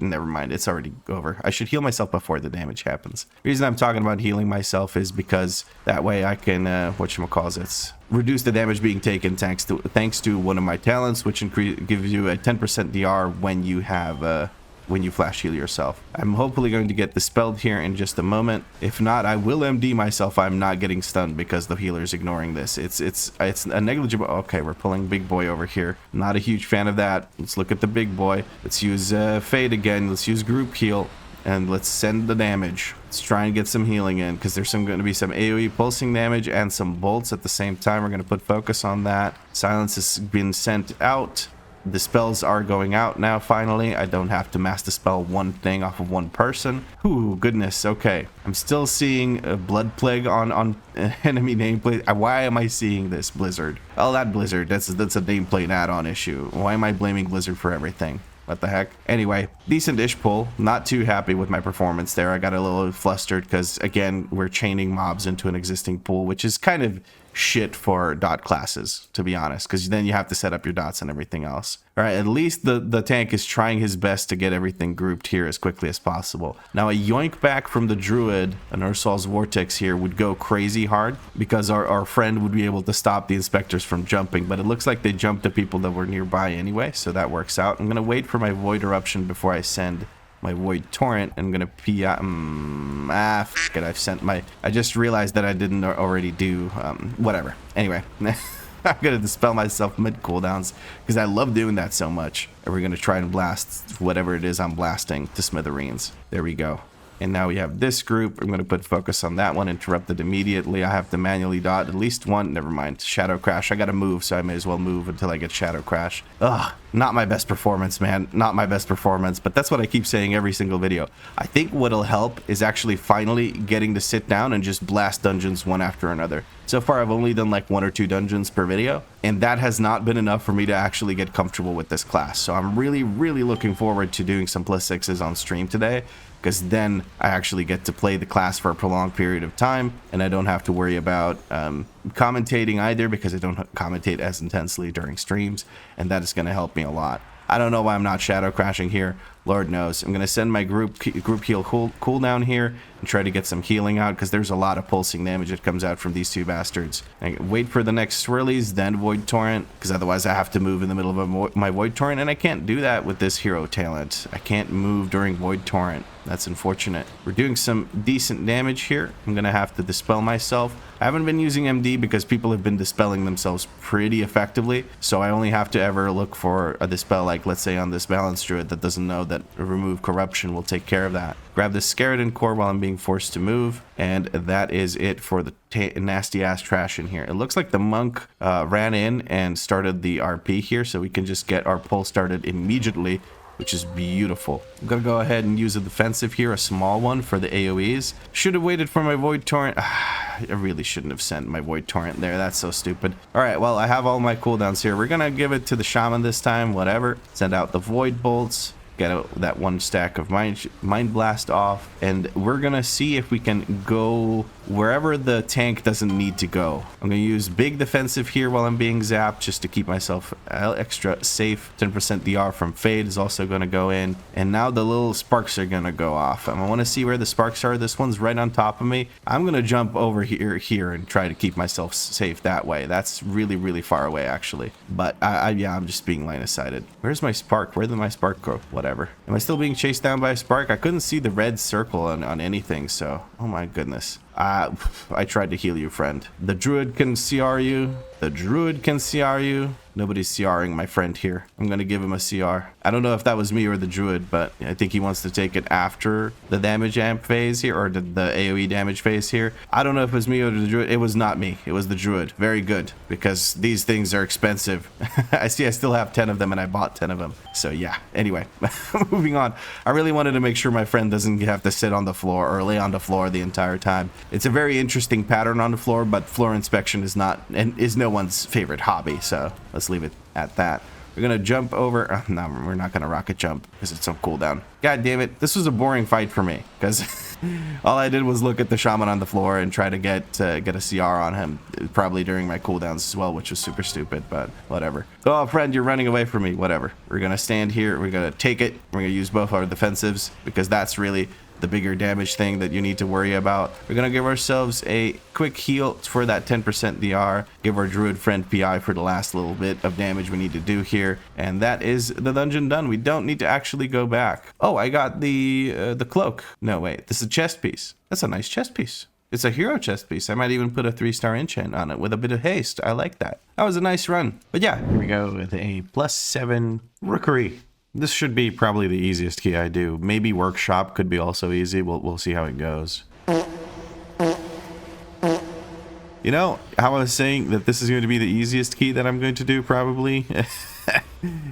never mind, it's already over. I should heal myself before the damage happens. The reason I'm talking about healing myself is because that way I can, whatchamacallit, reduce the damage being taken thanks to one of my talents, which gives you a 10% DR when you have... when you flash heal yourself. I'm hopefully going to get dispelled here in just a moment. If not, I will MD myself. I'm not getting stunned because the healer's ignoring this. It's a negligible... Okay, we're pulling big boy over here. Not a huge fan of that. Let's look at the big boy. Let's use Fade again. Let's use group heal. And let's send the damage. Let's try and get some healing in because there's going to be some AoE pulsing damage and some bolts at the same time. We're going to put focus on that. Silence has been sent out. The spells are going out now, finally. I don't have to mass dispel one thing off of one person. Ooh, goodness, okay. I'm still seeing a Blood Plague on enemy nameplate. Why am I seeing this, Blizzard? Oh, that Blizzard, that's a nameplate add-on issue. Why am I blaming Blizzard for everything? What the heck? Anyway, decent-ish pull. Not too happy with my performance there. I got a little flustered because, again, we're chaining mobs into an existing pool, which is kind of shit for dot classes, to be honest, because then you have to set up your dots and everything else. All right, at least the tank is trying his best to get everything grouped here as quickly as possible. Now, a yoink back from the druid, an Ursol's Vortex here, would go crazy hard because our friend would be able to stop the inspectors from jumping, but it looks like they jumped the people that were nearby anyway, so that works out. I'm going to wait for my Void Eruption before I send my Void Torrent. I'm gonna fuck it, I've sent my... I just realized that I didn't already do, whatever. Anyway, I'm gonna dispel myself mid cooldowns because I love doing that so much. And we're gonna try and blast whatever it is I'm blasting to smithereens. There we go. And now we have this group. I'm going to put focus on that one, interrupt it immediately. I have to manually dot at least one. Never mind. Shadow Crash. I got to move, so I may as well move until I get Shadow Crash. Ugh. Not my best performance, man. Not my best performance, but that's what I keep saying every single video. I think what'll help is actually finally getting to sit down and just blast dungeons one after another. So far, I've only done like 1 or 2 dungeons per video, and that has not been enough for me to actually get comfortable with this class. So I'm really, really looking forward to doing some +6s on stream today, because then I actually get to play the class for a prolonged period of time, and I don't have to worry about commentating either, because I don't commentate as intensely during streams, and that is going to help me a lot. I don't know why I'm not shadow crashing here. Lord knows. I'm going to send my group heal cooldown here and try to get some healing out, because there's a lot of pulsing damage that comes out from these 2 bastards. I wait for the next swirlies, then Void Torrent, because otherwise I have to move in the middle of my Void Torrent, and I can't do that with this hero talent. I can't move during Void Torrent. That's unfortunate. We're doing some decent damage here. I'm going to have to dispel myself. I haven't been using MD because people have been dispelling themselves pretty effectively, so I only have to ever look for a dispel, like let's say on this balance druid that doesn't know that remove corruption will take care of that. Grab this skeleton core while I'm being forced to move, and that is it for the nasty ass trash in here. It looks like the monk ran in and started the RP here, so we can just get our pull started immediately, which is beautiful. I'm gonna go ahead and use a defensive here, a small one for the AoEs. Should have waited for my Void Torrent. I really shouldn't have sent my Void Torrent there. That's so stupid. All right, well, I have all my cooldowns here. We're gonna give it to the Shaman this time, whatever. Send out the Void Bolts. Get that 1 stack of Mind Blast off, and we're gonna see if we can go wherever the tank doesn't need to go. I'm gonna use big defensive here while I'm being zapped, just to keep myself extra safe. 10% DR from Fade is also gonna go in, and now the little sparks are gonna go off. I want to see where the sparks are. This one's right on top of me. I'm gonna jump over here and try to keep myself safe that way. That's really, really far away actually, but yeah, I'm just being line of sighted. Where's my spark? Where did my spark go? Whatever. Am I still being chased down by a spark? I couldn't see the red circle on anything, so oh my goodness. I tried to heal you, friend. The druid can CR you. The druid can CR you. Nobody's CRing my friend here. I'm gonna give him a CR. I don't know if that was me or the druid, but I think he wants to take it after the damage amp phase here, or the AoE damage phase here. I don't know if it was me or the druid. It was not me. It was the druid. Very good, because these things are expensive. I see I still have 10 of them, and I bought 10 of them. So yeah, anyway, moving on. I really wanted to make sure my friend doesn't have to sit on the floor or lay on the floor the entire time. It's a very interesting pattern on the floor, but floor inspection is not, and is no one's favorite hobby, so let's leave it at that. We're gonna jump over. No, we're not gonna rocket jump because it's on cooldown. God damn it, this was a boring fight for me, because all I did was look at the shaman on the floor and try to get a CR on him, probably during my cooldowns as well, which was super stupid, but whatever. Oh, friend, you're running away from me. Whatever. We're gonna stand here. We're gonna take it. We're gonna use both our defensives, because that's really the bigger damage thing that you need to worry about. We're gonna give ourselves a quick heal for that 10% DR, give our druid friend PI for the last little bit of damage we need to do here, and that is the dungeon done. We don't need to actually go back. Oh, I got the cloak. No, wait, this is a chest piece. That's a nice chest piece. It's a hero chest piece. I might even put a 3-star enchant on it with a bit of haste. I like that. That was a nice run. But yeah, here we go with a +7 rookery. This should be probably the easiest key I do. Maybe workshop could be also easy. We'll see how it goes. You know how I was saying that this is going to be the easiest key that I'm going to do probably?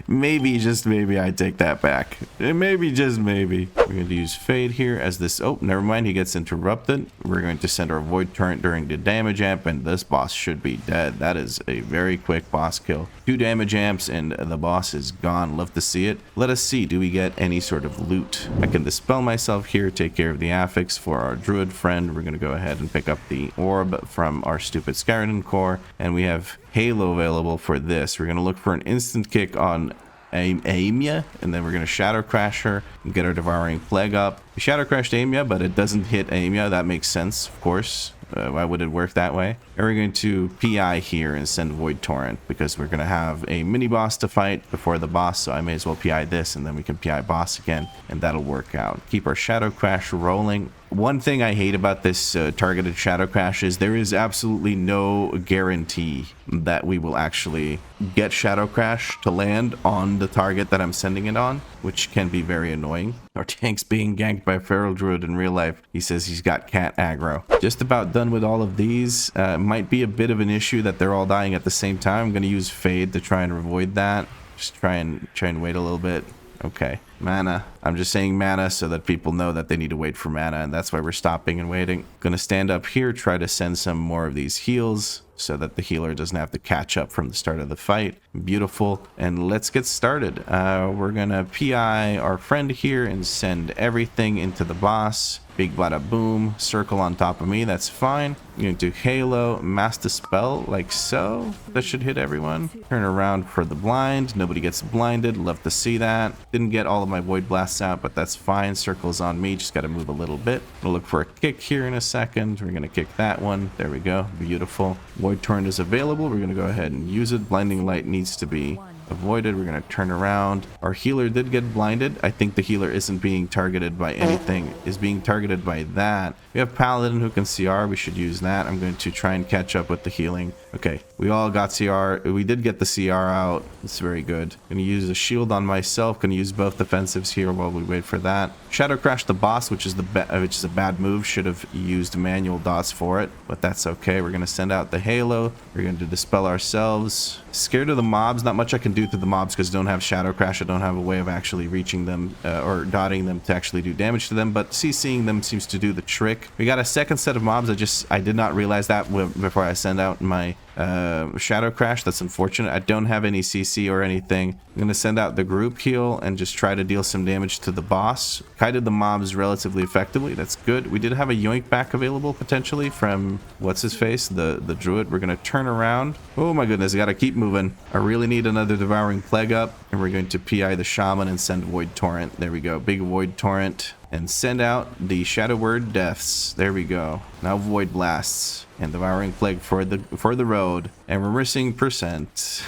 Maybe, just maybe, I take that back. Maybe, just maybe. We're going to use Fade here as this. Oh, never mind. He gets interrupted. We're going to send our Void Torrent during the damage amp, and this boss should be dead. That is a very quick boss kill. 2 damage amps, and the boss is gone. Love to see it. Let us see. Do we get any sort of loot? I can dispel myself here, take care of the affix for our druid friend. We're going to go ahead and pick up the orb from our stupid skeleton core, and we have Halo available for this. We're going to look for an instant kick on Aimia, and then we're going to Shadow Crash her and get our Devouring Plague up. We Shadow Crashed Aimia, but it doesn't hit Aimia. That makes sense, of course. Why would it work that way? And we're going to PI here and send Void Torrent, because we're going to have a mini boss to fight before the boss, so I may as well PI this, and then we can PI boss again, and that'll work out. Keep our Shadow Crash rolling. One thing I hate about this targeted Shadow Crash is there is absolutely no guarantee that we will actually get Shadow Crash to land on the target that I'm sending it on, which can be very annoying. Our tank's being ganked by a Feral Druid in real life. He says he's got cat aggro. Just about done with all of these. Might be a bit of an issue that they're all dying at the same time. I'm going to use Fade to try and avoid that. Just try and wait a little bit. Okay, mana. I'm just saying mana so that people know that they need to wait for mana, and that's why we're stopping and waiting. Gonna stand up here, try to send some more of these heals so that the healer doesn't have to catch up from the start of the fight. Beautiful. And let's get started. We're gonna PI our friend here and send everything into the boss. Big bada boom, circle on top of me, that's fine. You're going to do Halo, Mass Dispel, like so. That should hit everyone. Turn around for the blind. Nobody gets blinded. Love to see that. Didn't get all of my Void Blasts out, but that's fine. Circle's on me, just got to move a little bit. We'll look for a kick here in a second. We're going to kick that one. There we go. Beautiful. Void Torrent is available. We're going to go ahead and use it. Blinding Light needs to be avoided. We're going to turn around. Our healer did get blinded. I think the healer isn't being targeted by anything, is being targeted by that. We have Paladin who can CR. We should use that. I'm going to try and catch up with the healing. Okay, we all got CR. We did get the CR out. It's very good. Going to use a shield on myself. Going to use both defensives here while we wait for that. Shadow Crash the boss, which is a bad move. Should have used manual dots for it, but that's okay. We're going to send out the Halo. We're going to dispel ourselves. Scared of the mobs. Not much I can do to the mobs because I don't have Shadow Crash. I don't have a way of actually reaching them or dotting them to actually do damage to them, but CCing them seems to do the trick. We got a second set of mobs. I did not realize that before I send out my Shadow Crash. That's unfortunate. I don't have any CC or anything. I'm going to send out the group heal and just try to deal some damage to the boss. Kited the mobs relatively effectively. That's good. We did have a yoink back available potentially from what's his face, the druid. We're going to turn around. Oh my goodness, I got to keep moving. I really need another Devouring Plague up, and we're going to PI the shaman and send Void Torrent. There we go. Big Void Torrent. And send out the Shadow Word Deaths. There we go. Now Void Blasts and Devouring Plague for the road. And we're missing percent.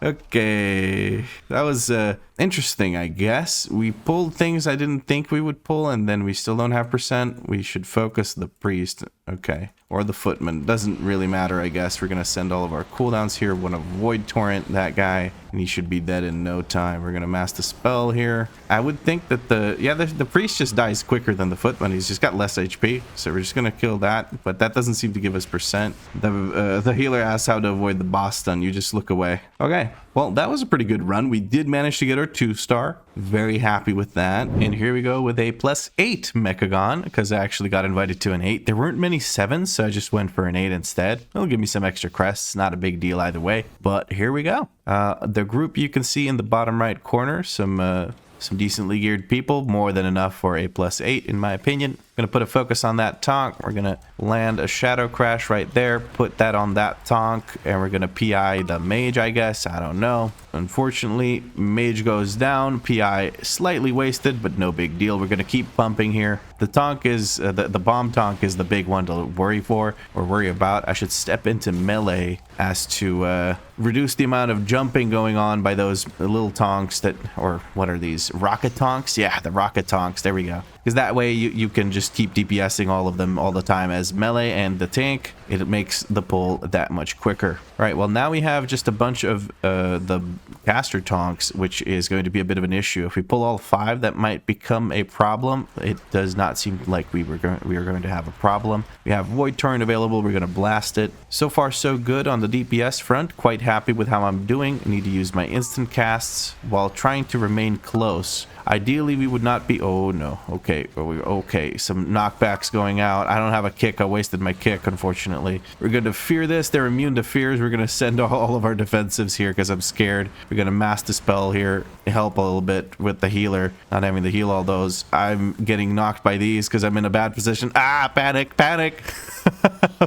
Okay, that was interesting, I guess. We pulled things I didn't think we would pull, and then we still don't have percent. We should focus the priest. Okay, or the footman. Doesn't really matter, I guess. We're gonna send all of our cooldowns here. We're gonna Void Torrent that guy, and he should be dead in no time. We're gonna Mass Dispel here. I would think that the priest just dies quicker than the footman. He's just got less HP, so we're just gonna kill that. But that doesn't seem to give us percent. The healer asks how to avoid the boss stun. You just look away. Okay, well, that was a pretty good run. We did manage to get our 2-star. Very happy with that. And here we go with a +8 Mechagon, because I actually got invited to an 8. There weren't many 7s, so I just went for an 8 instead. It'll give me some extra crests. Not a big deal either way. But here we go. The group you can see in the bottom right corner, some decently geared people, more than enough for a +8 in my opinion. Gonna put a focus on that tonk. We're gonna land a Shadow Crash right there, put that on that tonk, and we're gonna PI the mage, I guess. I don't know. Unfortunately, mage goes down. PI slightly wasted, but no big deal. We're gonna keep pumping here. The tonk is the bomb tonk is the big one to worry about. I should step into melee as to reduce the amount of jumping going on by those little tonks that, or what are these, rocket tonks? Yeah, the rocket tonks. There we go. Because that way you can just keep DPSing all of them all the time as melee and the tank. It makes the pull that much quicker. All right, well, now we have just a bunch of the caster tonks, which is going to be a bit of an issue. If we pull all 5, that might become a problem. It does not seem like we are going to have a problem. We have Void Torrent available. We're going to blast it. So far, so good on the DPS front. Quite happy with how I'm doing. I need to use my instant casts while trying to remain close. Ideally, we would not be... Oh, no. Okay. Okay. Some knockbacks going out. I don't have a kick. I wasted my kick, unfortunately. We're going to fear this. They're immune to fears. We're going to send all of our defensives here because I'm scared. We're going to Mass Dispel here. Help a little bit with the healer. Not having to heal all those. I'm getting knocked by these because I'm in a bad position. Ah, panic, panic.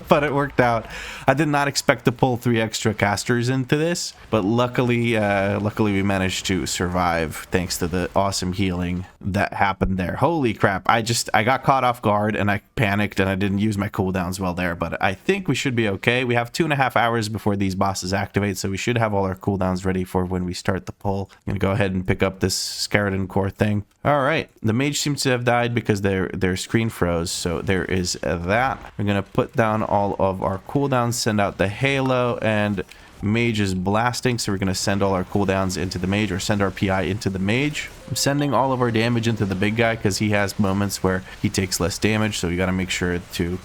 But it worked out. I did not expect to pull 3 extra casters into this, but luckily we managed to survive thanks to the awesome healing that happened there. Holy crap. I got caught off guard and I panicked and I didn't use my cooldowns well there, but I think we should be okay. We have 2.5 hours before these bosses activate, so we should have all our cooldowns ready for when we start the pull. I'm gonna go ahead and pick up this skeleton core thing. All right, the mage seems to have died because their screen froze, so there is that. We're gonna put down all of our cooldowns, send out the halo, and mage is blasting, so we're going to send all our cooldowns into the mage, or send our PI into the mage. I'm sending all of our damage into the big guy because he has moments where he takes less damage, so we got to make sure to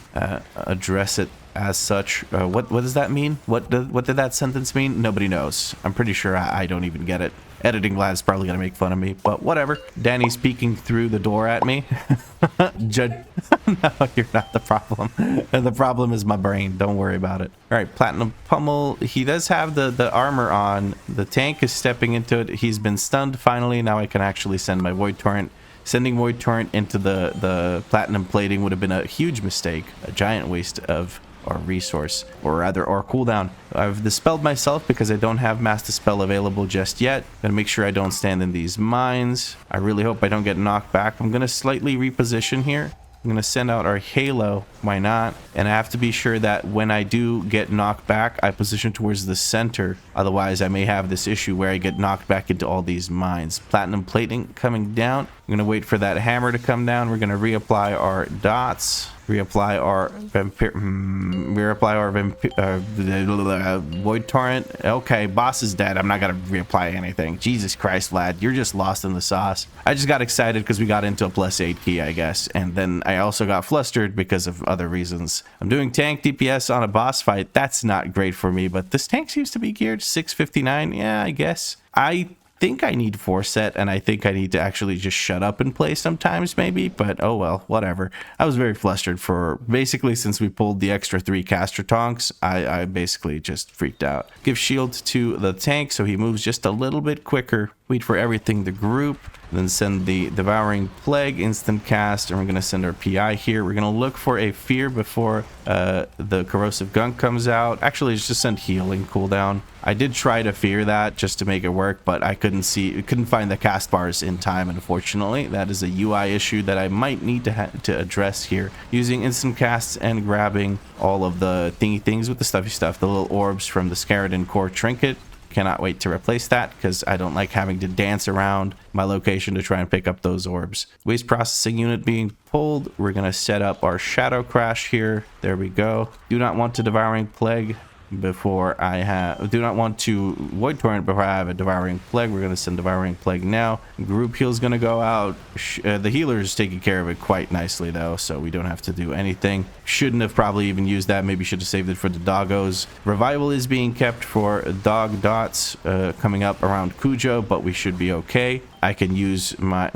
address it as such. What does that mean? What did that sentence mean? Nobody knows. I'm pretty sure I don't even get it. Editing Vlad's probably gonna make fun of me, but whatever. Danny's peeking through the door at me. Judge. No, you're not the problem. The problem is my brain. Don't worry about it. All right, Platinum Pummel. He does have the armor on. The tank is stepping into it. He's been stunned finally. Now I can actually send my Void Torrent. Sending Void Torrent into the Platinum Plating would have been a huge mistake. A giant waste of our resource, or rather our cooldown. I've dispelled myself because I don't have Mass Dispel available just yet. Gonna make sure I don't stand in these mines. I really hope I don't get knocked back. I'm gonna slightly reposition here. I'm gonna send out our Halo. Why not? And I have to be sure that when I do get knocked back, I position towards the center. Otherwise, I may have this issue where I get knocked back into all these mines. Platinum Plating coming down. I'm gonna wait for that hammer to come down. We're gonna reapply our dots. Reapply our Void Torrent. Okay, boss is dead. I'm not gonna reapply anything. Jesus Christ, Vlad, you're just lost in the sauce. I just got excited because we got into a +8 key, I guess, and then I also got flustered because of other reasons. I'm doing tank DPS on a boss fight. That's not great for me, but this tank seems to be geared 659. Yeah, I guess. I think I need Forset, and I think I need to actually just shut up and play sometimes, maybe, but oh well, whatever. I was very flustered for basically since we pulled the extra 3 caster tonks. I basically just freaked out. Give shield to the tank so he moves just a little bit quicker. Wait for everything to group, then send the Devouring Plague instant cast, and we're going to send our PI here. We're going to look for a Fear before the Corrosive Gunk comes out. Actually, it's just send Healing cooldown. I did try to Fear that just to make it work, but I couldn't find the cast bars in time, unfortunately. That is a UI issue that I might need to address here. Using instant casts and grabbing all of the thingy things with the stuffy stuff, the little orbs from the Scaradin Core Trinket. Cannot wait to replace that because I don't like having to dance around my location to try and pick up those orbs. Waste processing unit being pulled. We're going to set up our Shadow Crash here. There we go. Do not want to Devouring Plague before I have... Do not want to Void Torrent before I have a Devouring Plague. We're going to send Devouring Plague now. Group heal's going to go out. The healer's taking care of it quite nicely, though, so we don't have to do anything. Shouldn't have probably even used that. Maybe should have saved it for the doggos. Revival is being kept for dog dots coming up around Cujo, but we should be okay. I can use my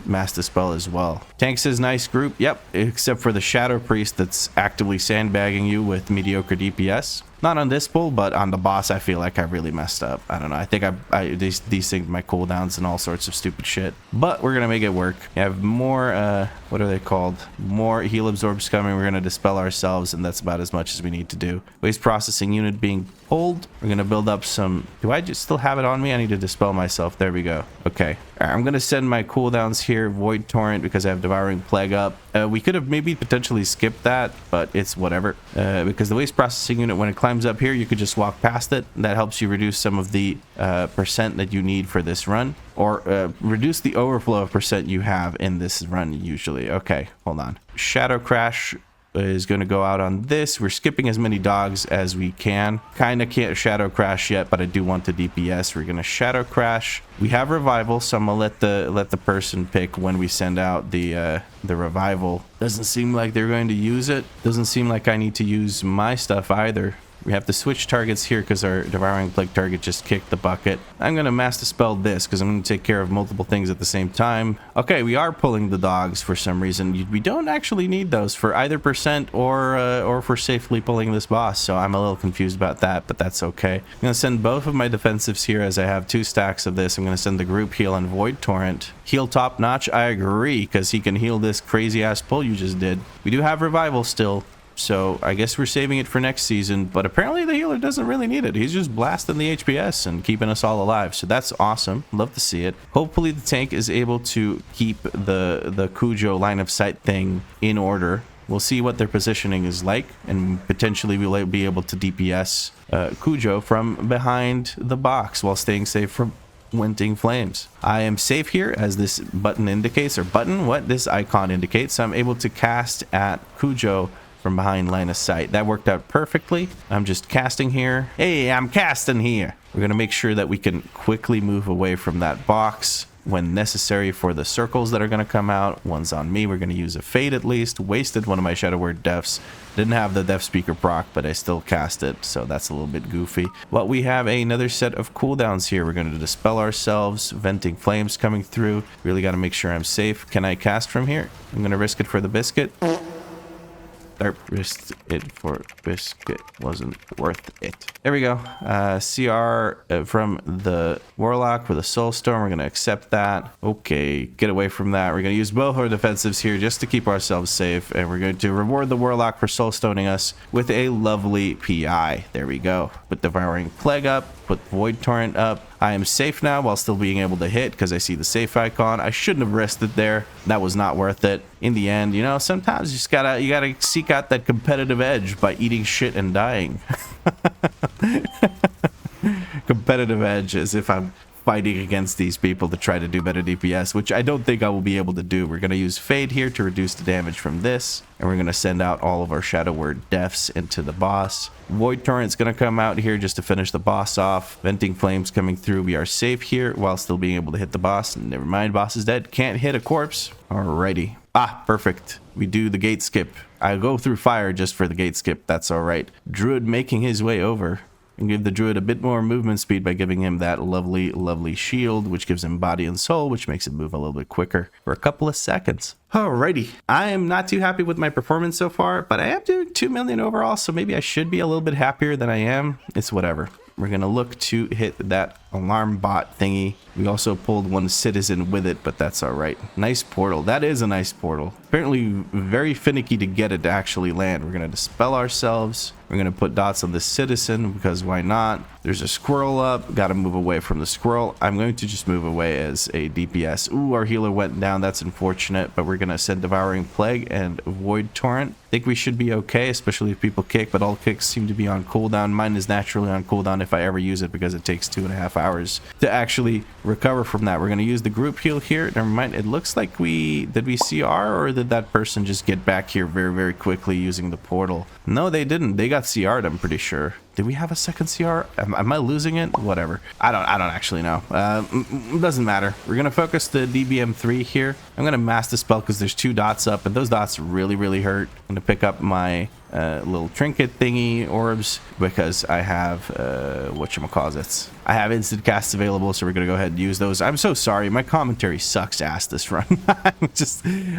Mass Dispel as well. Tank says nice group. Yep, except for the Shadow Priest that's actively sandbagging you with mediocre DPS. Not on this pull, but on the boss, I feel like I really messed up. I don't know. I think I desynced my cooldowns and all sorts of stupid shit. But we're going to make it work. We have more, what are they called? More heal absorbs coming. We're going to dispel ourselves, and that's about as much as we need to do. Waste processing unit being pulled. We're going to build up some... Do I just still have it on me? I need to dispel myself. There we go. Okay. All right, I'm going to send my cooldowns here. Void Torrent because I have Devouring Plague up. We could have maybe potentially skipped that, but it's whatever. Because the waste processing unit, when it climbs up here, you could just walk past it. That helps you reduce some of the percent that you need for this run, or reduce the overflow of percent you have in this run usually. Okay, hold on. Shadow Crash is going to go out on this. We're skipping as many dogs as we can. Kind of can't Shadow Crash yet, but I do want the DPS. We're going to Shadow Crash. We have Revival, so I'm going to let the person pick when we send out the Revival. Doesn't seem like they're going to use it. Doesn't seem like I need to use my stuff either. We have to switch targets here because our Devouring Plague target just kicked the bucket. I'm going to Mass Dispel this because I'm going to take care of multiple things at the same time. Okay, we are pulling the dogs for some reason. We don't actually need those for either percent or for safely pulling this boss, so I'm a little confused about that, but that's okay. I'm going to send both of my defensives here as I have 2 stacks of this. I'm going to send the group heal and Void Torrent. Heal top notch, I agree, because he can heal this crazy-ass pull you just did. We do have Revival still. So I guess we're saving it for next season, but apparently the healer doesn't really need it. He's just blasting the HPS and keeping us all alive. So that's awesome. Love to see it. Hopefully the tank is able to keep the Cujo line of sight thing in order. We'll see what their positioning is like, and potentially we'll be able to DPS Cujo from behind the box while staying safe from Winting Flames. I am safe here as this button indicates, or this icon indicates. So I'm able to cast at Cujo from behind line of sight. That worked out perfectly. I'm just casting here. Hey, I'm casting here. We're going to make sure that we can quickly move away from that box. when necessary for the circles that are going to come out. One's on me. We're going to use a fade at least. Wasted one of my Shadow Word Deaths. Didn't have the Death Speaker proc, but I still cast it, so that's a little bit goofy. But we have another set of cooldowns here. We're going to Dispel Ourselves, Venting Flames coming through. Really got to make sure I'm safe. Can I cast from here? I'm going to risk it for the biscuit. Risked it for biscuit. Wasn't worth it. There we go. CR from the Warlock for the Soulstone. We're going to accept that. Okay, get away from that. We're going to use both our defensives here just to keep ourselves safe. And we're going to reward the Warlock for Soulstoning us with a lovely PI. There we go. Put Devouring Plague up. Put Void Torrent up. I am safe now while still being able to hit because I see the safe icon. I shouldn't have risked it there. That was not worth it. In the end, you know, sometimes you just gotta seek out that competitive edge by eating shit and dying. Competitive edge, as if I'm fighting against these people to try to do better DPS, which I don't think I will be able to do. We're going to use Fade here to reduce the damage from this, and we're going to send out all of our Shadow Word Deaths into the boss. Void Torrent's going to come out here just to finish the boss off. Venting Flames coming through. We are safe here while still being able to hit the boss. Never mind, boss is dead. Can't hit a corpse. Alrighty. Ah, perfect. We do the gate skip. I go through fire just for the gate skip. That's alright. Druid making his way over. And give the druid a bit more movement speed by giving him that lovely shield, which gives him body and soul, which makes it move a little bit quicker for a couple of seconds. Alrighty, I am not too happy with my performance so far, but I am doing 2 million overall, so maybe I should be a little bit happier than I am. It's whatever. We're gonna look to hit that alarm bot thingy. We also pulled one citizen with it, but that's all right. Nice portal. That is a nice portal. Apparently very finicky to get it to actually land. We're gonna Dispel Ourselves. We're gonna put dots on the citizen because why not? There's a squirrel up. Gotta move away from the squirrel. I'm going to just move away as a DPS. Ooh, our healer went down. That's unfortunate, but we're gonna send Devouring Plague and Void Torrent. I think we should be okay, especially if people kick, but all kicks seem to be on cooldown. Mine is naturally on cooldown if I ever use it because it takes 2.5 hours to actually recover from that. We're going to use the group heal here. Never mind. It looks like did we CR, or did that person just get back here very quickly using the portal? No, they didn't. They got CR'd, I'm pretty sure. Did we have a second CR? Am I losing it? Whatever. I don't actually know. Doesn't matter. We're going to focus the DBM3 here. I'm going to mass Dispel because there's 2 dots up, and those dots really hurt. I'm going to pick up my little trinket thingy orbs because I have whatchamacallits. I have instant casts available, so we're gonna go ahead and use those. I'm so sorry, my commentary sucks ass this run.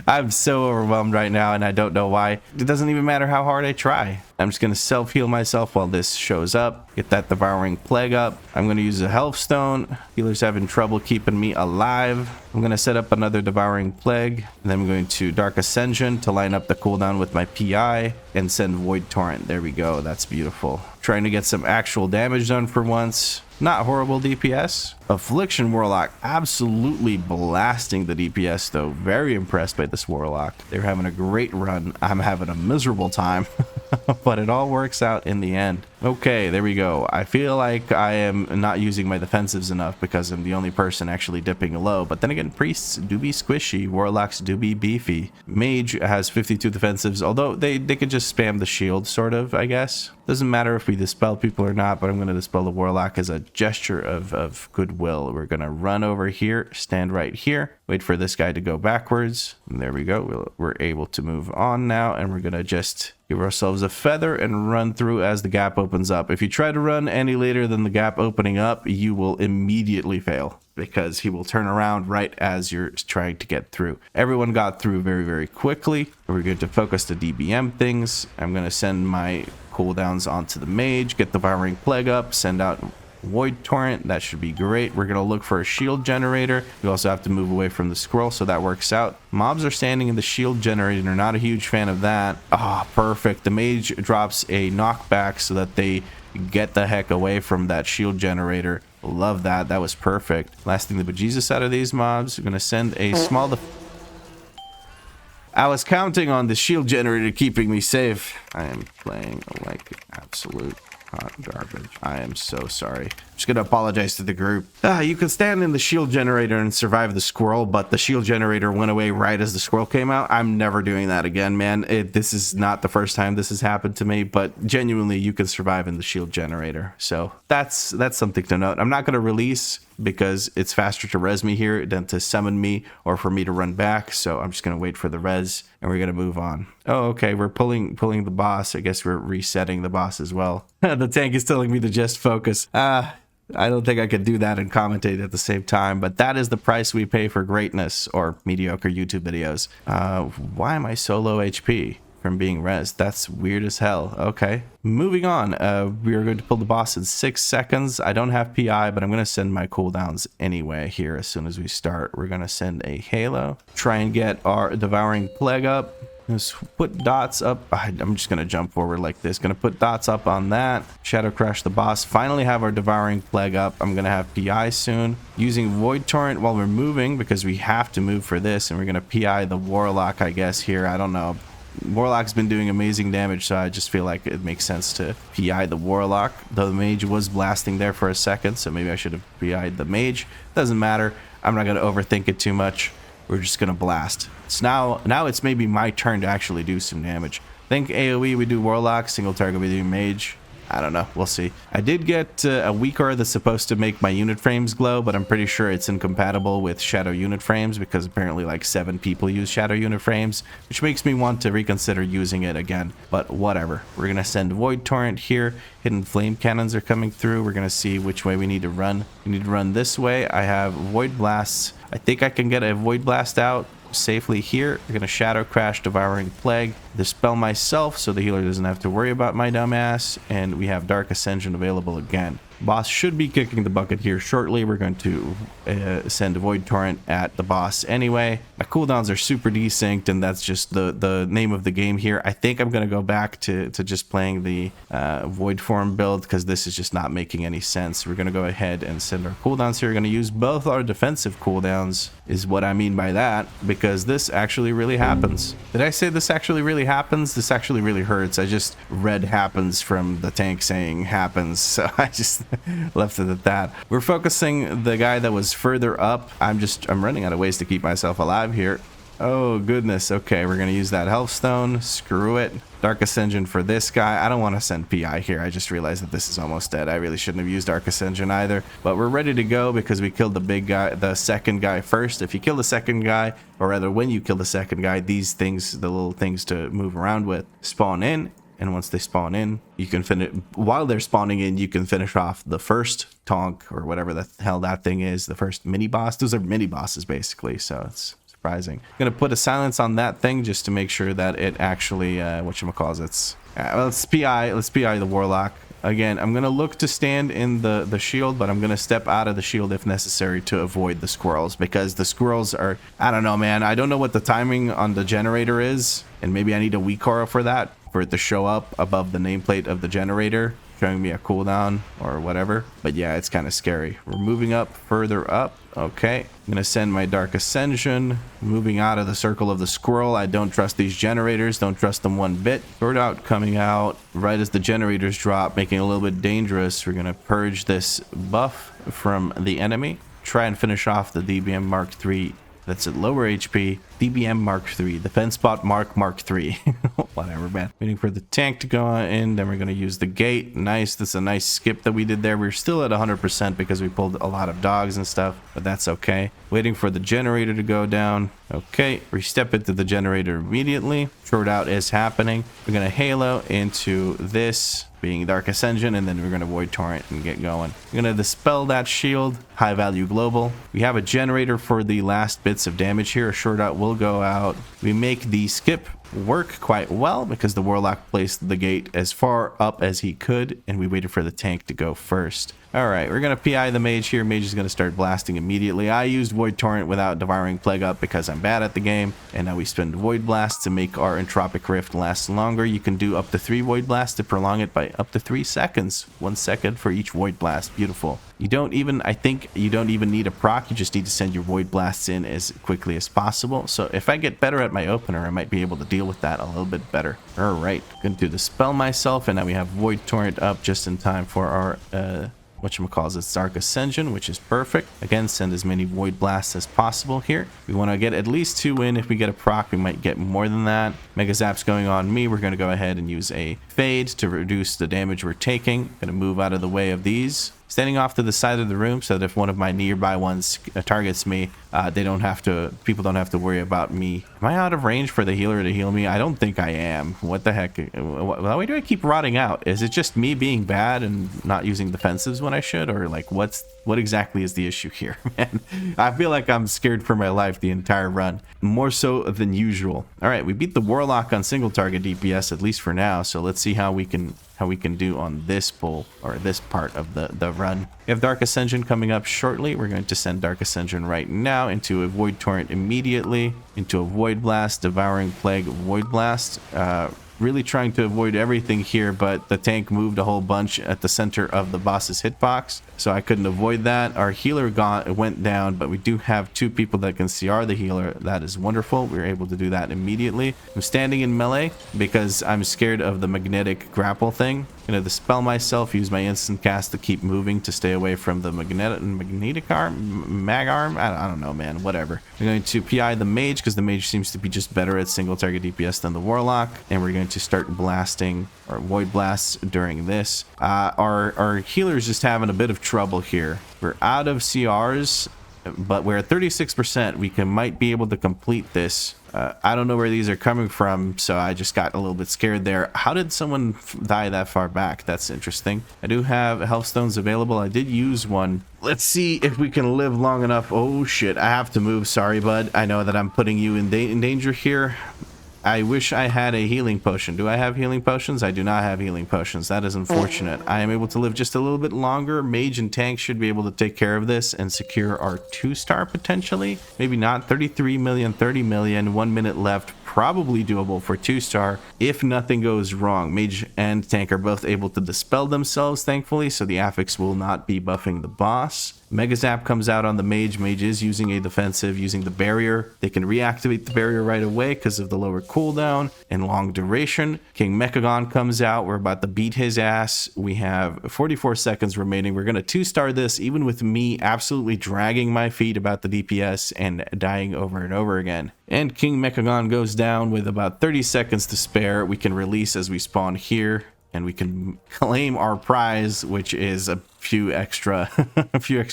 I'm so overwhelmed right now, and I don't know why. It doesn't even matter how hard I try. I'm just gonna self-heal myself while this shows up. Get that Devouring Plague up. I'm gonna use a Health Stone. Healer's having trouble keeping me alive. I'm gonna set up another Devouring Plague, and then I'm going to Dark Ascension to line up the cooldown with my PI and send Void Torrent. There we go. That's beautiful. Trying to get some actual damage done for once. Not horrible DPS. Affliction Warlock absolutely blasting the DPS though. Very impressed by this Warlock. They're having a great run. I'm having a miserable time. But it all works out in the end. Okay, there we go. I feel like I am not using my defensives enough because I'm the only person actually dipping low. But then again, priests do be squishy. Warlocks do be beefy. Mage has 52 defensives, although they could just spam the shield, sort of, I guess. Doesn't matter if we dispel people or not, but I'm going to dispel the Warlock as a gesture of goodwill. We're going to run over here, stand right here, wait for this guy to go backwards. And there we go. We're able to move on now, and we're going to just give ourselves a feather and run through as the gap opens up. If you try to run any later than the gap opening up, you will immediately fail because he will turn around right as you're trying to get through. Everyone got through very quickly. We're going to focus the DBM things. I'm going to send my cooldowns onto the mage, get the Devouring Plague up, send out Void Torrent. That should be great. We're going to look for a shield generator. We also have to move away from the squirrel, so that works out. Mobs are standing in the shield generator. Not a huge fan of that. Ah, perfect. The mage drops a knockback so that they get the heck away from that shield generator. Love that. That was perfect. Lasting the bejesus out of these mobs. We're going to send a small... I was counting on the shield generator keeping me safe. I am playing like absolute hot garbage. I am so sorry. Just gonna apologize to the group. You can stand in the shield generator and survive the squirrel, but the shield generator went away right as the squirrel came out. I'm never doing that again, man. This is not the first time this has happened to me, but genuinely you can survive in the shield generator. So that's something to note. I'm not gonna release because it's faster to res me here than to summon me or for me to run back. So I'm just gonna wait for the res and we're gonna move on. Oh, okay, we're pulling the boss. I guess we're resetting the boss as well. The tank is telling me to just focus. I don't think I could do that and commentate at the same time, but that is the price we pay for greatness or mediocre YouTube videos. Why am I so low HP from being rezzed? That's weird as hell. Okay, moving on. We are going to pull the boss in 6 seconds. I don't have PI, but I'm going to send my cooldowns anyway here as soon as we start. We're going to send a Halo, try and get our Devouring Plague up. Just put dots up. I'm just gonna jump forward like this. Gonna put dots up on that. Shadow Crash the boss. Finally have our Devouring Plague up. I'm gonna have PI soon. Using Void Torrent while we're moving because we have to move for this, and we're gonna PI the Warlock, I guess, here. I don't know. Warlock's been doing amazing damage, so I just feel like it makes sense to PI the Warlock. The Mage was blasting there for a second, so maybe I should have PI'd the Mage. Doesn't matter. I'm not gonna overthink it too much. We're just gonna blast. So now it's maybe my turn to actually do some damage. I think AoE we do Warlock, single target we do Mage. I don't know, we'll see. I did get a WeakAuras that's supposed to make my unit frames glow, but I'm pretty sure it's incompatible with shadow unit frames because apparently like 7 people use shadow unit frames, which makes me want to reconsider using it again, but whatever. We're gonna send Void Torrent here. Hidden Flame Cannons are coming through. We're gonna see which way we need to run. We need to run this way. I have Void Blasts. I think I can get a Void Blast out safely here. We're gonna Shadow Crash Devouring Plague, dispel myself so the healer doesn't have to worry about my dumbass, and we have Dark Ascension available again. Boss should be kicking the bucket here shortly. We're going to send Void Torrent at the boss anyway. My cooldowns are super desynced, and that's just the name of the game here. I think I'm going to go back to just playing the Void Form build because this is just not making any sense. We're going to go ahead and send our cooldowns here. We're going to use both our defensive cooldowns is what I mean by that, because this actually really happens. Did I say this actually really happens? This actually really hurts. I just read happens from the tank saying happens, so I just left it at that. We're focusing the guy that was further up. I'm running out of ways to keep myself alive here. Oh goodness. Okay, we're gonna use that Healthstone. Screw it. Dark Ascension for this guy. I don't want to send PI here. I just realized that this is almost dead. I really shouldn't have used Dark Ascension either, but we're ready to go because we killed the big guy, the second guy first. If you kill the second guy, or rather when you kill the second guy, these things, the little things to move around with, spawn in. And once they spawn in, you can finish, while they're spawning in, you can finish off the first Tonk or whatever the hell that thing is, the first mini boss. Those are mini bosses basically, so it's surprising. I'm gonna put a silence on that thing just to make sure that it actually, whatchamacallits, let's PI the Warlock. Again, I'm gonna look to stand in the shield, but I'm gonna step out of the shield if necessary to avoid the squirrels, because the squirrels are, I don't know, man. I don't know what the timing on the generator is, and maybe I need a WeakAuras for that, for it to show up above the nameplate of the generator, showing me a cooldown or whatever. But yeah, it's kind of scary. We're moving up, further up. Okay, I'm gonna send my Dark Ascension, moving out of the circle of the squirrel. I don't trust these generators, don't trust them one bit. Sword Out coming out right as the generators drop, making it a little bit dangerous. We're gonna purge this buff from the enemy, try and finish off the DBM Mark III that's at lower HP. DBM Mark III, Defense Bot Mark III. Whatever, man. Waiting for the tank to go in, then we're going to use the gate. Nice. That's a nice skip that we did there. We're still at 100% because we pulled a lot of dogs and stuff, but that's okay. Waiting for the generator to go down. Okay, we step into the generator immediately. Short out is happening. We're going to Halo into this, being Dark Ascension, and then we're going to Void Torrent and get going. We're going to dispel that shield. High value global. We have a generator for the last bits of damage here. A short out will go out. We make the skip work quite well because the Warlock placed the gate as far up as he could, and we waited for the tank to go first. All right, we're going to PI the Mage here. Mage is going to start blasting immediately. I used Void Torrent without Devouring Plague up because I'm bad at the game, and now we spend Void Blast to make our Entropic Rift last longer. You can do up to 3 Void Blasts to prolong it by up to 3 seconds. 1 second for each Void Blast. Beautiful. You don't even, I think you don't even need a proc. You just need to send your Void Blasts in as quickly as possible. So if I get better at my opener, I might be able to deal with that a little bit better. All right, going to dispel myself, and now we have Void Torrent up just in time for our whatchamacallit, Dark Ascension, which is perfect. Again, send as many Void Blasts as possible here. We want to get at least 2 in. If we get a proc, we might get more than that. Mega Zap's going on me. We're going to go ahead and use a Fade to reduce the damage we're taking. Going to move out of the way of these. Standing off to the side of the room so that if one of my nearby ones targets me, people don't have to worry about me. Am I out of range for the healer to heal me? I don't think I am. What the heck? Why do I keep rotting out? Is it just me being bad and not using defensives when I should? Or like what exactly is the issue here, man? I feel like I'm scared for my life the entire run, more so than usual. All right, we beat the Warlock on single target DPS, at least for now. So let's see how we can do on this pull, or this part of the run. We have Dark Ascension coming up shortly. We're going to send Dark Ascension right now into a Void Torrent immediately, into a Void Blast, Devouring Plague, Void Blast. Really trying to avoid everything here, but the tank moved a whole bunch at the center of the boss's hitbox, so I couldn't avoid that. Our healer went down, but we do have 2 people that can CR the healer. That is wonderful. We were able to do that immediately. I'm standing in melee because I'm scared of the magnetic grapple thing. I'm gonna dispel myself, use my instant cast to keep moving to stay away from the magnetic arm, mag arm. I don't know, man. Whatever. We're going to PI the mage because the mage seems to be just better at single target DPS than the warlock, and we're going to start blasting or void blasts during this. Our healer's just having a bit of trouble here. We're out of CRs, but we're at 36%. We might be able to complete this. I don't know where these are coming from, so I just got a little bit scared there. How did someone die that far back? That's interesting. I do have health stones available. I did use one. Let's see if we can live long enough. Oh shit, I have to move. Sorry, bud. I know that I'm putting you in danger here. I wish I had a healing potion. Do I have healing potions? I do not have healing potions. That is unfortunate. I am able to live just a little bit longer. Mage and tank should be able to take care of this and secure our 2-star potentially. Maybe not. 33 million, 30 million. 1 minute left. Probably doable for 2-star if nothing goes wrong. Mage and tank are both able to dispel themselves, thankfully, so the affix will not be buffing the boss. Mega Zap comes out on the mage. Mage is using a defensive, using the barrier. They can reactivate the barrier right away because of the lower cooldown and long duration. King Mechagon comes out. We're about to beat his ass. We have 44 seconds remaining. We're going to 2-star this, even with me absolutely dragging my feet about the DPS and dying over and over again. And King Mechagon goes down with about 30 seconds to spare. We can release as we spawn here, and we can claim our prize, which is a few extra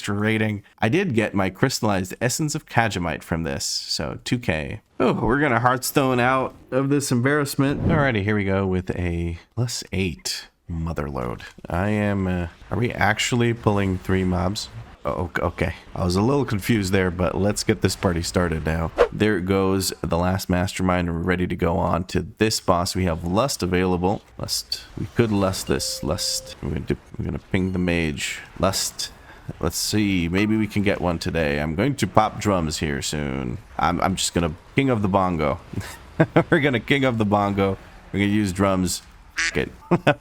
rating. I did get my crystallized essence of Kajamite from this, so 2k. Oh, we're gonna Hearthstone out of this embarrassment. Alrighty, here we go with a +8 motherload. I am are we actually pulling 3 mobs? Oh, okay. I was a little confused there, but let's get this party started now. There goes the last mastermind. We're ready to go on to this boss. We have Lust available. Lust. We could Lust this. Lust. I'm gonna ping the mage. Lust. Let's see. Maybe we can get one today. I'm going to pop drums here soon. I'm just gonna king of the bongo. We're gonna king of the bongo. We're gonna use drums. It.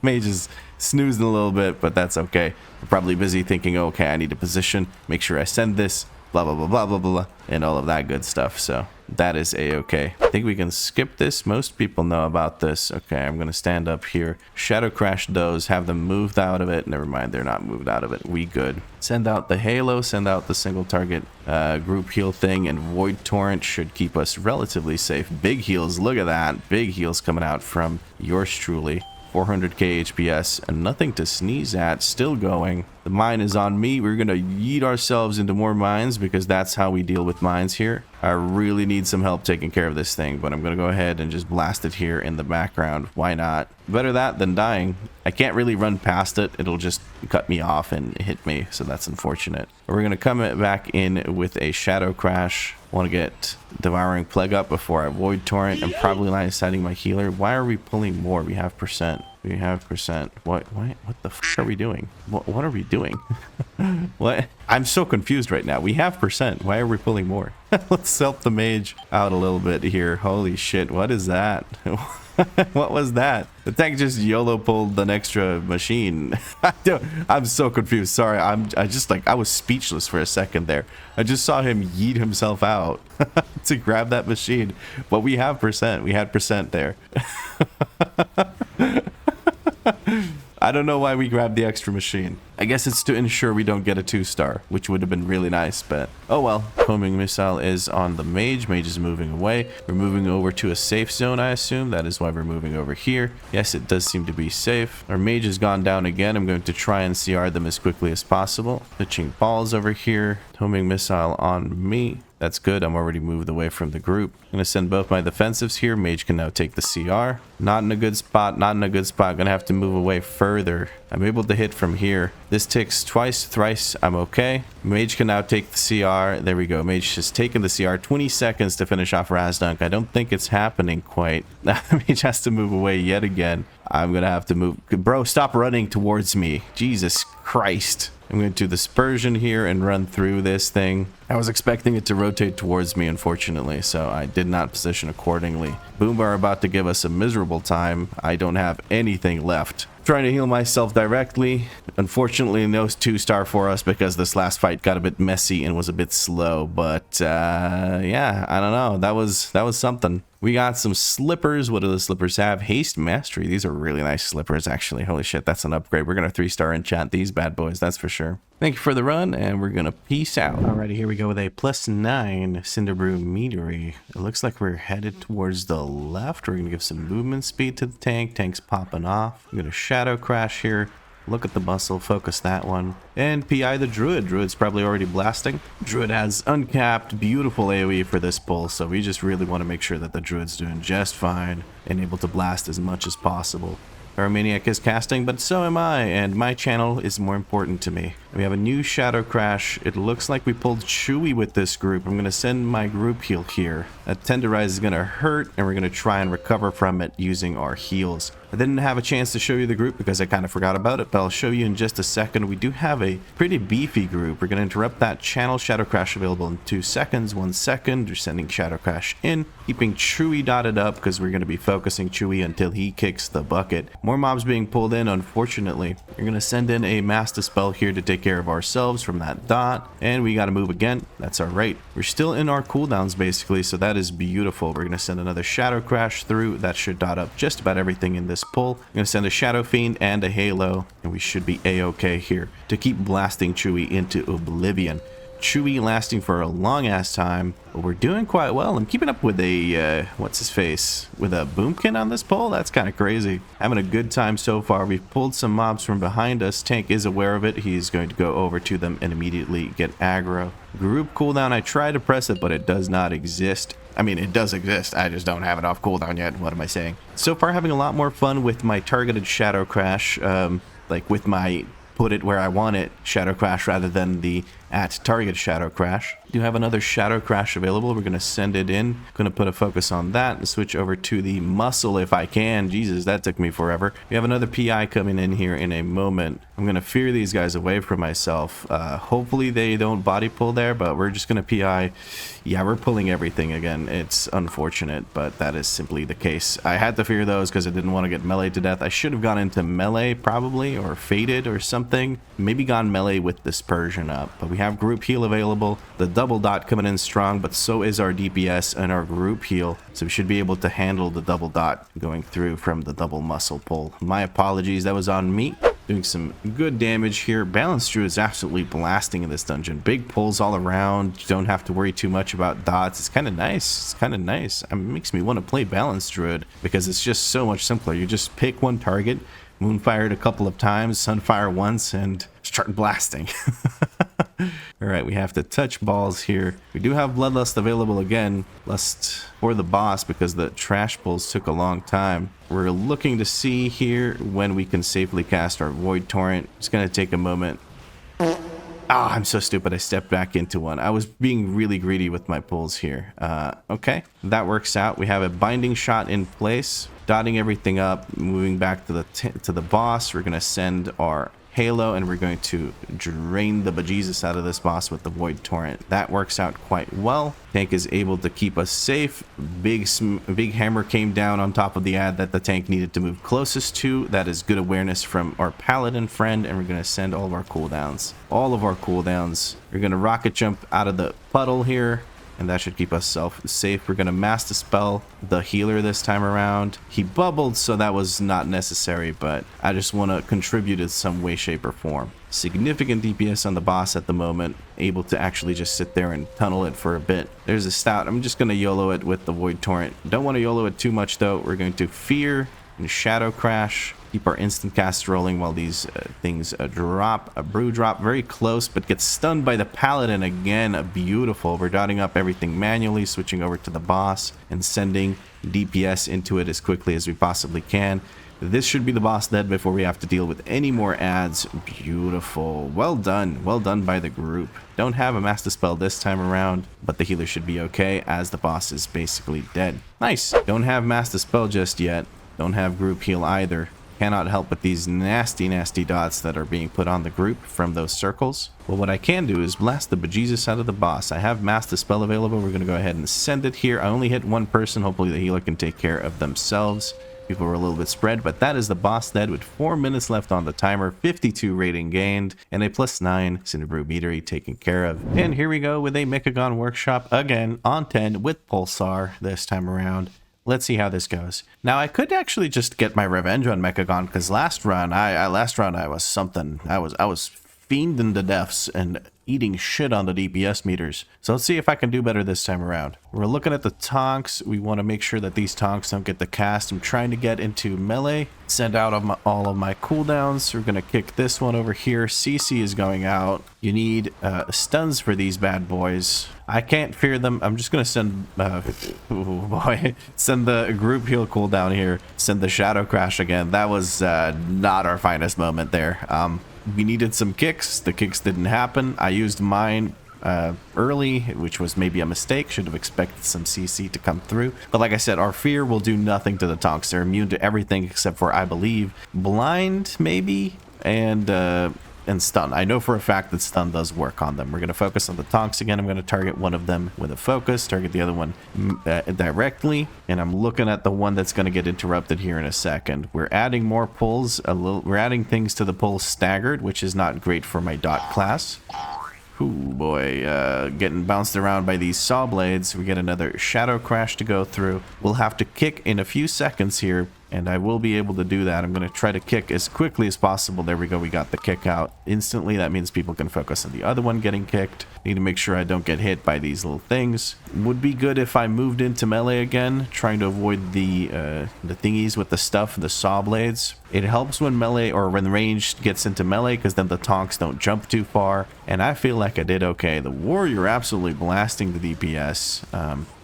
Mage is snoozing a little bit, but that's okay. I'm probably busy thinking, okay, I need to position, make sure I send this, blah, blah, blah, blah, blah, blah, and all of that good stuff. So that is a-okay. I think we can skip this. Most people know about this. Okay, I'm going to stand up here. Shadow Crash those, have them moved out of it. Never mind, they're not moved out of it. We good. Send out the Halo, send out the single target group heal thing, and Void Torrent should keep us relatively safe. Big heals, look at that. Big heals coming out from yours truly. 400k HPS and nothing to sneeze at. Still going. The mine is on me. We're gonna yeet ourselves into more mines because that's how we deal with mines here. I really need some help taking care of this thing, but I'm gonna go ahead and just blast it here in the background. Why not? Better that than dying. I can't really run past it. It'll just cut me off and hit me, so that's unfortunate. We're gonna come back in with a Shadow Crash. Want to get Devouring Plague up before I Void Torrent. I'm probably line of sighting my healer. Why are we pulling more? We have percent. We have percent. What the f are we doing? What are we doing? What? I'm so confused right now. We have percent. Why are we pulling more? Let's help the mage out a little bit here. Holy shit. What is that? What was that? The tank just YOLO pulled an extra machine. I'm so confused. Sorry. I was speechless for a second there. I just saw him yeet himself out to grab that machine. But we have percent. We had percent there. I don't know why we grabbed the extra machine. I guess it's to ensure we don't get a 2-star, which would have been really nice, but oh well. Homing missile is on the mage. Mage is moving away. We're moving over to a safe zone, I assume. That is why we're moving over here. Yes, it does seem to be safe. Our mage has gone down again. I'm going to try and CR them as quickly as possible. Pitching balls over here. Homing missile on me. That's good. I'm already moved away from the group. I'm going to send both my defensives here. Mage can now take the CR. Not in a good spot. Not in a good spot. Going to have to move away further. I'm able to hit from here. This ticks twice, thrice. I'm okay. Mage can now take the CR. There we go. Mage has taken the CR. 20 seconds to finish off Razdunk. I don't think it's happening quite. Mage has to move away yet again. I'm going to have to move. Bro, stop running towards me. Jesus Christ. I'm going to do the dispersion here and run through this thing. I was expecting it to rotate towards me, unfortunately, so I did not position accordingly. Boombar about to give us a miserable time. I don't have anything left. Trying to heal myself directly. Unfortunately, no 2-star for us because this last fight got a bit messy and was a bit slow. But yeah, I don't know. That was something. We got some slippers. What do the slippers have? Haste Mastery. These are really nice slippers, actually. Holy shit, that's an upgrade. We're going to 3-star enchant these bad boys, that's for sure. Thank you for the run, and we're going to peace out. Alrighty, here we go with a +9 Cinderbrew Meadery. It looks like we're headed towards the left. We're going to give some movement speed to the tank. Tank's popping off. I'm going to Shadow Crash here. Look at the muscle, focus that one. And PI the Druid. Druid's probably already blasting. Druid has uncapped, beautiful AoE for this pull, so we just really want to make sure that the Druid's doing just fine and able to blast as much as possible. Our Maniac is casting, but so am I, and my channel is more important to me. We have a new Shadow Crash. It looks like we pulled Chewy with this group. I'm going to send my group heal here. A Tenderize is going to hurt, and we're going to try and recover from it using our heals. I didn't have a chance to show you the group because I kind of forgot about it, but I'll show you in just a second. We do have a pretty beefy group. We're going to interrupt that channel. Shadow Crash available in 2 seconds. 1 second. You're sending Shadow Crash in. Keeping Chewy dotted up because we're going to be focusing Chewy until he kicks the bucket. More mobs being pulled in, unfortunately. You're going to send in a Mass Dispel here to take care of ourselves from that dot. And we got to move again. That's all right. We're still in our cooldowns, basically, so that is beautiful. We're going to send another Shadow Crash through. That should dot up just about everything in this pull. I'm going to send a Shadow Fiend and a Halo, and we should be a-okay here to keep blasting Chewy into oblivion. Chewy lasting for a long ass time, but we're doing quite well. I'm keeping up with a what's his face with a Boomkin on this pull. That's kind of crazy. Having a good time so far. We've pulled some mobs from behind us. Tank is aware of it. He's going to go over to them and immediately get aggro. Group cooldown, I tried to press it, but it does not exist. I mean, it does exist. I just don't have it off cooldown yet. What am I saying? So far, having a lot more fun with my targeted Shadow Crash, like with my put it where I want it Shadow Crash rather than the at target Shadow Crash. Do have another Shadow Crash available. We're going to send it in. Going to put a focus on that and switch over to the muscle if I can. Jesus, that took me forever. We have another PI coming in here in a moment. I'm going to fear these guys away from myself. Hopefully they don't body pull there, but we're just going to PI. Yeah, we're pulling everything again. It's unfortunate, but that is simply the case. I had to fear those because I didn't want to get melee to death. I should have gone into melee probably, or faded or something. Maybe gone melee with dispersion up, but we have group heal available. The double dot coming in strong, but so is our DPS and our group heal, so we should be able to handle the double dot going through from the double muscle pull. My apologies, that was on me. Doing some good damage here. Balance Druid is absolutely blasting in this dungeon. Big pulls all around. You don't have to worry too much about dots. It's kind of nice. It's kind of nice. It makes me want to play Balance Druid because it's just so much simpler. You just pick one target, Moonfire it a couple of times, Sunfire once, and start blasting. Alright, we have to touch balls here. We do have Bloodlust available again. Lust for the boss because the trash pulls took a long time. We're looking to see here when we can safely cast our Void Torrent. It's going to take a moment. Ah, I'm so stupid. I stepped back into one. I was being really greedy with my pulls here. Okay, that works out. We have a binding shot in place. Dotting everything up, moving back to the boss. We're going to send our Halo, and we're going to drain the bejesus out of this boss with the Void Torrent. That works out quite well. Tank is able to keep us safe. Big hammer came down on top of the ad that the tank needed to move closest to. That is good awareness from our paladin friend, and we're going to send all of our cooldowns. All of our cooldowns. We're going to rocket jump out of the puddle here and that should keep us safe. We're gonna Master Spell the healer this time around. He bubbled, so that was not necessary, but I just want to contribute in some way, shape, or form. Significant DPS on the boss at the moment, able to actually just sit there and tunnel it for a bit. There's a stout. I'm just gonna YOLO it with the Void Torrent. Don't want to YOLO it too much though. We're going to Fear and Shadow Crash. Keep our instant casts rolling while these things drop. A brew drop very close, but gets stunned by the paladin again. Beautiful. We're dotting up everything manually, switching over to the boss and sending DPS into it as quickly as we possibly can. This should be the boss dead before we have to deal with any more adds. Beautiful. Well done. Well done by the group. Don't have a Master Spell this time around, but the healer should be okay as the boss is basically dead. Nice. Don't have Master Spell just yet. Don't have group heal either. Cannot help with these nasty dots that are being put on the group from those circles. Well, what I can do is blast the bejesus out of the boss. I have Master Spell available. We're going to go ahead and send it here. I only hit one person. Hopefully the healer can take care of themselves. People were a little bit spread, but that is the boss dead with 4 minutes left on the timer, 52 rating gained, and a +9 Cinderbrew meter taken care of. And here we go with a Mechagon Workshop again on 10 with Pulsar this time around. Let's see how this goes. Now, I could actually just get my revenge on Mechagon, because last round I was something. I was fiending the deaths and eating shit on the DPS meters. So let's see if I can do better this time around. We're looking at the tonks. We want to make sure that these tonks don't get the cast. I'm trying to get into melee, send out all of my cooldowns. We're going to kick this one over here. CC is going out. You need stuns for these bad boys. I can't fear them. I'm just going to send, send the group heal cooldown here. Send the Shadow Crash again. That was not our finest moment there. We needed some kicks. The kicks didn't happen. I used mine early, which was maybe a mistake. Should have expected some CC to come through. But like I said, our fear will do nothing to the tonks. They're immune to everything except for, I believe, blind, maybe, and stun. I know for a fact that stun does work on them. We're going to focus on the tonks again. I'm going to target one of them with a focus, target the other one directly, and I'm looking at the one that's going to get interrupted here in a second. We're adding more pulls, we're adding things to the pulls staggered, which is not great for my dot class. Ooh boy, getting bounced around by these saw blades. We get another Shadow Crash to go through. We'll have to kick in a few seconds here, and I will be able to do that. I'm going to try to kick as quickly as possible. There we go. We got the kick out instantly. That means people can focus on the other one getting kicked. Need to make sure I don't get hit by these little things. Would be good if I moved into melee again, trying to avoid the thingies with the stuff, the saw blades. It helps when melee or when range gets into melee, because then the tonks don't jump too far. And I feel like I did okay. The warrior absolutely blasting the DPS.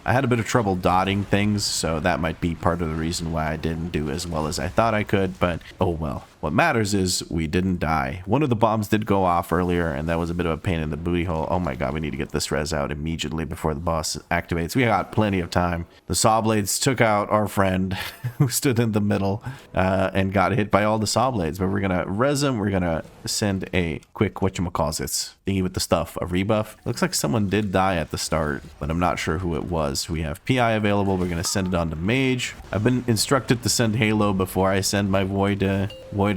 I had a bit of trouble dotting things, so that might be part of the reason why I didn't do as well as I thought I could, but oh well. What matters is we didn't die. One of the bombs did go off earlier, and that was a bit of a pain in the booty hole. Oh my god, we need to get this res out immediately before the boss activates. We got plenty of time. The saw blades took out our friend who stood in the middle and got hit by all the saw blades, but we're gonna res him. We're gonna send a quick whatchamacallit thingy with the stuff, a rebuff. Looks like someone did die at the start, but I'm not sure who it was. We have PI available. We're gonna send it on to Mage. I've been instructed to send Halo before I send my Void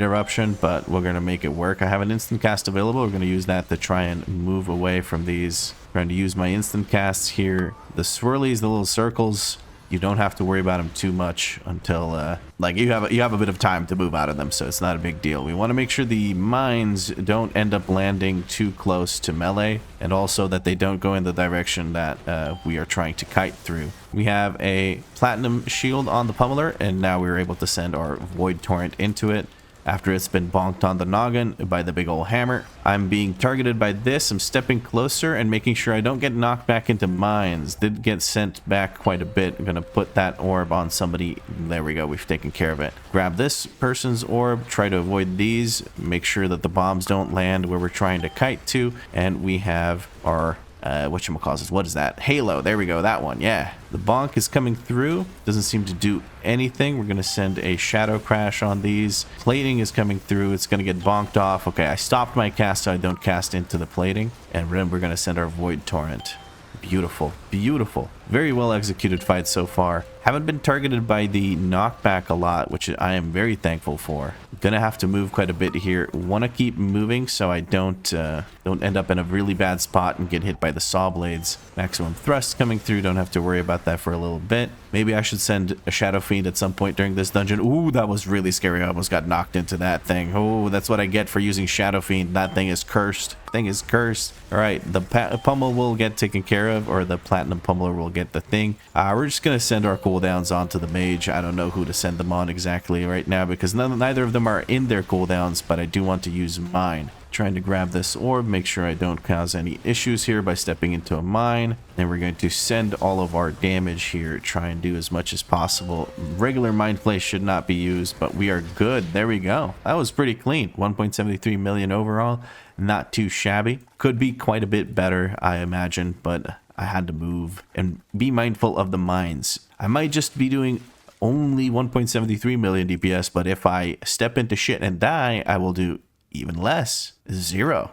Eruption, but we're gonna make it work. I have an instant cast available. We're gonna use that to try and move away from these. Trying to use my instant casts here. The swirlies, the little circles, you don't have to worry about them too much until like you have a bit of time to move out of them, so it's not a big deal. We want to make sure the mines don't end up landing too close to melee, and also that they don't go in the direction that we are trying to kite through. We have a platinum shield on the pummeler, and now we're able to send our void torrent into it after it's been bonked on the noggin by the big old hammer. I'm being targeted by this. I'm stepping closer and making sure I don't get knocked back into mines. Did get sent back quite a bit. I'm gonna put that orb on somebody. There we go, we've taken care of it. Grab this person's orb, try to avoid these, make sure that the bombs don't land where we're trying to kite to, and we have our whatchamacallit, what is that? Halo, there we go, that one, yeah. The bonk is coming through, doesn't seem to do anything. We're gonna send a Shadow Crash on these. Plating is coming through, it's gonna get bonked off. Okay, I stopped my cast so I don't cast into the plating, and then we're gonna send our Void Torrent. Beautiful, beautiful. Very well executed fight so far. Haven't been targeted by the knockback a lot, which I am very thankful for. Gonna have to move quite a bit here. Want to keep moving so I don't end up in a really bad spot and get hit by the saw blades. Maximum thrust coming through. Don't have to worry about that for a little bit. Maybe I should send a Shadow Fiend at some point during this dungeon. Ooh, that was really scary. I almost got knocked into that thing. Oh, that's what I get for using Shadow Fiend. That thing is cursed. Thing is cursed. All right, the pummel will get taken care of, or the platinum pummeler will get the thing. We're just gonna send our cooldowns onto the mage. I don't know who to send them on exactly right now because neither of them are in their cooldowns, but I do want to use mine. Trying to grab this orb, make sure I don't cause any issues here by stepping into a mine. Then we're going to send all of our damage here, try and do as much as possible. Regular mind play should not be used, but we are good. There we go. That was pretty clean. 1.73 million overall. Not too shabby. Could be quite a bit better, I imagine, but I had to move and be mindful of the mines. I might just be doing only 1.73 million DPS, but if I step into shit and die, I will do even less. 0.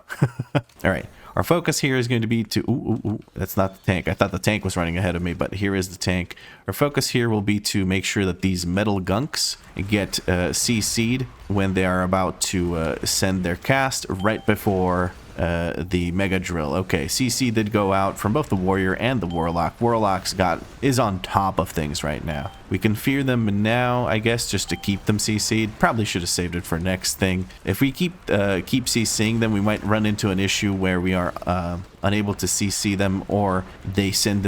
All right. Our focus here is going to be to... that's not the tank. I thought the tank was running ahead of me, but here is the tank. Our focus here will be to make sure that these metal gunks get CC'd when they are about to send their cast right before the mega drill. Okay, CC did go out from both the warrior and the warlock. Warlock's is on top of things right now. We can fear them now, I guess, just to keep them CC'd. Probably should have saved it for next thing. If we keep CCing them, we might run into an issue where we are unable to CC them, or they send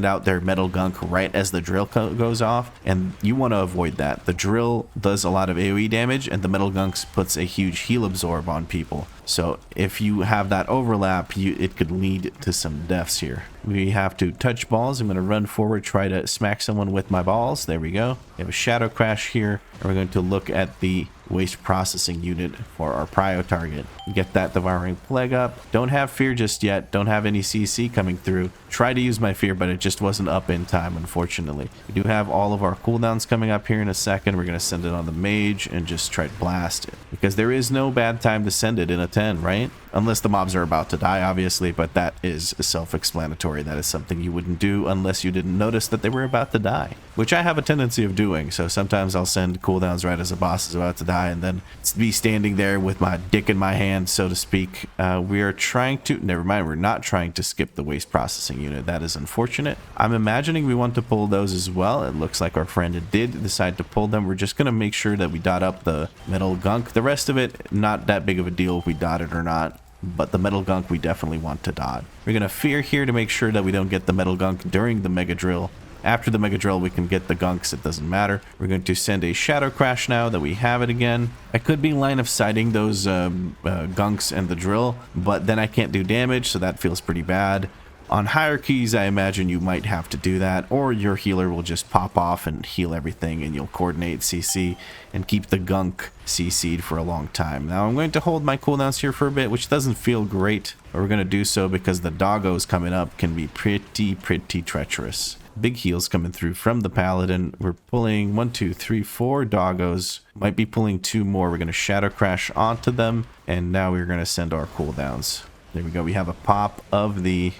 out their metal gunk right as the drill goes off, and you want to avoid that. The drill does a lot of AoE damage, and the metal gunks puts a huge heal absorb on people. So if you have that overlap, it could lead to some deaths here. We have to touch balls. I'm going to run forward, try to smack someone with my balls. There we go. We have a shadow crash here, and we're going to look at the waste processing unit for our prio target. Get that devouring plague up. Don't have fear just yet. Don't have any CC coming through. Try to use my fear, but it just wasn't up in time, unfortunately. We do have all of our cooldowns coming up here in a second. We're going to send it on the mage and just try to blast it, because there is no bad time to send it in a 10, right? Unless the mobs are about to die, obviously, but that is self-explanatory. That is something you wouldn't do unless you didn't notice that they were about to die, which I have a tendency of doing. So sometimes I'll send cooldowns right as a boss is about to die, and then be standing there with my dick in my hand, so to speak. We are trying to... Never mind, we're not trying to skip the waste processing unit. That is unfortunate. I'm imagining we want to pull those as well. It looks like our friend did decide to pull them. We're just going to make sure that we dot up the metal gunk. The rest of it, not that big of a deal if we dot it or not. But the metal gunk we definitely want to dot. We're going to fear here to make sure that we don't get the metal gunk during the mega drill. After the mega drill, we can get the gunks. It doesn't matter. We're going to send a shadow crash now that we have it again. I could be line of sighting those gunks and the drill, but then I can't do damage, so that feels pretty bad. On hierarchies, I imagine you might have to do that, or your healer will just pop off and heal everything, and you'll coordinate CC and keep the gunk CC'd for a long time. Now, I'm going to hold my cooldowns here for a bit, which doesn't feel great, but we're going to do so because the doggos coming up can be pretty treacherous. Big heals coming through from the paladin. We're pulling 1, 2, 3, 4 doggos. Might be pulling 2 more. We're going to shadow crash onto them, and now we're going to send our cooldowns. There we go. We have a pop of the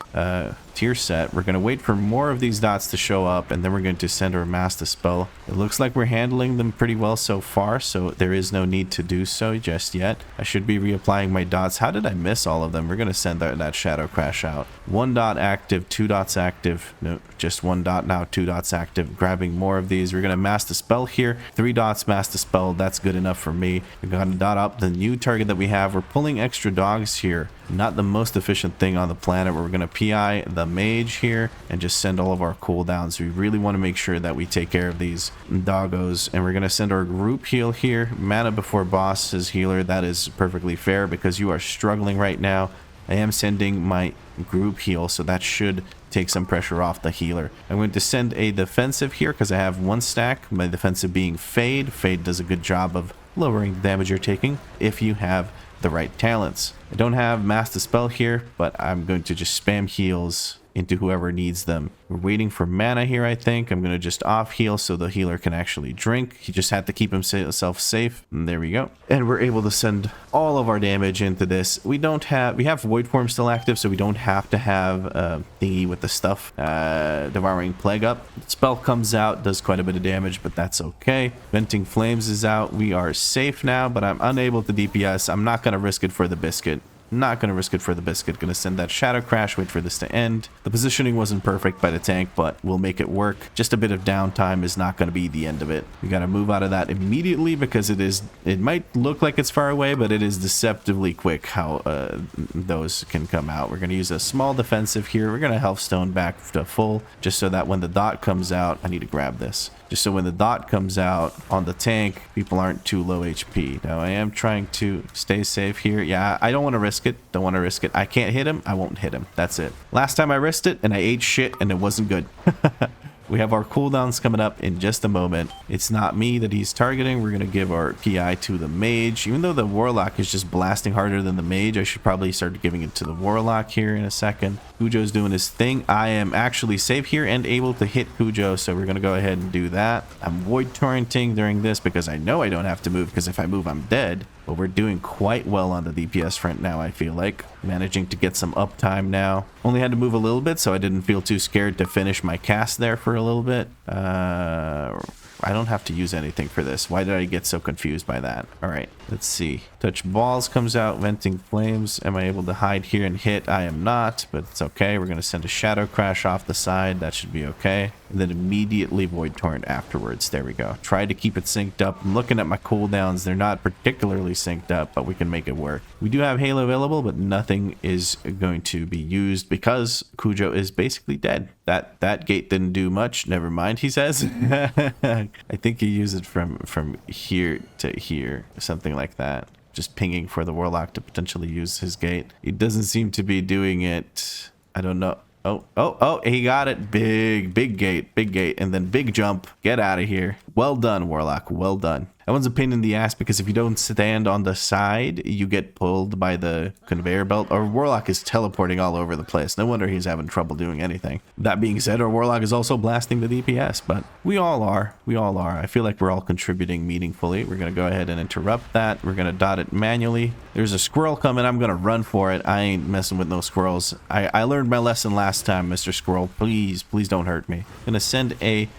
tier set. We're going to wait for more of these dots to show up, and then we're going to send our mass dispel. It looks like we're handling them pretty well so far, so there is no need to do so just yet. I should be reapplying my dots. How did I miss all of them? We're going to send that shadow crash out. 1 dot active, 2 dots active. No, just 1 dot now, 2 dots active. Grabbing more of these. We're going to mass dispel here. 3 dots mass dispel. That's good enough for me. We're going to dot up the new target that we have. We're pulling extra dogs here. Not the most efficient thing on the planet. We're going to PI the mage here and just send all of our cooldowns. We really want to make sure that we take care of these doggos, and we're going to send our group heal here. Mana before boss is healer. That is perfectly fair because you are struggling right now. I am sending my group heal, so that should take some pressure off the healer. I'm going to send a defensive here because I have 1 stack. My defensive being Fade. Fade does a good job of lowering the damage you're taking if you have the right talents. I don't have mass dispel here, but I'm going to just spam heals into whoever needs them. We're waiting for mana here, I think. I'm going to just off heal so the healer can actually drink. He just had to keep himself safe. And there we go. And we're able to send all of our damage into this. We have Void Form still active, so we don't have to have thingy with the stuff. Devouring Plague up. The spell comes out, does quite a bit of damage, but that's okay. Venting Flames is out. We are safe now, but I'm unable to DPS. I'm not going to risk it for the biscuit. Not going to risk it for the biscuit. Going to send that Shadow Crash, wait for this to end. The positioning wasn't perfect by the tank, but we'll make it work. Just a bit of downtime is not going to be the end of it. We got to move out of that immediately because it might look like it's far away, but it is deceptively quick how those can come out. We're going to use a small defensive here. We're going to Healthstone back to full just so that when the dot comes out, I need to grab this. Just so when the dot comes out on the tank, people aren't too low HP. Now, I am trying to stay safe here. Yeah, I don't want to risk it. Don't want to risk it. I can't hit him. I won't hit him. That's it. Last time I risked it, and I ate shit, and it wasn't good. We have our cooldowns coming up in just a moment. It's not me that he's targeting. We're going to give our PI to the mage. Even though the warlock is just blasting harder than the mage, I should probably start giving it to the warlock here in a second. Cujo's doing his thing. I am actually safe here and able to hit Cujo, so we're going to go ahead and do that. I'm void torrenting during this because I know I don't have to move, because if I move, I'm dead. But we're doing quite well on the DPS front now, I feel like. Managing to get some uptime now. Only had to move a little bit, so I didn't feel too scared to finish my cast there for a little bit. I don't have to use anything for this. Why did I get so confused by that? All right, let's see. Touch Balls comes out, Venting Flames. Am I able to hide here and hit? I am not, but it's okay. We're going to send a Shadow Crash off the side. That should be okay. And then immediately Void Torrent afterwards. There we go. Try to keep it synced up. I'm looking at my cooldowns. They're not particularly synced up, but we can make it work. We do have Halo available, but nothing is going to be used because Cujo is basically dead. That gate didn't do much. Never mind, he says. I think he used it from here to here, something like that. Just pinging for the warlock to potentially use his gate. He doesn't seem to be doing it. I don't know. Oh, he got it. Big gate, and then big jump. Get out of here. Well done, warlock. Well done. That one's a pain in the ass because if you don't stand on the side, you get pulled by the conveyor belt. Our warlock is teleporting all over the place. No wonder he's having trouble doing anything. That being said, our warlock is also blasting the DPS, but we all are. We all are. I feel like we're all contributing meaningfully. We're going to go ahead and interrupt that. We're going to dot it manually. There's a squirrel coming. I'm going to run for it. I ain't messing with no squirrels. I learned my lesson last time, Mr. Squirrel. Please don't hurt me. I'm going to send a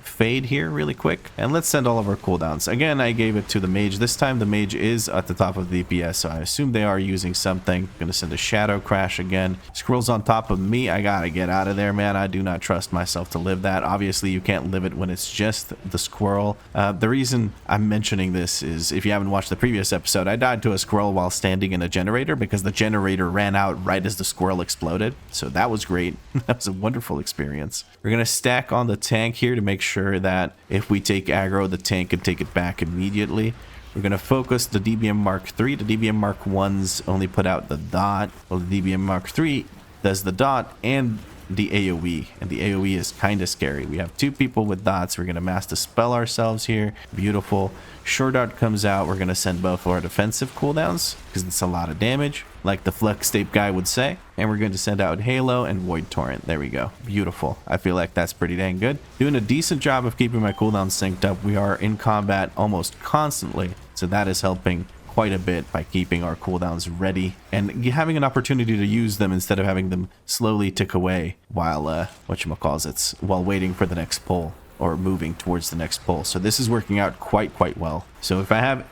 fade here really quick, and let's send all of our cooldowns. Again, I gave it to the mage. This time the mage is at the top of the DPS, so I assume they are using something. I'm gonna send a Shadow Crash again. Squirrel's on top of me. I gotta get out of there, man. I do not trust myself to live that. Obviously you can't live it when it's just the squirrel. The reason I'm mentioning this is if you haven't watched the previous episode, I died to a squirrel while standing in a generator because the generator ran out right as the squirrel exploded, so that was great. That was a wonderful experience. We're gonna stack on the tank here to make sure that if we take aggro, the tank can take it back immediately. We're going to focus the DBM Mark III. The DBM Mark 1s only put out the dot, while the DBM Mark III does the dot and the AoE, and the AoE is kind of scary. We have two people with dots. We're going to mass dispel ourselves here. Beautiful. Sure Dart comes out. We're going to send both our defensive cooldowns because it's a lot of damage, like the Flex Tape guy would say. And we're going to send out Halo and Void Torrent. There we go. Beautiful. I feel like that's pretty dang good. Doing a decent job of keeping my cooldowns synced up. We are in combat almost constantly, so that is helping quite a bit by keeping our cooldowns ready and having an opportunity to use them instead of having them slowly tick away while while waiting for the next pull or moving towards the next pull. So this is working out quite well. So if I have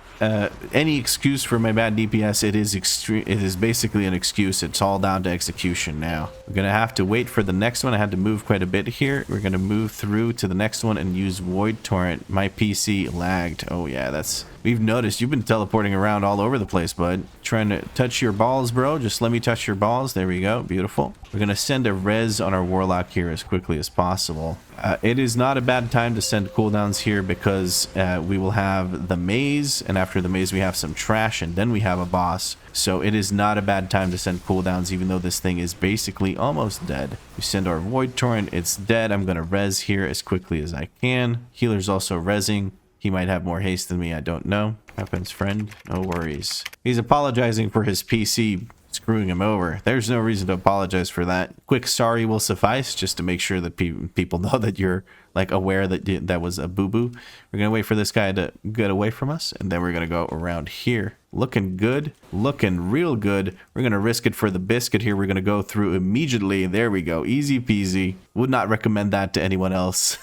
any excuse for my bad DPS, it is basically an excuse. It's all down to execution now. We're gonna have to wait for the next one. I had to move quite a bit here. We're gonna move through to the next one and use Void Torrent. My PC lagged. Oh yeah, we've noticed you've been teleporting around all over the place, bud. Trying to touch your balls, bro. Just let me touch your balls. There we go. Beautiful. We're gonna send a res on our warlock here as quickly as possible. It is not a bad time to send cooldowns here because we will have the maze, and after the maze we have some trash, and then we have a boss. So it is not a bad time to send cooldowns, even though this thing is basically almost dead. We send our Void Torrent. It's dead. I'm gonna res here as quickly as I can. Healer's also resing. He might have more haste than me. I don't know. Happens, friend. No worries. He's apologizing for his PC screwing him over. There's no reason to apologize for that. Quick sorry will suffice, just to make sure that people know that you're like aware that that was a boo-boo. We're gonna wait for this guy to get away from us, and then we're gonna go around here. Looking good, looking real good. We're gonna risk it for the biscuit here. We're gonna go through immediately. There we go, easy peasy. Would not recommend that to anyone else.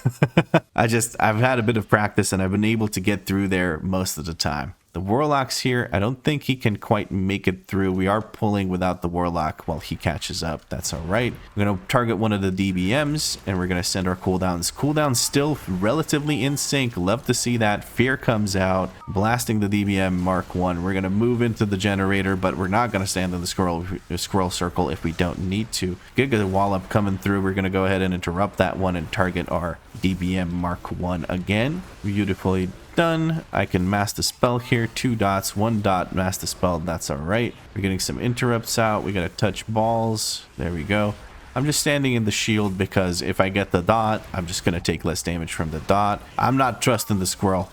I've had a bit of practice and I've been able to get through there most of the time. The Warlock's here. I don't think he can quite make it through. We are pulling without the Warlock while he catches up. That's all right. We're going to target one of the DBMs, and we're going to send our cooldowns. Cooldowns still relatively in sync. Love to see that. Fear comes out, blasting the DBM Mark 1. We're going to move into the generator, but we're not going to stand in the scroll circle if we don't need to. Get a wallop coming through. We're going to go ahead and interrupt that one and target our DBM Mark 1 again. Beautifully done. I can mass the spell here. 2 dots, 1 dot, mass the spell. That's all right. We're getting some interrupts out. We got to touch balls. There we go. I'm just standing in the shield because if I get the dot, I'm just going to take less damage from the dot. I'm not trusting the squirrel.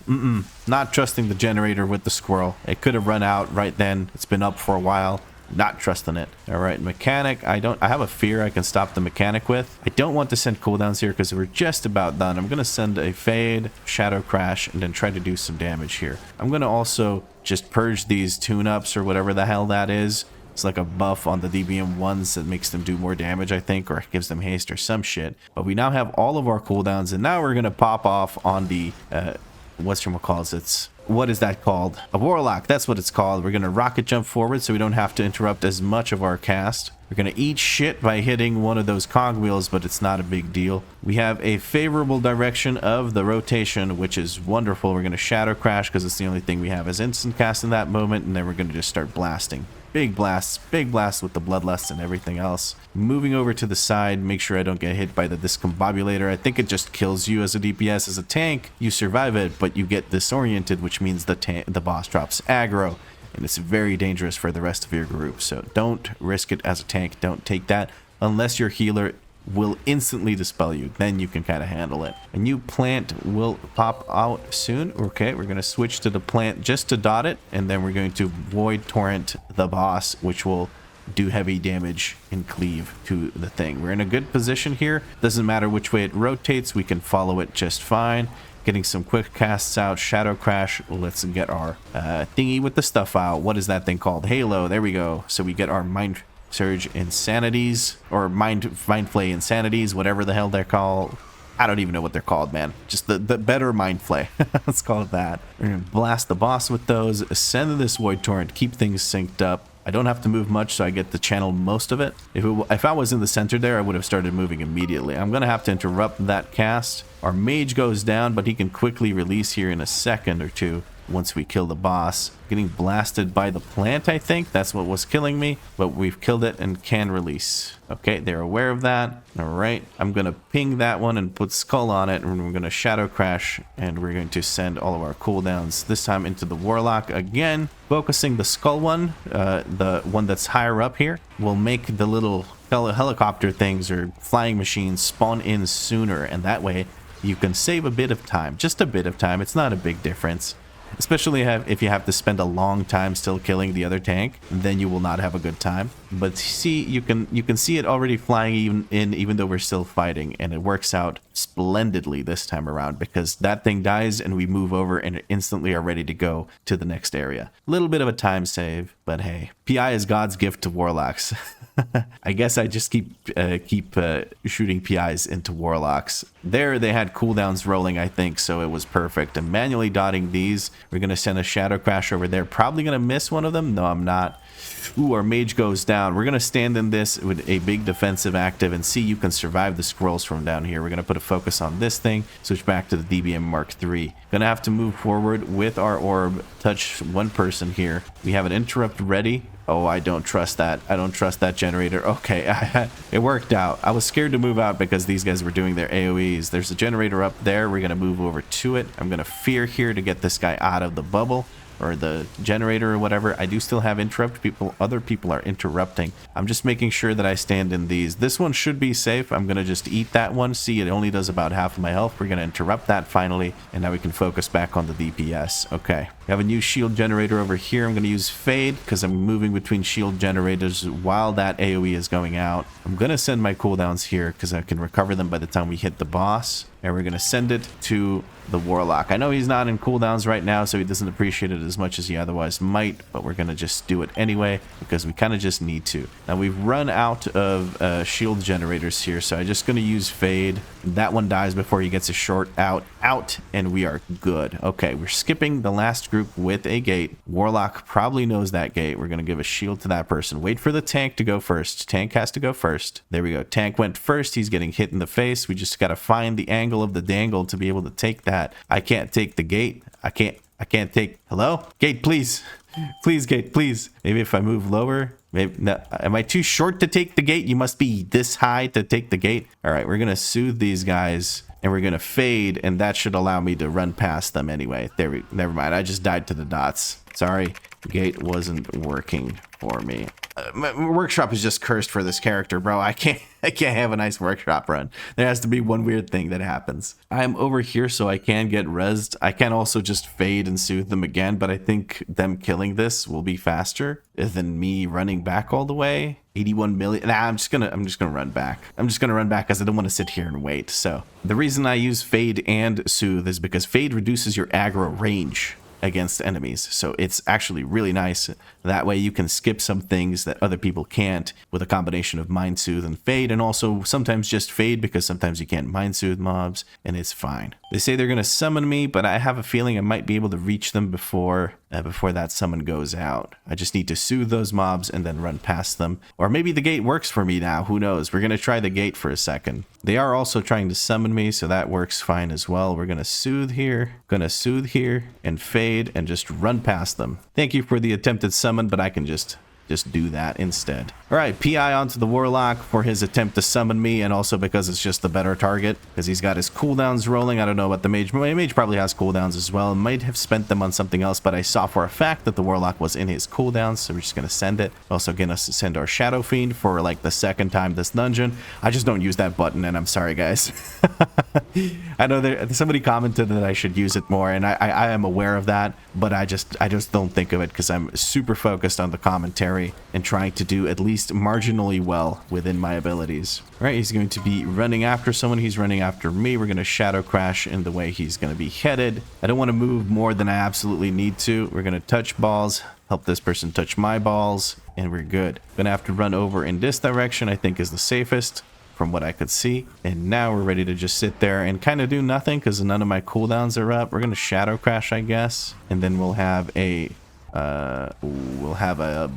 Not trusting the generator with the squirrel. It could have run out right then. It's been up for a while. Not trusting it. All right, mechanic. I have a fear I can stop the mechanic with. I don't want to send cooldowns here because we're just about done. I'm going to send a fade, shadow crash, and then try to do some damage here. I'm going to also just purge these tune-ups or whatever the hell that is. It's like a buff on the DBM ones that makes them do more damage, I think, or gives them haste or some shit. But we now have all of our cooldowns, and now we're going to pop off on the whatchamacallit. What is that called? A Warlock. That's what it's called. We're going to rocket jump forward so we don't have to interrupt as much of our cast. We're going to eat shit by hitting one of those cogwheels, but it's not a big deal. We have a favorable direction of the rotation, which is wonderful. We're going to shadow crash because it's the only thing we have as instant cast in that moment, and then we're going to just start blasting. Big blasts with the bloodlust and everything else. Moving over to the side, make sure I don't get hit by the discombobulator. I think it just kills you as a DPS. As a tank, you survive it, but you get disoriented, which means the boss drops aggro, and it's very dangerous for the rest of your group. So don't risk it as a tank. Don't take that unless your healer will instantly dispel you. Then you can kind of handle it. A new plant will pop out soon. Okay, we're going to switch to the plant just to dot it, and then we're going to void torrent the boss, which will do heavy damage and cleave to the thing. We're in a good position here. Doesn't matter which way it rotates, we can follow it just fine. Getting some quick casts out. Shadow crash. Let's get our thingy with the stuff out. What is that thing called? Halo. There we go. So we get our mind surge insanities, or mind flay insanities, whatever the hell they're called. I don't even know what they're called, man. Just the better mind flay. Let's call it that. We're gonna blast the boss with those. Send this void torrent. Keep things synced up. I don't have to move much, so I get to channel most of it. If I was in the center there, I would have started moving immediately. I'm gonna have to interrupt that cast. Our mage goes down, but he can quickly release here in a second or two once we kill the boss. Getting blasted by the plant, I think. That's what was killing me, but we've killed it and can release. Okay, they're aware of that. All right, I'm going to ping that one and put skull on it, and we're going to shadow crash, and we're going to send all of our cooldowns, this time into the Warlock again. Focusing the skull one, the one that's higher up here, will make the little helicopter things or flying machines spawn in sooner, and that way you can save a bit of time. Just a bit of time. It's not a big difference. Especially if you have to spend a long time still killing the other tank, then you will not have a good time. But see, you can see it already flying even though we're still fighting, and it works out splendidly this time around because that thing dies and we move over and instantly are ready to go to the next area. A little bit of a time save, but hey, PI is God's gift to Warlocks. I guess I just keep shooting PIs into Warlocks. There they had cooldowns rolling, I think, so it was perfect. And manually dotting these, we're going to send a shadow crash over there. Probably going to miss one of them. No, I'm not. Ooh, our mage goes down. We're going to stand in this with a big defensive active and see you can survive the scrolls from down here. We're going to put a focus on this thing, switch back to the DBM Mark III. Going to have to move forward with our orb, touch one person here. We have an interrupt ready. Oh, I don't trust that. I don't trust that generator. Okay, it worked out. I was scared to move out because these guys were doing their AoEs. There's a generator up there. We're going to move over to it. I'm going to fear here to get this guy out of the bubble. or the generator or whatever, I do still have interrupt. Other people are interrupting. I'm just making sure that I stand in these. This one should be safe. I'm going to just eat that one. See, it only does about half of my health. We're going to interrupt that finally, and now we can focus back on the DPS. Okay. We have a new shield generator over here. I'm going to use Fade because I'm moving between shield generators while that AoE is going out. I'm going to send my cooldowns here because I can recover them by the time we hit the boss. And we're going to send it to the Warlock. I know he's not in cooldowns right now, so he doesn't appreciate it as much as he otherwise might, but we're going to just do it anyway because we kind of just need to. Now, we've run out of shield generators here, so I'm just going to use Fade. That one dies before he gets a short out, and we are good. Okay, we're skipping the last group with a gate. Warlock probably knows that gate. We're going to give a shield to that person. Wait for the tank to go first. Tank has to go first. There we go. Tank went first. He's getting hit in the face. We just got to find the angle of the dangle to be able to take that. I can't take the gate. I can't take... Hello? Gate, please. Please, gate, please. Maybe if I move lower... Maybe... No, am I too short to take the gate? You must be this high to take the gate. All right, we're going to soothe these guys, and we're going to fade, and that should allow me to run past them anyway. Never mind. I just died to the dots. Sorry. Gate wasn't working for me. My workshop is just cursed for this character, bro. I can't have a nice workshop run. There has to be one weird thing that happens. I'm over here so I can get rezzed. I can also just fade and soothe them again, but I think them killing this will be faster than me running back all the way. 81 million. Nah, I'm just gonna run back. I'm just gonna run back because I don't want to sit here and wait. So the reason I use fade and soothe is because fade reduces your aggro range against enemies, so it's actually really nice. That way you can skip some things that other people can't with a combination of mind soothe and fade, and also sometimes just fade because sometimes you can't mind soothe mobs, and it's fine. They say they're going to summon me, but I have a feeling I might be able to reach them before that summon goes out. I just need to soothe those mobs and then run past them. Or maybe the gate works for me now, who knows. We're going to try the gate for a second. They are also trying to summon me, so that works fine as well. We're going to soothe here, and fade, and just run past them. Thank you for the attempted summon, but I can just do that instead. All right, PI onto the Warlock for his attempt to summon me, and also because it's just the better target, because he's got his cooldowns rolling. I don't know about the Mage. My Mage probably has cooldowns as well. Might have spent them on something else, but I saw for a fact that the Warlock was in his cooldowns, so we're just going to send it. Also going to send our Shadow Fiend for like the second time this dungeon. I just don't use that button, and I'm sorry, guys. I know somebody commented that I should use it more, and I am aware of that, but I just don't think of it because I'm super focused on the commentary and trying to do at least marginally well within my abilities. All right, he's going to be running after someone. He's running after me. We're going to shadow crash in the way he's going to be headed. I don't want to move more than I absolutely need to. We're going to touch balls, help this person touch my balls, and we're good. Going to have to run over in this direction, I think is the safest from what I could see. And now we're ready to just sit there and kind of do nothing because none of my cooldowns are up. We're going to shadow crash, I guess, and then we'll have a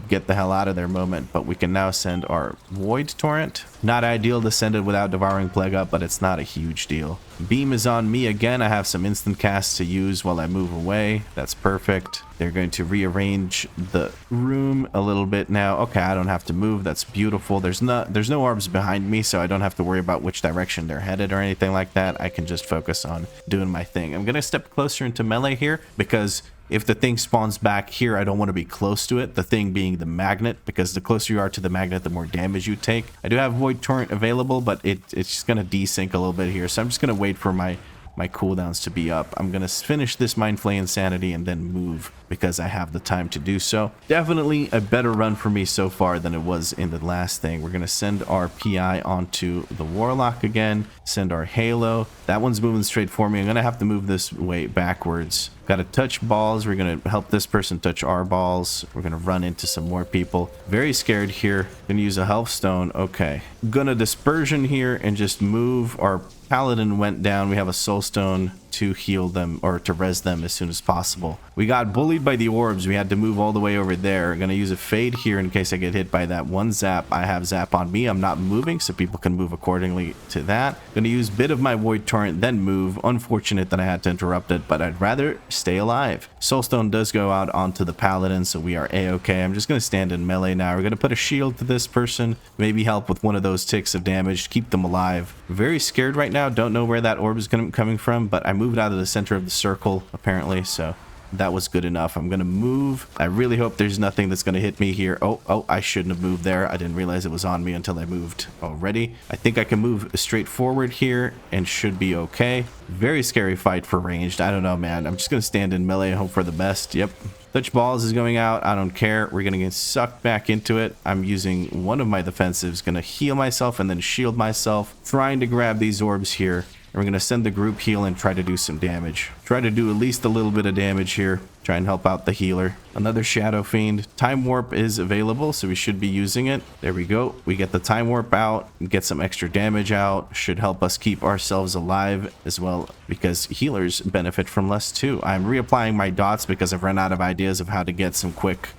get the hell out of there moment, but we can now send our Void Torrent. Not ideal to send it without Devouring Plague up, but it's not a huge deal. Beam is on me again. I have some instant casts to use while I move away. That's perfect. They're going to rearrange the room a little bit now. Okay, I don't have to move. That's beautiful. There's no orbs behind me, so I don't have to worry about which direction they're headed or anything like that. I can just focus on doing my thing. I'm going to step closer into melee here because if the thing spawns back here, I don't want to be close to it. The thing being the magnet, because the closer you are to the magnet, the more damage you take. I do have Void Torrent available, but it's just going to desync a little bit here. So I'm just going to wait for my cooldowns to be up. I'm going to finish this Mind Flay Insanity and then move because I have the time to do so. Definitely a better run for me so far than it was in the last thing. We're going to send our PI onto the Warlock again, send our Halo. That one's moving straight for me. I'm going to have to move this way backwards. Got to touch balls. We're going to help this person touch our balls. We're going to run into some more people. Very scared here. Going to use a health stone. Okay. Gonna dispersion here and just move. Our Paladin went down. We have a soul stone to heal them or to res them as soon as possible. We got bullied by the orbs. We had to move all the way over there. I'm going to use a fade here in case I get hit by that one zap. I have zap on me. I'm not moving, so people can move accordingly to that. Going to use bit of my Void Torrent, then move. Unfortunate that I had to interrupt it, but I'd rather stay alive. Soulstone does go out onto the Paladin, so we are a-okay. I'm just going to stand in melee now. We're going to put a shield to this person, maybe help with one of those ticks of damage, keep them alive. Very scared right now. Don't know where that orb is coming from, but I moved out of the center of the circle, apparently, so that was good enough. I'm gonna move. I really hope there's nothing that's gonna hit me here. Oh, I shouldn't have moved there. I didn't realize it was on me until I moved already. I think I can move straight forward here and should be okay. Very scary fight for ranged. I don't know, man. I'm just gonna stand in melee and hope for the best. Yep. Touch balls is going out. I don't care. We're gonna get sucked back into it. I'm using one of my defensives, gonna heal myself and then shield myself, trying to grab these orbs here. And we're going to send the group heal and try to do some damage. Try to do at least a little bit of damage here. Try and help out the healer. Another Shadow Fiend. Time Warp is available, so we should be using it. There we go. We get the Time Warp out, get some extra damage out. Should help us keep ourselves alive as well, because healers benefit from less too. I'm reapplying my dots because I've run out of ideas of how to get some quick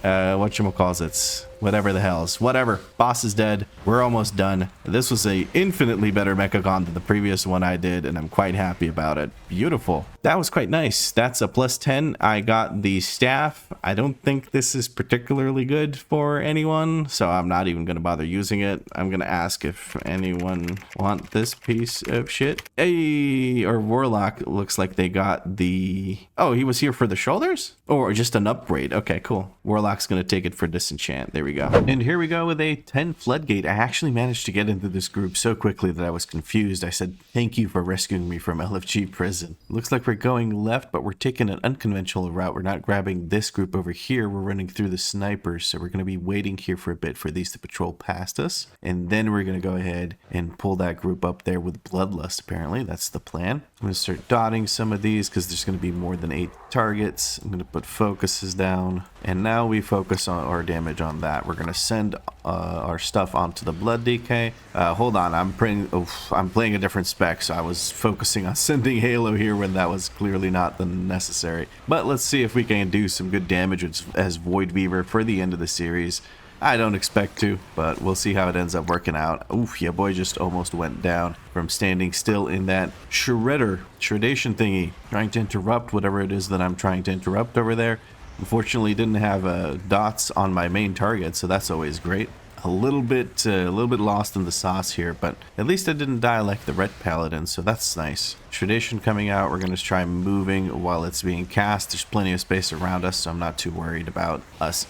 whatchamacallits, whatever the hell's, whatever. Boss is dead. We're almost done. This was a infinitely better Mechagon than the previous one I did, and I'm quite happy about it. Beautiful. That was quite nice. That's a +10. I got the staff. I don't think this is particularly good for anyone, so I'm not even going to bother using it. I'm going to ask if anyone want this piece of shit. Hey, or Warlock looks like they got the... Oh, he was here for the shoulders? Or just an upgrade. Okay, cool. Warlock's going to take it for disenchant. There we go. And here we go with a 10 floodgate. I actually managed to get into this group so quickly that I was confused. I said, thank you for rescuing me from LFG prison. Looks like we're going left, but we're taking an unconventional route. We're not grabbing this group over here. We're running through the snipers. So we're going to be waiting here for a bit for these to patrol past us. And then we're going to go ahead and pull that group up there with Bloodlust, apparently. That's the plan. I'm going to start dotting some of these because there's going to be more than 8 targets. I'm going to put focuses down. And now we focus on our damage on that. We're going to send our stuff onto the blood decay. Hold on, I'm playing a different spec, so I was focusing on sending Halo here when that was clearly not the necessary. But let's see if we can do some good damage as Void Weaver for the end of the series. I don't expect to, but we'll see how it ends up working out. Oof, yeah, boy just almost went down from standing still in that shreddation thingy, trying to interrupt whatever it is that I'm trying to interrupt over there. Unfortunately, didn't have dots on my main target, so that's always great. A little bit lost in the sauce here, but at least I didn't die like the Red Paladin, so that's nice. Tradition coming out. We're going to try moving while it's being cast. There's plenty of space around us, so I'm not too worried about us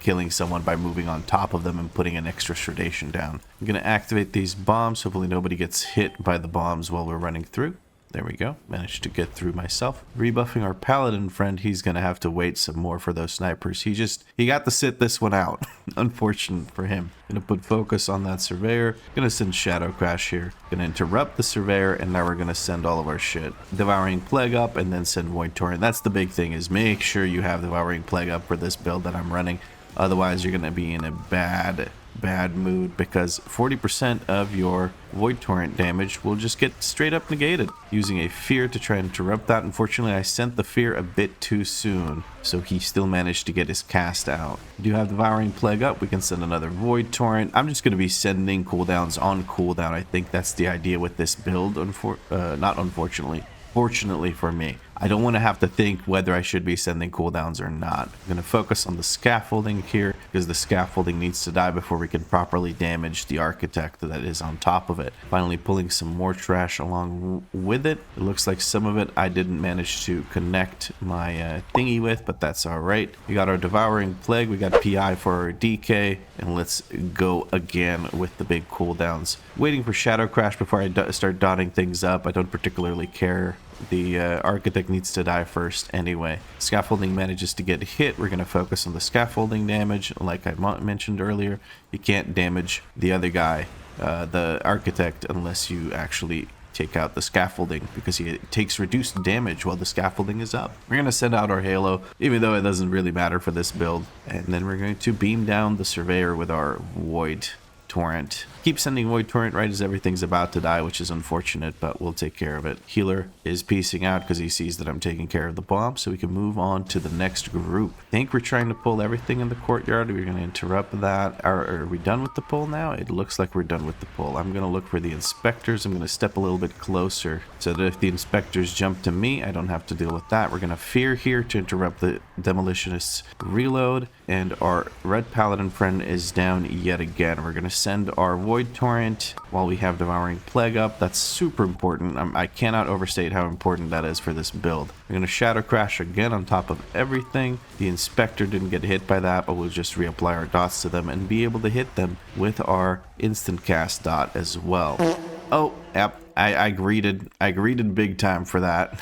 killing someone by moving on top of them and putting an extra Tradition down. I'm going to activate these bombs. Hopefully nobody gets hit by the bombs while we're running through. There we go. Managed to get through myself. Rebuffing our paladin friend. He's going to have to wait some more for those snipers. He got to sit this one out. Unfortunate for him. Going to put focus on that surveyor. Going to send Shadow Crash here. Going to interrupt the surveyor, and now we're going to send all of our shit. Devouring Plague up, and then send Void Torrent. That's the big thing, is make sure you have Devouring Plague up for this build that I'm running. Otherwise, you're going to be in a bad mood, because 40% of your Void Torrent damage will just get straight up negated. Using a Fear to try and interrupt that. Unfortunately, I sent the Fear a bit too soon, so he still managed to get his cast out. We do have Devouring Plague up. We can send another Void Torrent. I'm just going to be sending cooldowns on cooldown. I think that's the idea with this build, not unfortunately. Fortunately for me, I don't want to have to think whether I should be sending cooldowns or not. I'm going to focus on the scaffolding here, because the scaffolding needs to die before we can properly damage the architect that is on top of it. Finally pulling some more trash along with it. It looks like some of it I didn't manage to connect my thingy with, but that's all right. We got our Devouring Plague, we got PI for our DK, and let's go again with the big cooldowns. Waiting for Shadow Crash before I start dotting things up. I don't particularly care. The architect needs to die first anyway. Scaffolding manages to get hit. We're going to focus on the scaffolding damage. Like I mentioned earlier, you can't damage the other guy, the architect, unless you actually take out the scaffolding, because he takes reduced damage while the scaffolding is up. We're going to send out our Halo, even though it doesn't really matter for this build. And then we're going to beam down the Surveyor with our Void Torrent. Keep sending Void Torrent right as everything's about to die, which is unfortunate, but we'll take care of it. Healer is piecing out because he sees that I'm taking care of the bomb, so we can move on to the next group. I think we're trying to pull everything in the courtyard. We're going to interrupt that. Are we done with the pull now? It looks like we're done with the pull. I'm going to look for the inspectors. I'm going to step a little bit closer so that if the inspectors jump to me, I don't have to deal with that. We're going to Fear here to interrupt the demolitionists' reload, and our Red Paladin friend is down yet again. We're going to send our Void Torrent while we have Devouring Plague up. That's super important. I cannot overstate how important that is for this build. We're going to Shadow Crash again on top of everything. The Inspector didn't get hit by that, but we'll just reapply our dots to them and be able to hit them with our instant cast dot as well. Oh, yep. I greeted big time for that.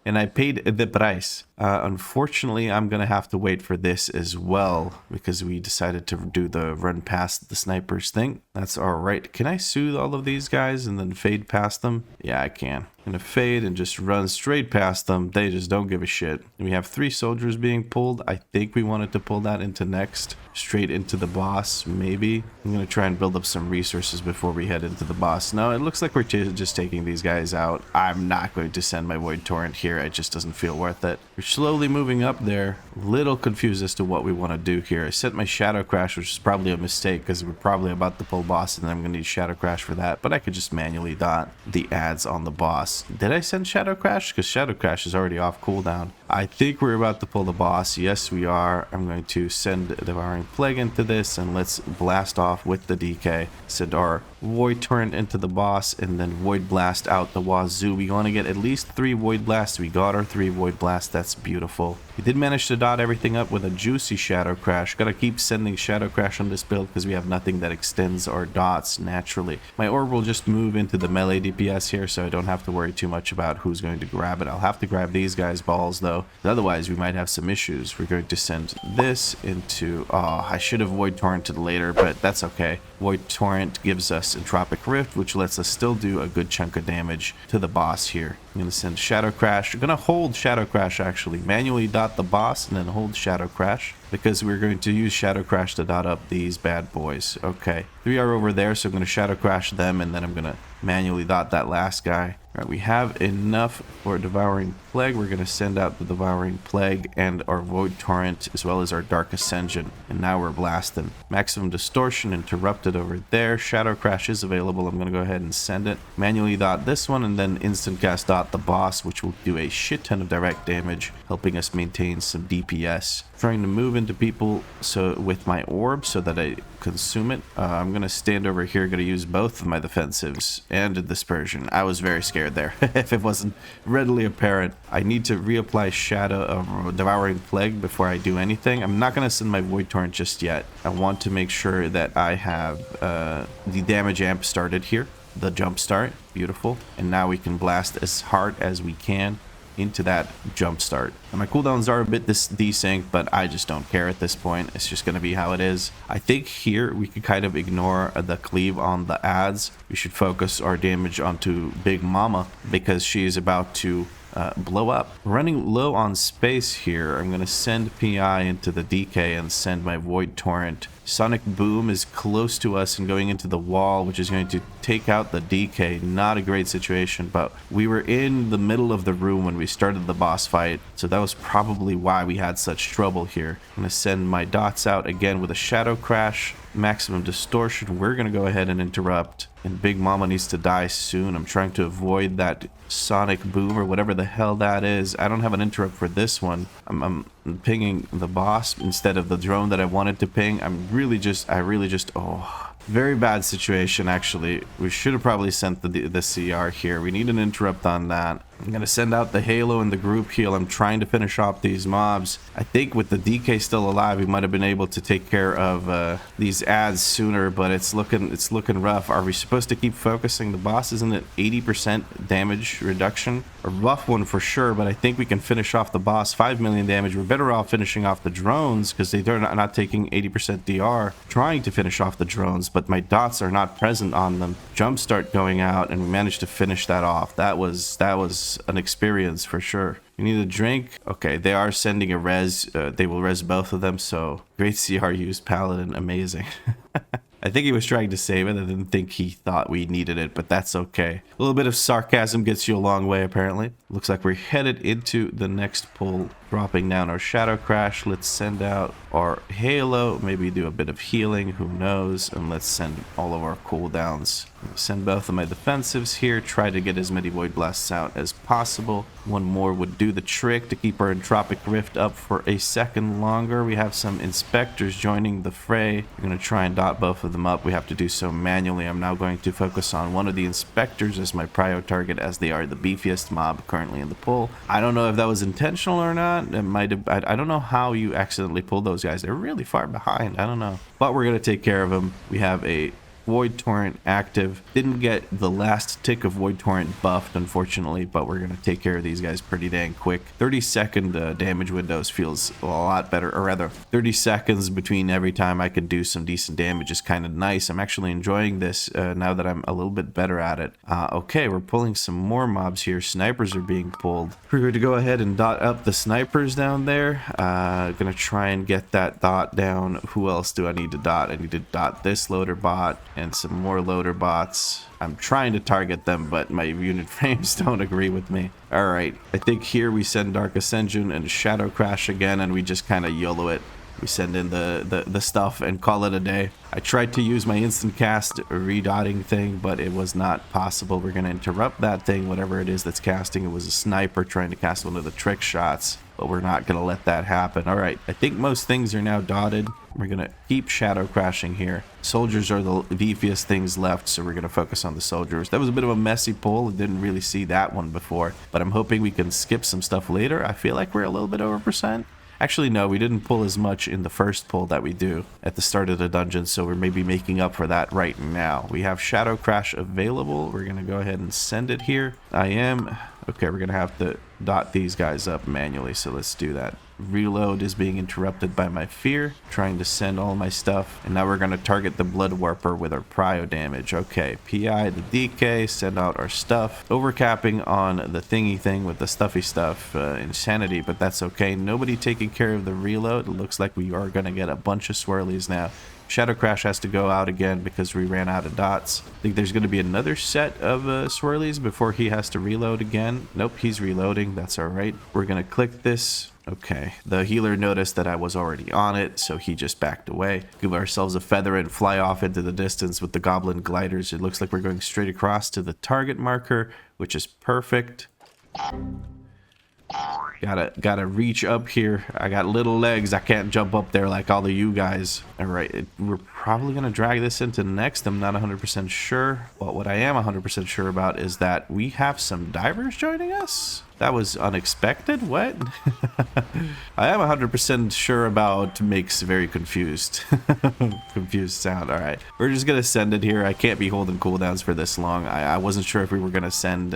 And I paid the price. Unfortunately, I'm gonna have to wait for this as well because we decided to do the run past the snipers thing. That's all right. Can I soothe all of these guys and then fade past them? Yeah, I can. I'm gonna fade and just run straight past them. They just don't give a shit. We have 3 soldiers being pulled. I think we wanted to pull that into next, straight into the boss, maybe. I'm gonna try and build up some resources before we head into the boss. No, it looks like we're just taking these guys out. I'm not going to send my Void Torrent here. It just doesn't feel worth it. We're slowly moving up there. Little confused as to what we want to do here. I set my Shadow Crash, which is probably a mistake because we're probably about to pull boss and then I'm gonna need Shadow Crash for that. But I could just manually dot the adds on the boss. Did I send Shadow Crash? Because Shadow Crash is already off cooldown. I think we're about to pull the boss. Yes, we are. I'm going to send Devouring Plague into this and let's blast off with the DK. Send our Void Torrent into the boss and then Void Blast out the wazoo. We want to get at least 3 Void Blasts. We got our 3 Void Blasts. That's beautiful. We did manage to dot everything up with a juicy Shadow Crash. Gotta keep sending Shadow Crash on this build because we have nothing that extends our dots naturally. My orb will just move into the melee DPS here so I don't have to worry too much about who's going to grab it. I'll have to grab these guys' balls though. Otherwise we might have some issues. We're going to send this into... Oh, I should have Void Torrented later, but that's okay. Void Torrent gives us Entropic Rift, which lets us still do a good chunk of damage to the boss here. I'm going to send Shadow Crash. I'm going to hold Shadow Crash actually. Manually dot the boss and then hold Shadow Crash because we're going to use Shadow Crash to dot up these bad boys. Okay. 3 are over there, so I'm going to Shadow Crash them and then I'm going to manually dot that last guy. Alright, we have enough for Devouring Plague. We're going to send out the Devouring Plague and our Void Torrent as well as our Dark Ascension. And now we're blasting. Maximum Distortion interrupted over there. Shadow Crash is available. I'm going to go ahead and send it. Manually dot this one and then instant cast dot the boss, which will do a shit ton of direct damage, helping us maintain some DPS. Trying to move into people so with my orb so that I consume it. I'm going to stand over here. Going to use both of my defensives and a dispersion. I was very scared there if it wasn't readily apparent. I need to reapply Shadow of Devouring Plague before I do anything. I'm not going to send my Void Torrent just yet. I want to make sure that I have the damage amp started here. The jump start. Beautiful. And now we can blast as hard as we can into that jump start. And my cooldowns are a bit desync, but I just don't care at this point. It's just going to be how it is. I think here we could kind of ignore the cleave on the adds. We should focus our damage onto Big Mama because she is about to blow up. Running low on space here, I'm going to send PI into the DK and send my Void Torrent. Sonic Boom is close to us and going into the wall, which is going to take out the DK. Not a great situation, but we were in the middle of the room when we started the boss fight, so that was probably why we had such trouble here. I'm going to send my dots out again with a Shadow Crash. Maximum Distortion, we're going to go ahead and interrupt. And Big Mama needs to die soon. I'm trying to avoid that Sonic Boom or whatever the hell that is. I don't have an interrupt for this one. I'm pinging the boss instead of the drone that I wanted to ping. I really just, oh, very bad situation actually. We should have probably sent the CR here. We need an interrupt on that. I'm going to send out the Halo and the group heal. I'm trying to finish off these mobs. I think with the DK still alive, we might have been able to take care of these adds sooner, but it's looking rough. Are we supposed to keep focusing the boss? Isn't it 80% damage reduction? A rough one for sure, but I think we can finish off the boss. 5 million damage. We're better off finishing off the drones because they're not taking 80% DR. Trying to finish off the drones, but my dots are not present on them. Jumpstart going out, and we managed to finish that off. That was an experience for sure. You need a drink. Okay, they are sending a res. They will res both of them, so great CR use Paladin. Amazing. I think he was trying to save it. I didn't think he thought we needed it, but that's okay. A little bit of sarcasm gets you a long way, apparently. Looks like we're headed into the next pull dropping down our Shadow Crash. Let's send out our Halo, maybe do a bit of healing, who knows, and let's send all of our cooldowns. Send both of my defensives here, try to get as many Void Blasts out as possible. One more would do the trick to keep our Entropic Rift up for a second longer. We have some Inspectors joining the fray. We're going to try and dot both of them up. We have to do so manually. I'm now going to focus on one of the Inspectors as my prio target, as they are the beefiest mob currently in the pool. I don't know if that was intentional or not. It might have, I don't know how you accidentally pulled those guys. They're really far behind. I don't know. But we're going to take care of them. We have a Void Torrent active. Didn't get the last tick of Void Torrent buffed, unfortunately, but we're going to take care of these guys pretty dang quick. 30-second damage windows feels a lot better, or rather 30 seconds between every time I can do some decent damage is kind of nice. I'm actually enjoying this now that I'm a little bit better at it. Okay, we're pulling some more mobs here. Snipers are being pulled. We're going to go ahead and dot up the snipers down there. Gonna try and get that dot down. Who else do I need to dot? I need to dot this loader bot and some more loader bots. I'm trying to target them, but my unit frames don't agree with me. All right, I think here we send Dark Ascension and Shadow Crash again, and we just kind of YOLO it. We send in the stuff and call it a day. I tried to use my instant cast redotting thing, but it was not possible. We're going to interrupt that thing, whatever it is that's casting. It was a sniper trying to cast one of the trick shots, but we're not going to let that happen. All right, I think most things are now dotted. We're going to keep Shadow Crashing here. Soldiers are the beefiest things left, so we're going to focus on the soldiers. That was a bit of a messy pull. I didn't really see that one before, but I'm hoping we can skip some stuff later. I feel like we're a little bit over percent. Actually, no, we didn't pull as much in the first pull that we do at the start of the dungeon, so we're maybe making up for that right now. We have Shadow Crash available. We're going to go ahead and send it here. Okay, we're going to have to dot these guys up manually, so let's do that. Reload is being interrupted by my fear, trying to send all my stuff, and now we're going to target the Blood Warper with our prio damage. Okay, PI the DK, send out our stuff. Overcapping on the thingy thing with the stuffy stuff, insanity, but that's okay. Nobody taking care of the reload. It looks like we are going to get a bunch of swirlies now. Shadow Crash has to go out again because we ran out of dots. I think there's going to be another set of swirlies before he has to reload again. Nope, he's reloading. That's all right. We're going to click this. Okay, the healer noticed that I was already on it, so he just backed away. Give ourselves a feather and fly off into the distance with the Goblin gliders. It looks like we're going straight across to the target marker, which is perfect. Gotta reach up here. I got little legs. I can't jump up there like all of you guys. All right, we're probably gonna drag this into next. I'm not 100% sure, but what I am 100% sure about is that we have some divers joining us. That was unexpected. What? I am 100% sure about makes very confused. Confused sound. All right, we're just gonna send it here. I can't be holding cooldowns for this long. I wasn't sure if we were gonna send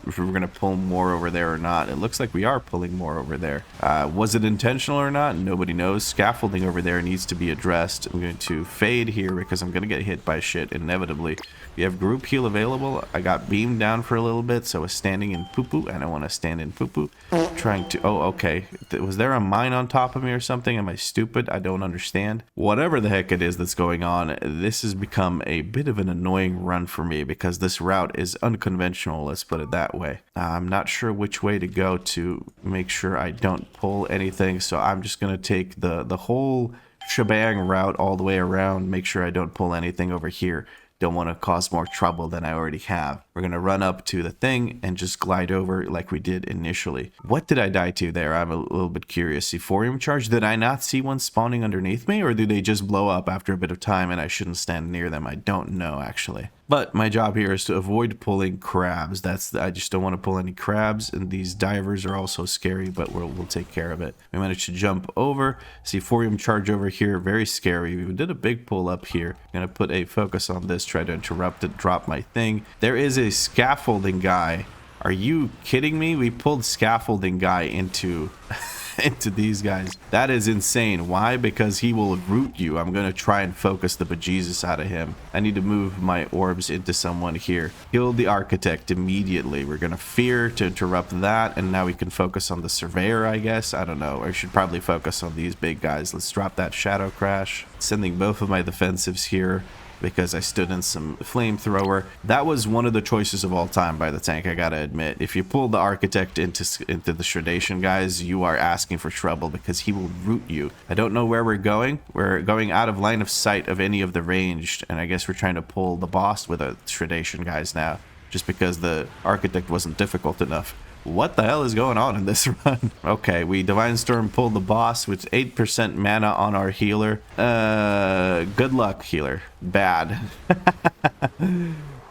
if we were going to pull more over there or not. It looks like we are pulling more over there. Was it intentional or not? Nobody knows. Scaffolding over there needs to be addressed. I'm going to fade here because I'm going to get hit by shit inevitably. We have group heal available. I got beamed down for a little bit, so I was standing in poo-poo. I don't want to stand in poo-poo. Trying to... Oh, okay. Was there a mine on top of me or something? Am I stupid? I don't understand. Whatever the heck it is that's going on, this has become a bit of an annoying run for me because this route is unconventional, let's put it that way. I'm not sure which way to go to make sure I don't pull anything, so I'm just going to take the whole shebang route all the way around, make sure I don't pull anything over here. Don't want to cause more trouble than I already have. We're going to run up to the thing and just glide over like we did initially. What did I die to there? I'm a little bit curious. Euphorium charge? Did I not see one spawning underneath me? Or do they just blow up after a bit of time and I shouldn't stand near them? I don't know, actually. But my job here is to avoid pulling crabs. I just don't want to pull any crabs, and these divers are also scary, but we'll take care of it. We managed to jump over. See, Euphorium charge over here, very scary. We did a big pull up here. I'm going to put a focus on this, try to interrupt it, drop my thing. There is a scaffolding guy. Are you kidding me? We pulled scaffolding guy into... into these guys. That is insane. Why? Because he will root you. I'm going to try and focus the bejesus out of him. I need to move my orbs into someone here. Kill the architect immediately. We're going to fear to interrupt that, and now we can focus on the surveyor, I guess. I don't know. I should probably focus on these big guys. Let's drop that Shadow Crash. Sending both of my defensives here. because I stood in some flamethrower. That was one of the choices of all time by the tank, I gotta admit. If you pull the architect into the shredation, guys, you are asking for trouble because he will root you. I don't know where we're going. We're going out of line of sight of any of the ranged, and I guess we're trying to pull the boss with a shredation, guys, now, just because the architect wasn't difficult enough. What the hell is going on in this run? Okay, we Divine Storm pulled the boss with 8% mana on our healer. Good luck, healer. Bad.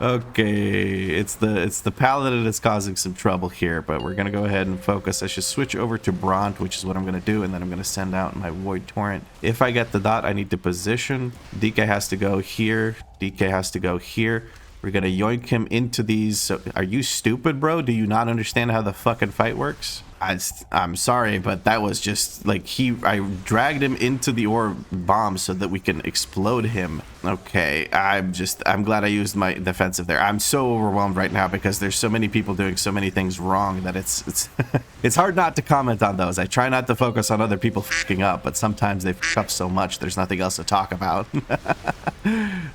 Okay, it's the paladin that's causing some trouble here, but we're gonna go ahead and focus. I should switch over to Bront, which is what I'm gonna do, and then I'm gonna send out my Void Torrent. If I get the dot, I need to position. DK has to go here. DK has to go here. We're gonna yoink him into these. So, are you stupid, bro? Do you not understand how the fucking fight works? I'm sorry, but that was just like I dragged him into the orb bomb so that we can explode him. Okay, I'm glad I used my defensive there. I'm so overwhelmed right now because there's so many people doing so many things wrong that it's it's hard not to comment on those. I try not to focus on other people fucking up, but sometimes they fuck up so much there's nothing else to talk about.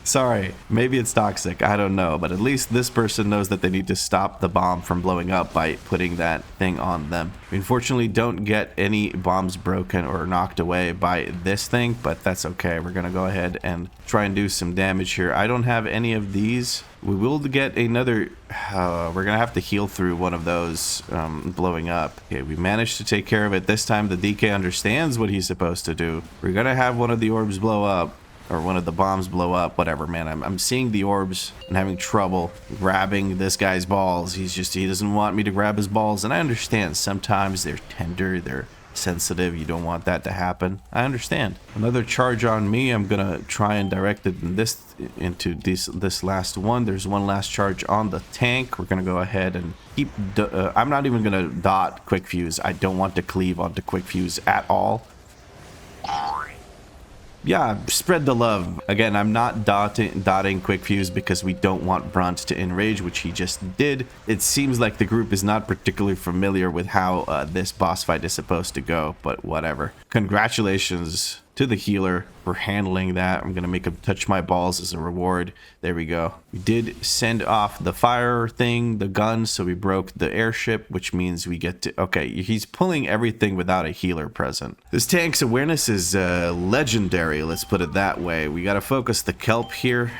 Sorry, maybe it's toxic, I don't know, but at least this person knows that they need to stop the bomb from blowing up by putting that thing on them. We unfortunately don't get any bombs broken or knocked away by this thing, but that's okay. We're gonna go ahead and try and do some damage here. I don't have any of these. We will get another, we're gonna have to heal through one of those blowing up. Okay, we managed to take care of it. This time the DK understands what he's supposed to do. We're gonna have one of the orbs blow up, or one of the bombs blow up, whatever, man. I'm seeing the orbs and having trouble grabbing this guy's balls. He doesn't want me to grab his balls, and I understand. Sometimes they're tender, they're sensitive, you don't want that to happen. I understand. Another charge on me. I'm gonna try and direct it into this last one. There's one last charge on the tank. We're gonna go ahead and keep, I'm not even gonna dot quick fuse. I don't want to cleave onto quick fuse at all. Yeah, spread the love. Again, I'm not dotting quick fuse because we don't want Bront to enrage, which he just did. It seems like the group is not particularly familiar with how this boss fight is supposed to go, but whatever. Congratulations to the healer for handling that. I'm gonna make him touch my balls as a reward. There we go. We did send off the fire thing, the gun, so we broke the airship, which means we get to, okay, he's pulling everything without a healer present. This tank's awareness is legendary, let's put it that way. We gotta focus the kelp here.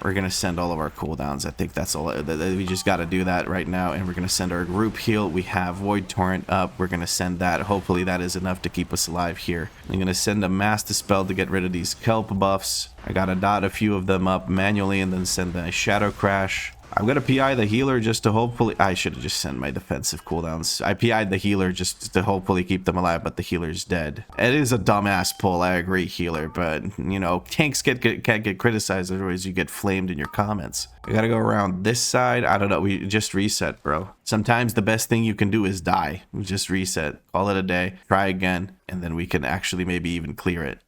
We're gonna send all of our cooldowns. I think that's all. We just gotta do that right now, and we're gonna send our group heal. We have Void Torrent up. We're gonna send that. Hopefully that is enough to keep us alive here. I'm gonna send a Mass Dispel to get rid of these kelp buffs. I gotta dot a few of them up manually and then send a Shadow Crash. I'm gonna PI the healer just to hopefully, I should have just sent my defensive cooldowns. I PI'd the healer just to hopefully keep them alive, but the healer's dead. It is a dumbass pull, I agree, healer, but you know, tanks can't get criticized, otherwise you get flamed in your comments. We gotta go around this side. I don't know, we just reset, bro. Sometimes the best thing you can do is die. We just reset, call it a day, try again, and then we can actually maybe even clear it.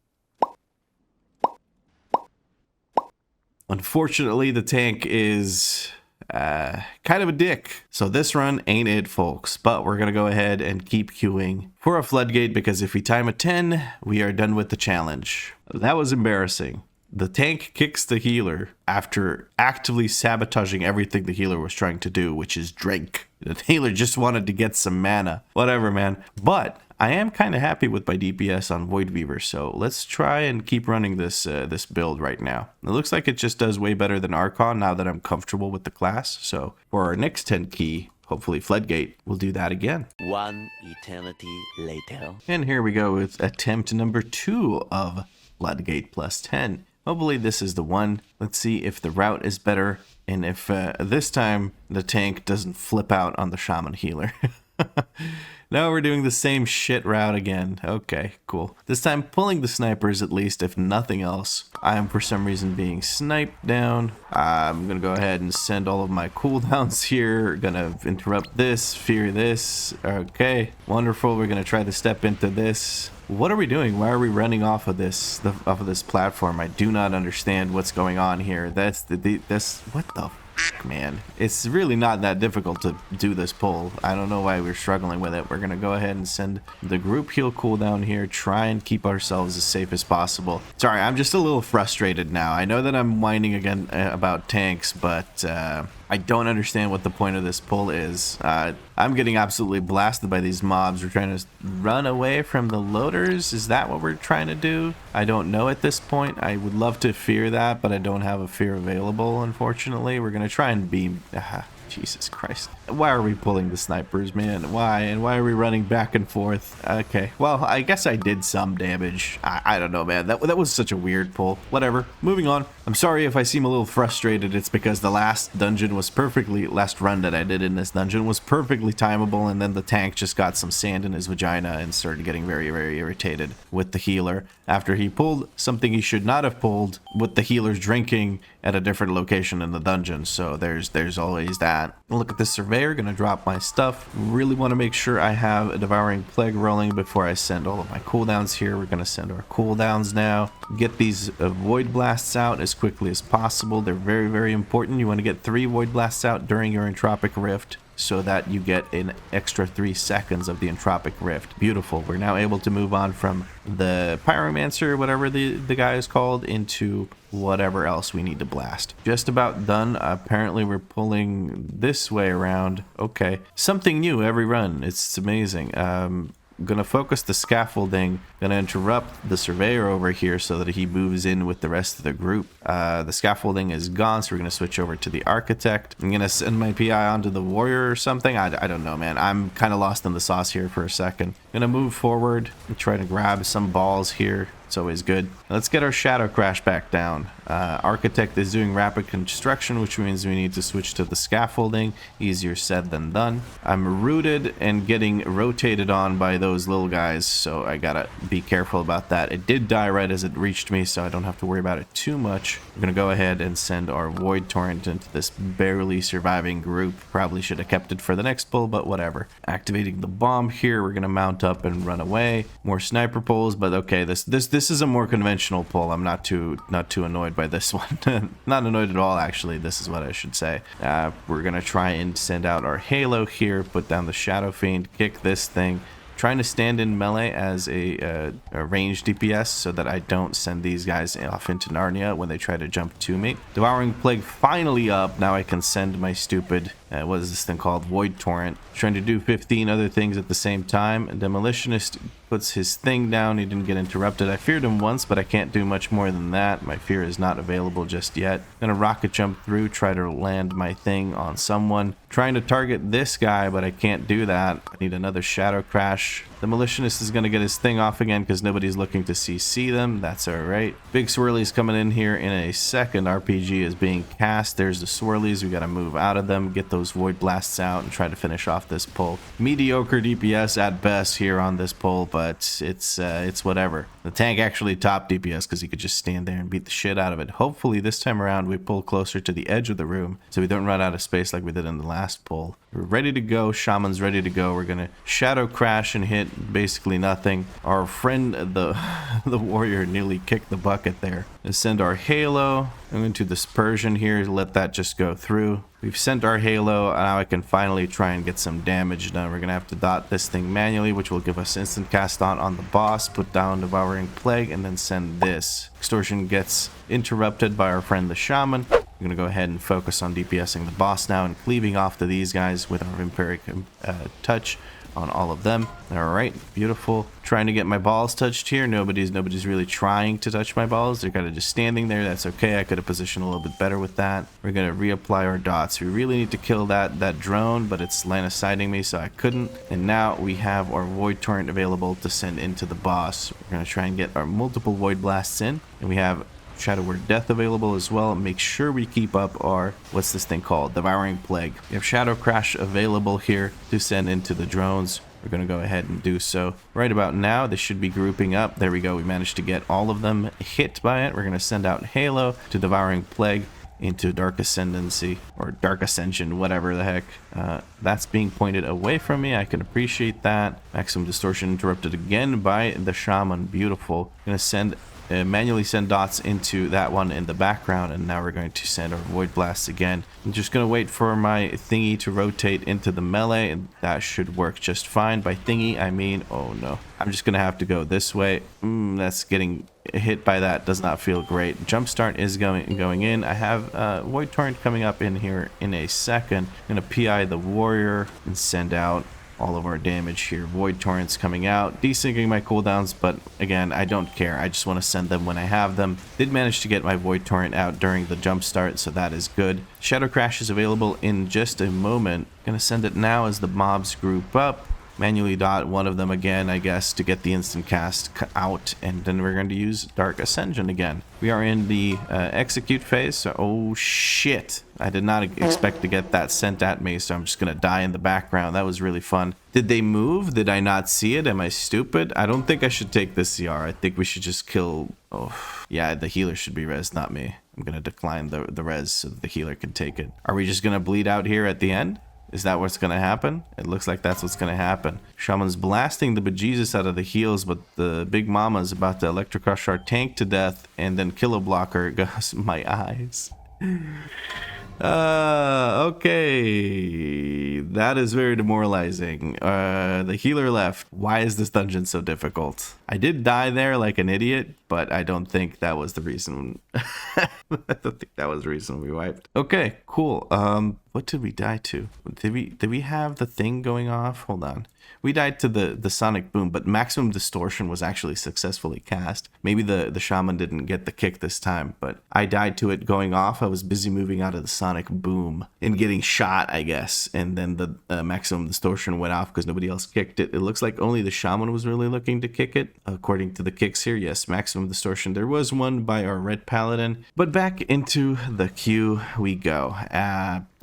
Unfortunately, the tank is kind of a dick. So this run ain't it, folks. But we're going to go ahead and keep queuing for a floodgate, because if we time a 10, we are done with the challenge. That was embarrassing. The tank kicks the healer after actively sabotaging everything the healer was trying to do, which is drink. The healer just wanted to get some mana. Whatever, man. But I am kind of happy with my DPS on Void Weaver, so let's try and keep running this this build right now. It looks like it just does way better than Archon now that I'm comfortable with the class. So for our next 10 key, hopefully Floodgate, we'll do that again. One eternity later. And here we go with attempt number 2 of Floodgate plus 10. Hopefully this is the one. Let's see if the route is better, and if this time the tank doesn't flip out on the Shaman healer. Now we're doing the same shit route again. Okay, cool. This time pulling the snipers at least, if nothing else. I am for some reason being sniped down. I'm gonna go ahead and send all of my cooldowns here. Gonna interrupt this, fear this. Okay, wonderful. We're gonna try to step into this. What are we doing? Why are we running off of this platform? I do not understand what's going on here. That's what the Man, it's really not that difficult to do this pull. I don't know why we're struggling with it. We're gonna go ahead and send the group heal cooldown here, try and keep ourselves as safe as possible. Sorry, I'm just a little frustrated now. I know that I'm whining again about tanks, but I don't understand what the point of this pull is. I'm getting absolutely blasted by these mobs. We're trying to run away from the loaders. Is that what we're trying to do? I don't know at this point. I would love to fear that, but I don't have a fear available, unfortunately. We're going to try and beam. Jesus Christ. Why are we pulling the snipers, man? Why? And why are we running back and forth? Okay, well, I guess I did some damage. I don't know, man. That was such a weird pull. Whatever. Moving on. I'm sorry if I seem a little frustrated. It's because the last run that I did in this dungeon was perfectly timeable, and then the tank just got some sand in his vagina and started getting very, very irritated with the healer after he pulled something he should not have pulled with the healer's drinking at a different location in the dungeon. So there's always that. Look at this surveyor. Gonna drop my stuff. Really want to make sure I have a devouring plague rolling before I send all of my cooldowns here. We're gonna send our cooldowns now. Get these void blasts out as quickly as possible. They're very, very important. You want to get 3 void blasts out during your entropic rift, so that you get an extra 3 seconds of the entropic rift. Beautiful. We're now able to move on from the pyromancer, whatever the guy is called, into whatever else we need to blast. Just about done. Apparently we're pulling this way around. Okay, something new every run. It's amazing. Gonna focus the scaffolding, gonna interrupt the surveyor over here so that he moves in with the rest of the group. The scaffolding is gone, so we're gonna switch over to the architect. I'm gonna send my PI onto the warrior or something. I don't know, man. I'm kind of lost in the sauce here for a second. Gonna move forward and try to grab some balls here. It's always good. Let's get our shadow crash back down. Architect is doing rapid construction, which means we need to switch to the scaffolding. Easier said than done. I'm rooted and getting rotated on by those little guys, so I gotta be careful about that. It did die right as it reached me, so I don't have to worry about it too much. We're gonna go ahead and send our void torrent into this barely surviving group. Probably should have kept it for the next pull, but whatever. Activating the bomb here. We're gonna mount up and run away. More sniper pulls, but okay, this is a more conventional pull. I'm not too annoyed by this one. Not annoyed at all, actually. This is what I should say. We're gonna try and send out our halo here, put down the shadow fiend, kick this thing, trying to stand in melee as a ranged DPS so that I don't send these guys off into Narnia when they try to jump to me. Devouring Plague finally up. Now I can send my stupid, what is this thing called? Void Torrent. Trying to do 15 other things at the same time. Demolitionist puts his thing down. He didn't get interrupted. I feared him once, but I can't do much more than that. My fear is not available just yet. Gonna rocket jump through, try to land my thing on someone. Trying to target this guy, but I can't do that. I need another shadow crash. The Demolitionist is gonna get his thing off again because nobody's looking to CC them. That's alright. Big swirlies coming in here in a second. RPG is being cast. There's the swirlies. We gotta move out of them, get those void blasts out, and try to finish off this pull. Mediocre DPS at best here on this pull, but it's whatever. The tank actually topped DPS because he could just stand there and beat the shit out of it. Hopefully this time around we pull closer to the edge of the room so we don't run out of space like we did in the last pull. We're ready to go. Shaman's ready to go. We're gonna shadow crash and hit basically nothing. Our friend the warrior nearly kicked the bucket there. Let's send our halo. I'm going to dispersion here to let that just go through. We've sent our halo. Now I can finally try and get some damage done. We're gonna have to dot this thing manually, which will give us instant cast on the boss, put down Devouring Plague, and then send this. Extortion gets interrupted by our friend the shaman. We're gonna go ahead and focus on DPSing the boss now and cleaving off to these guys with our Vampiric touch on all of them. All right, beautiful. Trying to get my balls touched here. Nobody's really trying to touch my balls. They're kind of just standing there. That's okay. I could have positioned a little bit better with that. We're gonna reapply our dots. We really need to kill that drone, but it's line of sighting me, so I couldn't. And now we have our void torrent available to send into the boss. We're gonna try and get our multiple void blasts in, and we have Shadow Word Death available as well. Make sure we keep up our, what's this thing called? Devouring Plague. We have Shadow Crash available here to send into the drones. We're going to go ahead and do so. Right about now, they should be grouping up. There we go. We managed to get all of them hit by it. We're going to send out Halo to Devouring Plague into Dark Ascendancy, or Dark Ascension, whatever the heck. That's being pointed away from me. I can appreciate that. Maximum Distortion interrupted again by the Shaman. Beautiful. Going to send manually send dots into that one in the background, and now we're going to send our void blasts again. I'm just going to wait for my thingy to rotate into the melee, and that should work just fine. By thingy, I mean, oh no, I'm just going to have to go this way. That's getting hit by that. Does not feel great. Jumpstart is going in. I have Void Torrent coming up in here in a second. I'm going to PI the warrior and send out all of our damage here. Void Torrents coming out, desyncing my cooldowns, but again, I don't care. I just want to send them when I have them. Did manage to get my Void Torrent out during the jump start, so that is good. Shadow Crash is available in just a moment. Gonna send it now as the mobs group up. Manually dot one of them again, I guess, to get the instant cast out, and then we're going to use Dark Ascension again. We are in the execute phase, so oh shit, I did not expect to get that sent at me, so I'm just going to die in the background. That was really fun. Did they move? Did I not see it? Am I stupid? I don't think I should take this CR. I think we should just kill... Oh, yeah, the healer should be res, not me. I'm going to decline the res so that the healer can take it. Are we just going to bleed out here at the end? Is that what's going to happen? It looks like that's what's going to happen. Shaman's blasting the bejesus out of the heals, but the Big Mama is about to electrocrush our tank to death, and then Killer Blocker goes, my eyes. Okay. That is very demoralizing. The healer left. Why is this dungeon so difficult? I did die there like an idiot, but I don't think that was the reason. I don't think that was the reason we wiped. Okay, cool. What did we die to? Did we have the thing going off? Hold on. We died to the sonic boom, but maximum distortion was actually successfully cast. Maybe the shaman didn't get the kick this time, but I died to it going off. I was busy moving out of the sonic boom and getting shot, I guess. And then the maximum distortion went off because nobody else kicked it. It looks like only the shaman was really looking to kick it. According to the kicks here, yes, maximum distortion. There was one by our red paladin, but back into the queue we go.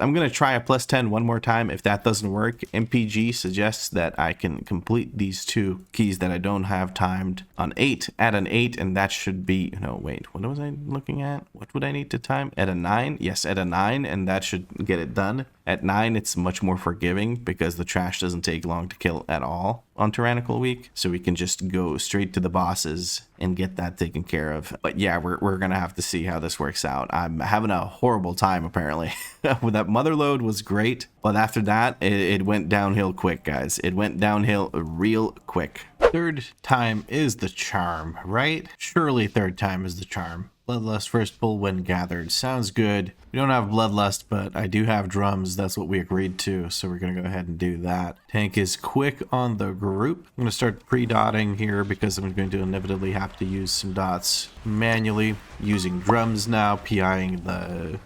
I'm going to try a +10 one more time. If that doesn't work, MPG suggests that I can complete these two keys that I don't have timed on 8, add an 8, and that should be, no, wait, what was I looking at? What would I need to time? At a 9? Yes, at a 9, and that should get it done. At 9, it's much more forgiving because the trash doesn't take long to kill at all on Tyrannical Week, so we can just go straight to the bosses and get that taken care of. But yeah, we're gonna have to see how this works out. I'm having a horrible time apparently. With that mother load was great, but after that it went downhill quick, guys. It went downhill real quick. Third time is the charm, right? Surely third time is the charm. Bloodlust first pull when gathered. Sounds good. We don't have Bloodlust, but I do have drums. That's what we agreed to, so we're going to go ahead and do that. Tank is quick on the group. I'm going to start pre-dotting here because I'm going to inevitably have to use some dots manually. Using drums now, PIing the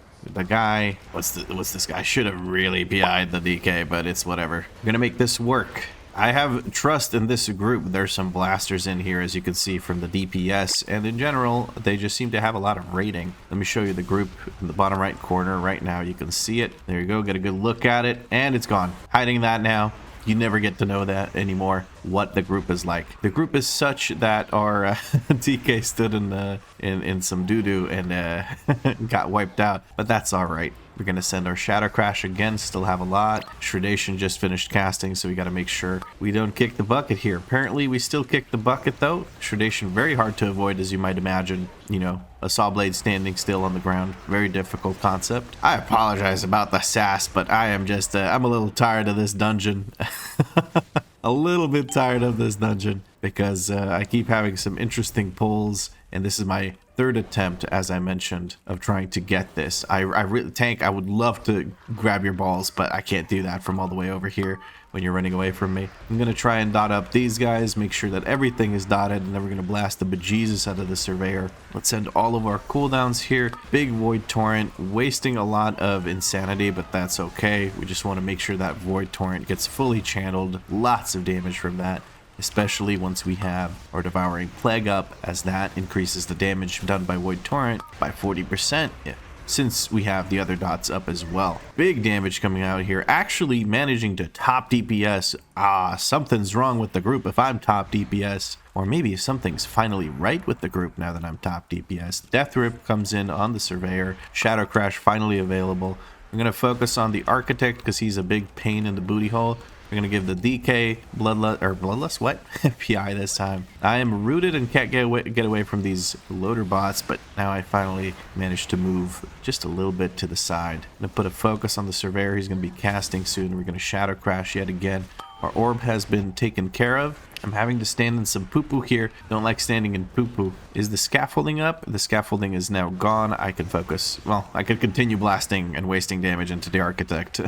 guy. What's this guy? I should have really PI'd the DK, but it's whatever. I'm going to make this work. I have trust in this group. There's some blasters in here, as you can see from the DPS, and in general, they just seem to have a lot of rating. Let me show you the group in the bottom right corner right now. You can see it. There you go. Get a good look at it, and it's gone. Hiding that now. You never get to know that anymore, what the group is like. The group is such that our DK stood in some doo-doo and got wiped out, but that's all right. We're going to send our Shadow Crash again, still have a lot. Shredation just finished casting, so we got to make sure we don't kick the bucket here. Apparently, we still kick the bucket, though. Shredation, very hard to avoid, as you might imagine. You know, a saw blade standing still on the ground. Very difficult concept. I apologize about the sass, but I am just, I'm a little tired of this dungeon. A little bit tired of this dungeon because I keep having some interesting pulls, and this is my third attempt, as I mentioned, of trying to get this. I really, Tank, I would love to grab your balls, but I can't do that from all the way over here when you're running away from me. I'm going to try and dot up these guys, make sure that everything is dotted, and then we're going to blast the bejesus out of the Surveyor. Let's send all of our cooldowns here. Big Void Torrent, wasting a lot of insanity, but that's okay. We just want to make sure that Void Torrent gets fully channeled. Lots of damage from that, especially once we have our Devouring Plague up, as that increases the damage done by Void Torrent by 40%. Yeah. Since we have the other dots up as well. Big damage coming out here, actually managing to top DPS. Something's wrong with the group if I'm top DPS, or maybe something's finally right with the group now that I'm top DPS. Death Rip comes in on the Surveyor, Shadow Crash finally available. I'm going to focus on the Architect because he's a big pain in the booty hole. We're going to give the DK Bloodlust, what? PI this time. I am rooted and can't get away from these loader bots, but now I finally managed to move just a little bit to the side. I'm going to put a focus on the Surveyor. He's going to be casting soon. We're going to Shadow Crash yet again. Our orb has been taken care of. I'm having to stand in some poo-poo here. Don't like standing in poo-poo. Is the scaffolding up? The scaffolding is now gone. I can focus. Well, I could continue blasting and wasting damage into the Architect.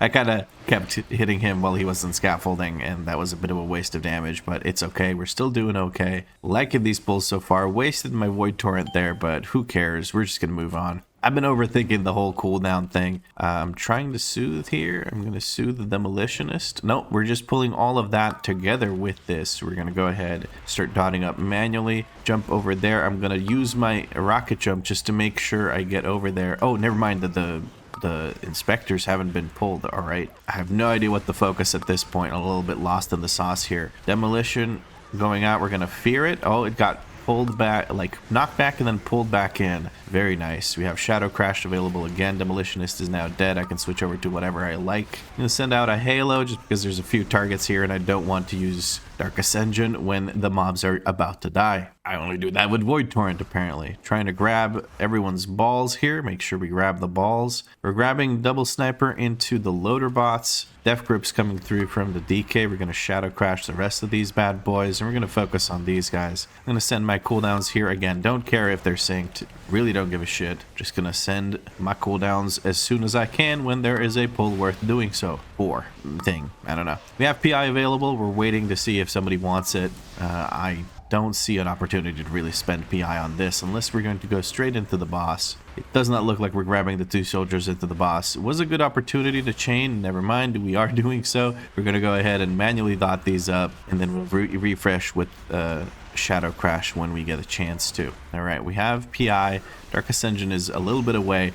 I kind of kept hitting him while he was in scaffolding, and that was a bit of a waste of damage, but it's okay. We're still doing okay. Liking these pulls so far. Wasted my Void Torrent there, but who cares? We're just going to move on. I've been overthinking the whole cooldown thing. I'm trying to soothe here. I'm going to soothe the Demolitionist. Nope, we're just pulling all of that together with this. We're going to go ahead, start dotting up manually. Jump over there. I'm going to use my rocket jump just to make sure I get over there. Oh, never mind that the inspectors haven't been pulled. All right. I have no idea what the focus at this point. I'm a little bit lost in the sauce here. Demolition going out. We're going to fear it. Oh, it got pulled back, like knocked back and then pulled back in. Very nice. We have Shadow Crash available again. Demolitionist is now dead. I can switch over to whatever I like. I'm going to send out a Halo just because there's a few targets here and I don't want to use Dark Ascension when the mobs are about to die. I only do that with Void Torrent apparently. Trying to grab everyone's balls here. Make sure we grab the balls. We're grabbing Double Sniper into the loader bots. Death Grip's coming through from the DK. We're going to Shadow Crash the rest of these bad boys and we're going to focus on these guys. I'm going to send my cooldowns here again. Don't care if they're synced. Really don't give a shit. Just going to send my cooldowns as soon as I can when there is a pull worth doing so. Or thing. I don't know. We have PI available. We're waiting to see if somebody wants it. I don't see an opportunity to really spend PI on this unless we're going to go straight into the boss. It does not look like we're grabbing the two soldiers into the boss. It was a good opportunity to chain. Never mind, we are doing so. We're going to go ahead and manually dot these up and then we'll refresh with Shadow Crash when we get a chance to. All right, we have PI. Dark Ascension is a little bit away.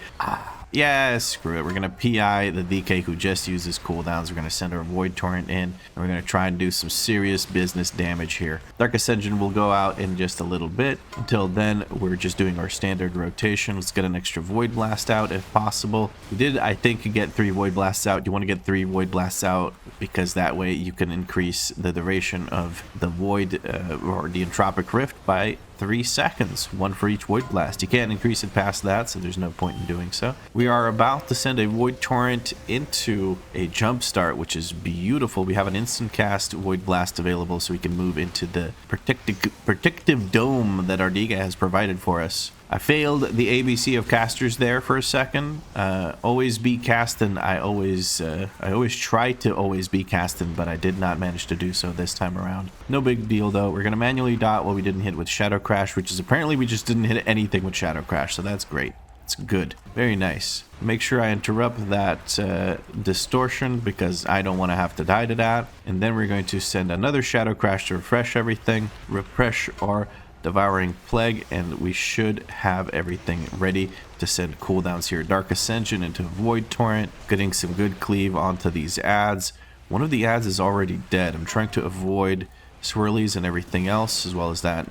Yeah, screw it. We're going to PI the DK who just uses cooldowns. We're going to send our Void Torrent in. And we're going to try and do some serious business damage here. Dark Ascension will go out in just a little bit. Until then, we're just doing our standard rotation. Let's get an extra Void Blast out if possible. We did, I think, get 3 Void Blasts out. You want to get 3 Void Blasts out because that way you can increase the duration of the Void or the Entropic Rift by 3 seconds, 1 for each Void Blast. You can't increase it past that, so there's no point in doing so. We are about to send a Void Torrent into a jump start, which is beautiful. We have an instant cast Void Blast available, so we can move into the protective dome that Ardiga has provided for us. I failed the ABC of casters there for a second. Always be casting. I always try to always be casting, but I did not manage to do so this time around. No big deal though. We're gonna manually dot what we didn't hit with Shadow Crash, which is apparently we just didn't hit anything with Shadow Crash, so that's great. It's good. Very nice. Make sure I interrupt that distortion because I don't want to have to die to that. And then we're going to send another Shadow Crash to refresh everything. Refresh our Devouring Plague, and we should have everything ready to send cooldowns here. Dark Ascension into Void Torrent, getting some good cleave onto these ads. One of the ads is already dead. I'm trying to avoid swirlies and everything else, as well as that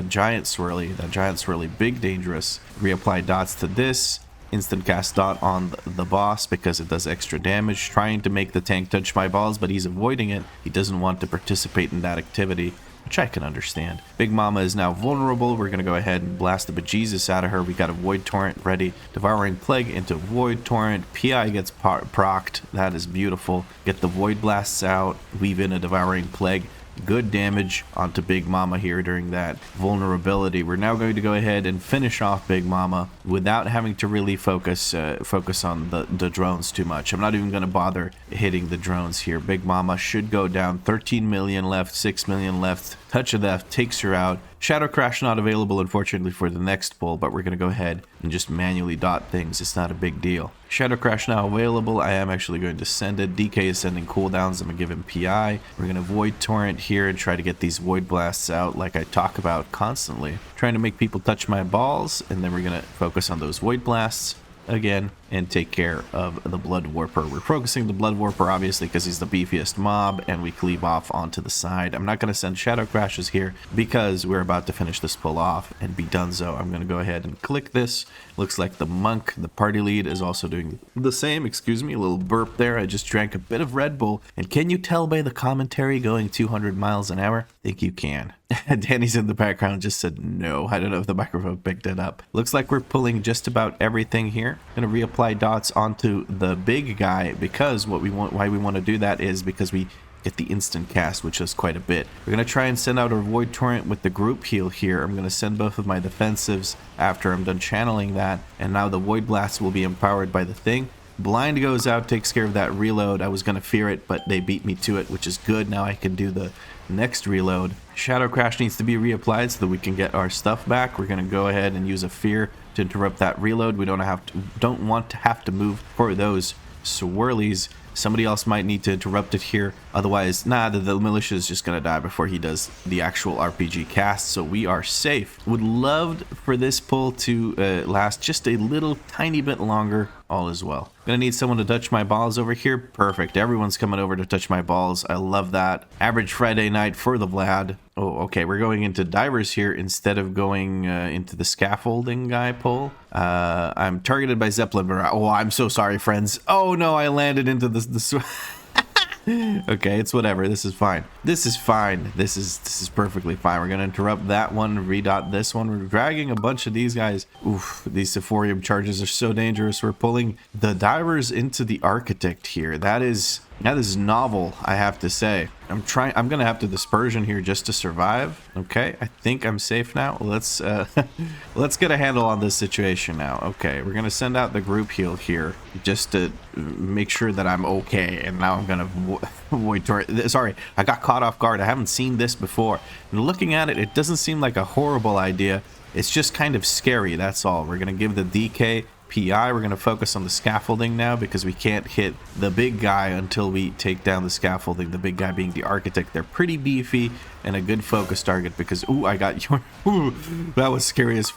giant swirly, big dangerous. Reapply dots to this. Instant cast dot on the boss because it does extra damage. Trying to make the tank touch my balls, but he's avoiding it. He doesn't want to participate in that activity, which I can understand. Big Mama is now vulnerable. We're going to go ahead and blast the bejesus out of her. We got a Void Torrent ready. Devouring Plague into Void Torrent. PI gets procced. That is beautiful. Get the Void Blasts out. Weave in a Devouring Plague. Good damage onto Big Mama here during that vulnerability. We're now going to go ahead and finish off Big Mama without having to really focus on the drones too much. I'm not even going to bother hitting the drones here. Big Mama should go down. 13 million left, 6 million left. Touch of Death takes her out. Shadow Crash not available, unfortunately, for the next pull, but we're going to go ahead and just manually dot things. It's not a big deal. Shadow Crash now available. I am actually going to send it. DK is sending cooldowns. I'm going to give him PI. We're going to Void Torrent here and try to get these Void Blasts out like I talk about constantly. Trying to make people touch my balls, and then we're going to focus on those Void Blasts. Again, and take care of the Blood Warper. We're focusing the Blood Warper obviously because he's the beefiest mob, and we cleave off onto the side. I'm not going to send Shadow Crashes here because we're about to finish this pull off and be done. So I'm going to go ahead and click this. Looks like the monk, the party lead, is also doing the same. Excuse me, a little burp there. I just drank a bit of Red Bull, and can you tell by the commentary going 200 miles an hour? I think you can. Danny's in the background just said no. I don't know if the microphone picked it up. Looks like we're pulling just about everything here. Gonna reapply dots onto the big guy because why we want to do that is because we get the instant cast, which is quite a bit. We're gonna try and send out a void torrent with the group heal here. I'm gonna send both of my defensives after I'm done channeling that, and now the void blast will be empowered by the thing. Blind goes out, takes care of that reload. I was gonna fear it, but they beat me to it, which is good. Now I can do the next reload. Shadow Crash needs to be reapplied so that we can get our stuff back. We're gonna go ahead and use a fear to interrupt that reload. We don't want to have to move for those swirlies. Somebody else might need to interrupt it here. Otherwise, the militia is just going to die before he does the actual RPG cast. So we are safe. Would love for this pull to last just a little tiny bit longer. All is well. Gonna need someone to touch my balls over here. Perfect. Everyone's coming over to touch my balls. I love that. Average Friday night for the Vlad. Oh, okay. We're going into divers here instead of going into the scaffolding guy pull. I'm targeted by Zeppelin. Oh, I'm so sorry, friends. Oh no, I landed into the okay, it's whatever. This is fine. This is fine. This is perfectly fine. We're gonna interrupt that one, redot this one. We're dragging a bunch of these guys. Oof, these Sephorium charges are so dangerous. We're pulling the divers into the architect here. That is novel, I have to say. I'm gonna have to dispersion here just to survive. Okay, I think I'm safe now. Let's let's get a handle on this situation now. Okay, we're gonna send out the group heal here just to make sure that I'm okay. And now I'm gonna void torrent. Sorry, I got caught off guard. I haven't seen this before. And looking at it, it doesn't seem like a horrible idea. It's just kind of scary, that's all. We're gonna give the DK PI. We're going to focus on the scaffolding now because we can't hit the big guy until we take down the scaffolding. The big guy being the architect. They're pretty beefy and a good focus target because, ooh, I got yoinked. Ooh, that was scary as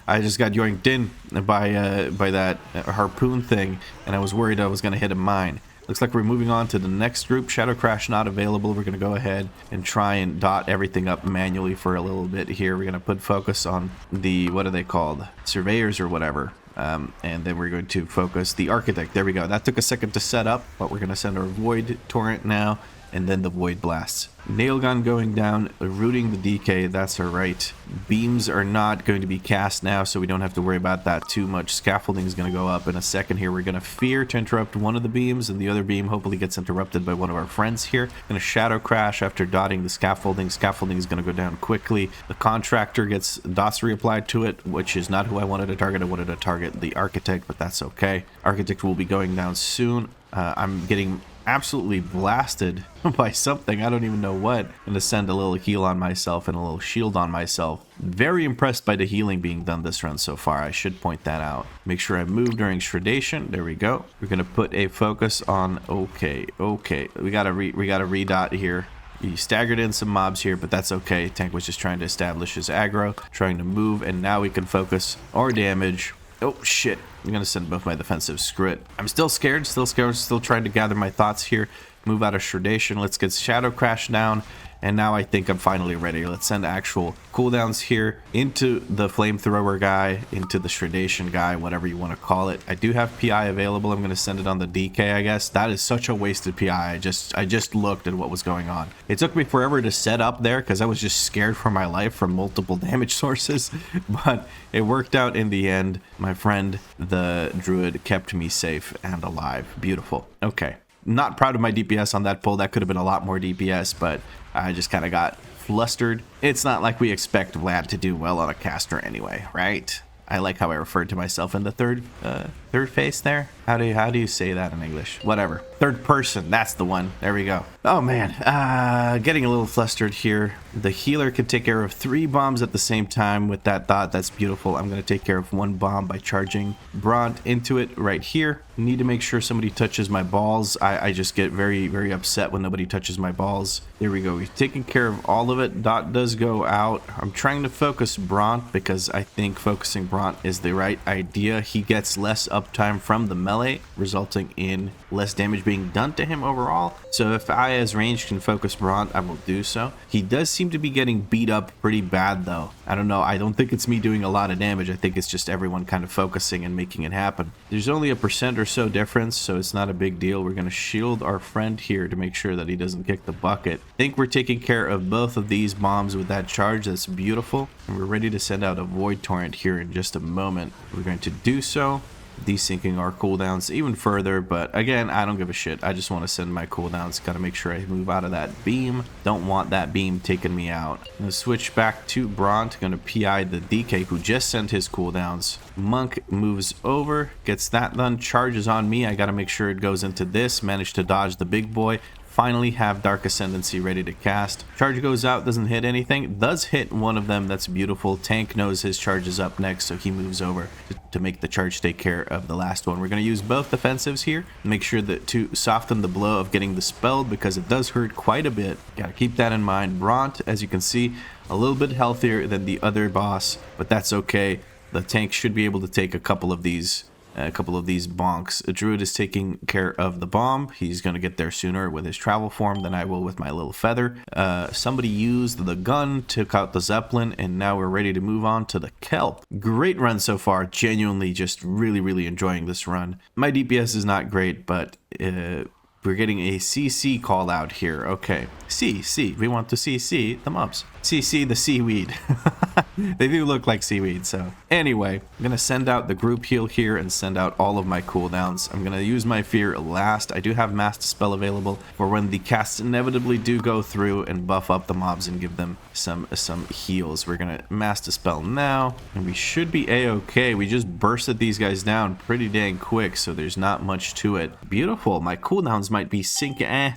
I just got yoinked in by that harpoon thing, and I was worried I was going to hit a mine. Looks like we're moving on to the next group. Shadow Crash not available. We're going to go ahead and try and dot everything up manually for a little bit here. We're going to put focus on the, what are they called? Surveyors or whatever. And then we're going to focus the architect. There we go. That took a second to set up, but we're going to send our void torrent now, and then the void blasts. Nail gun going down, rooting the DK. That's all right. Beams are not going to be cast now, so we don't have to worry about that too much. Scaffolding is going to go up in a second here. We're going to fear to interrupt one of the beams, and the other beam hopefully gets interrupted by one of our friends here. Going to shadow crash after dotting the scaffolding. Scaffolding is going to go down quickly. The contractor gets dots reapplied to it, which is not who I wanted to target. I wanted to target the architect, but that's okay. Architect will be going down soon. I'm getting absolutely blasted by something. I don't even know what. I'm gonna send a little heal on myself and a little shield on myself. Very impressed by the healing being done this run so far. I should point that out. Make sure I move during shredation. There we go. We're gonna put a focus on. Okay. We gotta redot here. He staggered in some mobs here, but that's okay. Tank was just trying to establish his aggro, trying to move, and now we can focus our damage. Oh shit, I'm gonna send both my defensives. Screw it. I'm still scared, still trying to gather my thoughts here. Move out of shredation. Let's get Shadow Crash down. And now I think I'm finally ready. Let's send actual cooldowns here into the flamethrower guy, into the shredation guy, whatever you want to call it. I do have PI available. I'm going to send it on the DK, I guess. That is such a wasted PI. I just looked at what was going on. It took me forever to set up there because I was just scared for my life from multiple damage sources. But it worked out in the end. My friend, the druid, kept me safe and alive. Beautiful. Okay. Not proud of my DPS on that pull. That could have been a lot more DPS, but I just kind of got flustered. It's not like we expect Vlad to do well on a caster anyway, right? I like how I referred to myself in the third face there. How do you say that in English? Whatever. Third person. That's the one. There we go. Oh man, getting a little flustered here. The healer can take care of 3 bombs at the same time with that thought. That's beautiful. I'm going to take care of 1 bomb by charging Bront into it right here. Need to make sure somebody touches my balls. I just get very, very upset when nobody touches my balls. There we go. We've taken care of all of it. Dot does go out. I'm trying to focus Bront because I think focusing Bront is the right idea. He gets less up uptime from the melee, resulting in less damage being done to him overall. So if I as range can focus Bront, I will do so. He does seem to be getting beat up pretty bad though. I don't know, I don't think it's me doing a lot of damage. I think it's just everyone kind of focusing and making it happen. There's only a % or so difference, so it's not a big deal. We're going to shield our friend here to make sure that he doesn't kick the bucket. I think we're taking care of both of these bombs with that charge. That's beautiful. And we're ready to send out a void torrent here in just a moment. We're going to do so, desyncing our cooldowns even further, but again, I don't give a shit. I just want to send my cooldowns. Gotta make sure I move out of that beam. Don't want that beam taking me out. I'm gonna switch back to Bront. Gonna PI the DK who just sent his cooldowns. Monk moves over, gets that done, charges on me. I gotta make sure it goes into this. Managed to dodge the big boy. Finally have Dark Ascendancy ready to cast. Charge goes out, doesn't hit anything. Does hit one of them, that's beautiful. Tank knows his charge is up next, so he moves over to make the charge take care of the last one. We're going to use both defensives here. Make sure that to soften the blow of getting dispelled, because it does hurt quite a bit. Gotta keep that in mind. Bront, as you can see, a little bit healthier than the other boss, but that's okay. The tank should be able to take a couple of these bonks. A druid is taking care of the bomb. He's going to get there sooner with his travel form than I will with my little feather. Somebody used the gun, took out the zeppelin, and now we're ready to move on to the kelp. Great run so far. Genuinely just really enjoying this run. My DPS is not great, but we're getting a CC call out here. Okay, C, we want to CC the mobs. CC the seaweed. They do look like seaweed. So anyway, I'm gonna send out the group heal here and send out all of my cooldowns. I'm gonna use my fear last. I do have mass dispel available for when the casts inevitably do go through and buff up the mobs and give them some heals. We're gonna mass dispel now, and we should be a-okay. We just bursted these guys down pretty dang quick, so there's not much to it. Beautiful. My cooldowns might be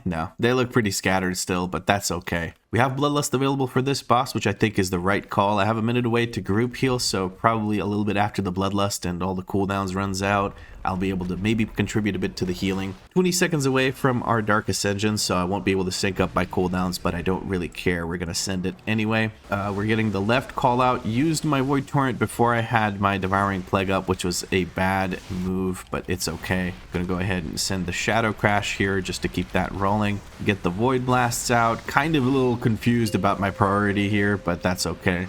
no, they look pretty scattered still, but that's okay. We have Bloodlust available for this boss, which I think is the right call. I have a minute away to group heal, so probably a little bit after the Bloodlust and all the cooldowns runs out, I'll be able to maybe contribute a bit to the healing. 20 seconds away from our Dark Ascension, so I won't be able to sync up my cooldowns, but I don't really care. We're going to send it anyway. We're getting the left call out. Used my Void Torrent before I had my Devouring Plague up, which was a bad move, but it's okay. I'm going to go ahead and send the Shadow Crash here just to keep that rolling. Get the Void Blasts out. Kind of a little confused about my priority here, but that's okay.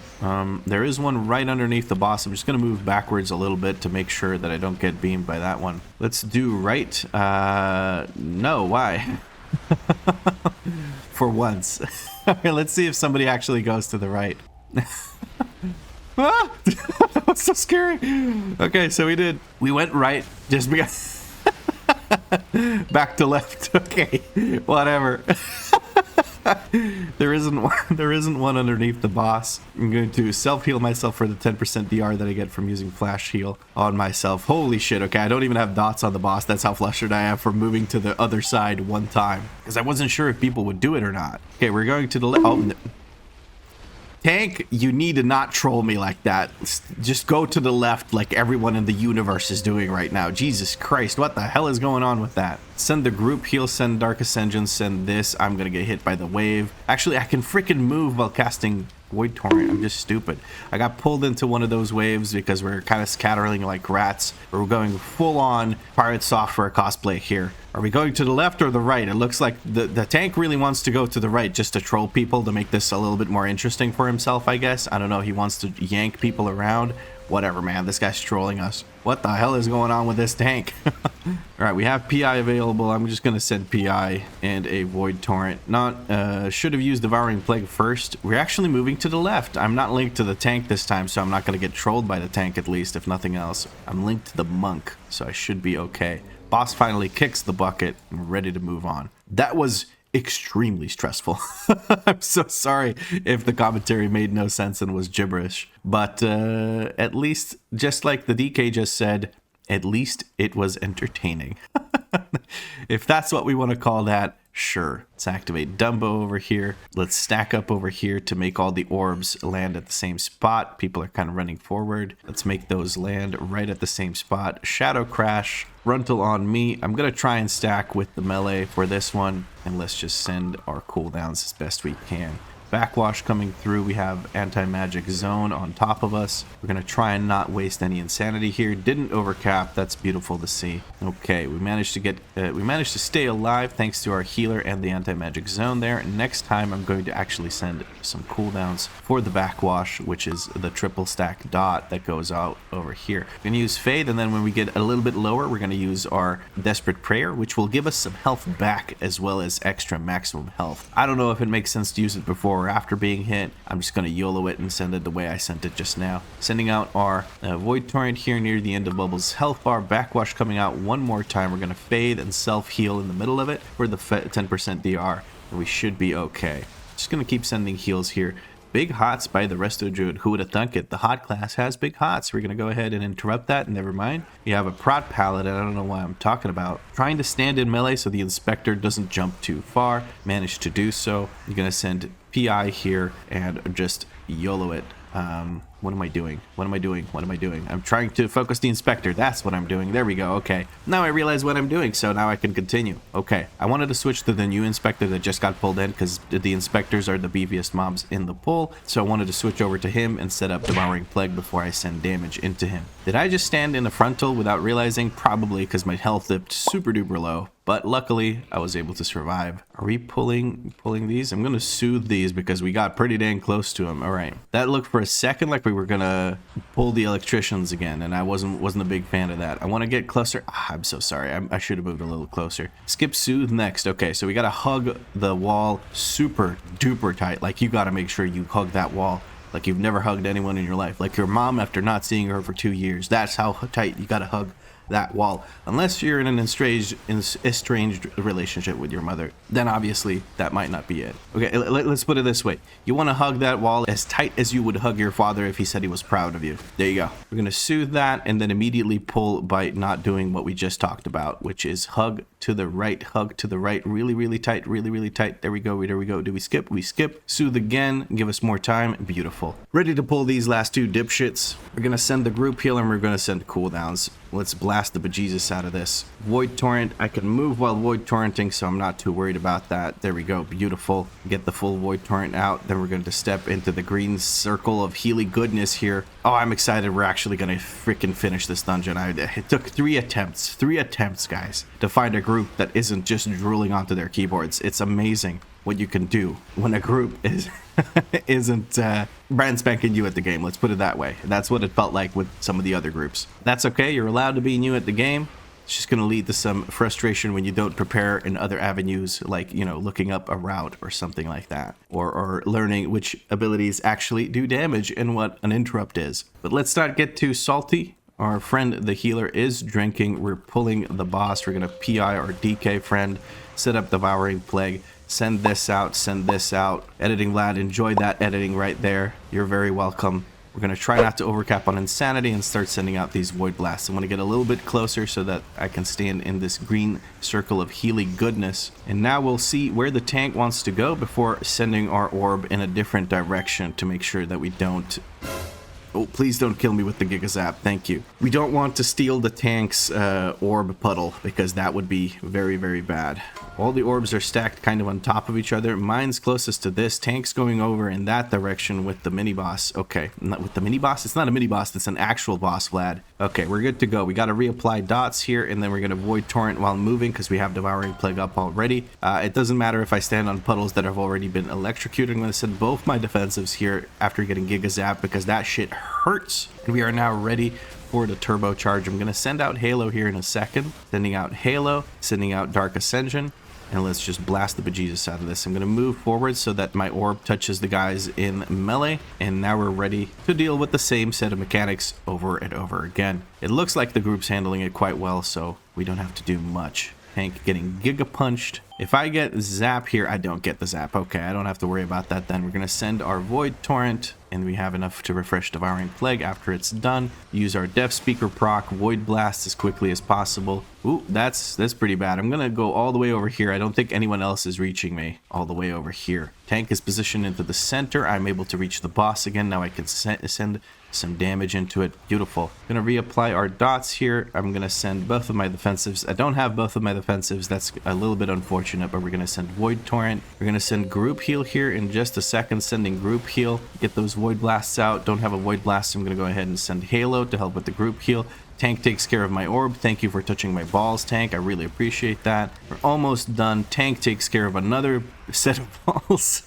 There is one right underneath the boss. I'm just going to move backwards a little bit to make sure that I don't get beamed by that one. Let's do right. No, why? For once. Okay, let's see if somebody actually goes to the right. Ah! That was so scary. Okay, so we went right just because. Back to left. Okay, whatever. There isn't one underneath the boss. I'm going to self-heal myself for the 10% DR that I get from using flash heal on myself. Holy shit, okay, I don't even have dots on the boss. That's how flustered I am from moving to the other side one time, because I wasn't sure if people would do it or not. Okay, we're going to the left. Oh, no. Tank, you need to not troll me like that. Just go to the left like everyone in the universe is doing right now. Jesus Christ, what the hell is going on with that? Send the group heal, send Dark Ascension, send this. I'm gonna get hit by the wave. Actually, I can freaking move while casting Void Torrent. I'm just stupid. I got pulled into one of those waves because we're kind of scattering like rats. We're going full on Pirate Software cosplay here. Are we going to the left or the right? It looks like the tank really wants to go to the right just to troll people, to make this a little bit more interesting for himself, I guess. I don't know. He wants to yank people around. Whatever, man. This guy's trolling us. What the hell is going on with this tank? All right, we have PI available. I'm just going to send PI and a Void Torrent. Should have used Devouring Plague first. We're actually moving to the left. I'm not linked to the tank this time, so I'm not going to get trolled by the tank, at least, if nothing else. I'm linked to the monk, so I should be okay. Boss finally kicks the bucket. I'm ready to move on. That was extremely stressful. I'm so sorry if the commentary made no sense and was gibberish, but at least, just like the DK just said, at least it was entertaining. If that's what we want to call that, sure. Let's activate Dumbo over here. Let's stack up over here to make all the orbs land at the same spot. People are kind of running forward. Let's make those land right at the same spot. Shadow Crash, Runtal on me. I'm going to try and stack with the melee for this one. And let's just send our cooldowns as best we can. backwash coming through. We have anti-magic zone on top of us. We're going to try and not waste any insanity here. Didn't overcap. That's beautiful to see. Okay, we managed to stay alive thanks to our healer and the anti-magic zone there. Next time I'm going to actually send some cooldowns for the backwash, which is the triple stack dot that goes out over here. We're going to use Fade, and then when we get a little bit lower, we're going to use our Desperate Prayer, which will give us some health back as well as extra maximum health. I don't know if it makes sense to use it before or after being hit. I'm just going to YOLO it and send it the way I sent it just now. Sending out our Void Torrent here near the end of Bubble's health bar. Backwash coming out one more time. We're going to Fade and self-heal in the middle of it for the 10% DR, and we should be okay. Just going to keep sending heals here. Big hots by the Resto Druid. Who would have thunk it? The hot class has big hots. We're going to go ahead and interrupt that. Never mind. We have a prot paladin. I don't know why I'm talking about. Trying to stand in melee so the inspector doesn't jump too far. Managed to do so. You're going to send PI here and just YOLO it. What am I doing? What am I doing? What am I doing? I'm trying to focus the inspector. That's what I'm doing. There we go. Okay. Now I realize what I'm doing, so now I can continue. Okay. I wanted to switch to the new inspector that just got pulled in because the inspectors are the beefiest mobs in the pool. So I wanted to switch over to him and set up Devouring Plague before I send damage into him. Did I just stand in the frontal without realizing? Probably, because my health dipped super duper low. But luckily, I was able to survive. Are we pulling these? I'm going to soothe these because we got pretty dang close to them. All right. That looked for a second like we were going to pull the electricians again, and I wasn't a big fan of that. I want to get closer. I'm so sorry. I should have moved a little closer. Skip soothe next. Okay, so we got to hug the wall super duper tight. Like, you got to make sure you hug that wall like you've never hugged anyone in your life. Like your mom after not seeing her for 2 years. That's how tight you got to hug that wall. Unless you're in an estranged relationship with your mother, then obviously that might not be it. Okay, let's put it this way. You want to hug that wall as tight as you would hug your father if he said he was proud of you. There you go. We're going to soothe that and then immediately pull by not doing what we just talked about, which is hug to the right, really, really tight, really, really tight. There we go, there we go. Do we skip? We skip. Soothe again, give us more time. Beautiful. Ready to pull these last two dipshits. We're going to send the group heal and we're going to send cooldowns. Let's blast the bejesus out of this. Void Torrent. I can move while Void Torrenting, so I'm not too worried about that. There we go. Beautiful. Get the full Void Torrent out. Then we're going to step into the green circle of Healy goodness here. Oh, I'm excited. We're actually going to freaking finish this dungeon. It took 3 attempts, guys, to find a group that isn't just drooling onto their keyboards. It's amazing what you can do when a group isn't brand spanking new at the game. Let's put it that way. That's what it felt like with some of the other groups. That's okay. You're allowed to be new at the game. It's just going to lead to some frustration when you don't prepare in other avenues, like, you know, looking up a route or something like that, or learning which abilities actually do damage and what an interrupt is. But let's not get too salty. Our friend the healer is drinking. We're pulling the boss. We're going to PI our DK friend, set up Devouring Plague, send this out, Editing lad, enjoy that editing right there. You're very welcome. We're going to try not to overcap on insanity and start sending out these void blasts. I want to get a little bit closer so that I can stand in this green circle of Healy goodness. And now we'll see where the tank wants to go before sending our orb in a different direction to make sure that we don't... Oh, please don't kill me with the Giga Zap. Thank you. We don't want to steal the tank's orb puddle because that would be very, very bad. All the orbs are stacked kind of on top of each other. Mine's closest to this. Tank's going over in that direction with the mini boss. Okay, not with the mini boss. It's not a mini boss. It's an actual boss, Vlad. Okay, we're good to go. We got to reapply dots here, and then we're going to Void Torrent while moving because we have Devouring Plague up already. It doesn't matter if I stand on puddles that have already been electrocuted. I'm going to send both my defensives here after getting Giga Zap because that shit hurts. And we are now ready for the turbocharge. I'm going to send out Halo here in a second. Sending out Halo, sending out Dark Ascension. And let's just blast the bejesus out of this. I'm going to move forward so that my orb touches the guys in melee. And now we're ready to deal with the same set of mechanics over and over again. It looks like the group's handling it quite well, so we don't have to do much. Tank getting Giga Punched. If I get Zap here, I don't get the Zap. Okay, I don't have to worry about that then. We're going to send our Void Torrent. and we have enough to refresh Devouring Plague after it's done. Use our Death Speaker proc, Void Blast as quickly as possible. Ooh, that's pretty bad. I'm gonna go all the way over here. I don't think anyone else is reaching me all the way over here. Tank is positioned into the center. I'm able to reach the boss again. Now I can send some damage into it. Beautiful. Gonna reapply our dots here. I'm gonna send both of my defensives. I don't have both of my defensives. That's a little bit unfortunate, but we're gonna send Void Torrent. We're gonna send Group Heal here in just a second. Sending Group Heal. Get those Void Blasts out. Don't have a Void Blast, so I'm gonna go ahead and send Halo to help with the Group Heal. Tank takes care of my orb. Thank you for touching my balls, Tank. I really appreciate that. We're almost done. Tank takes care of another set of balls.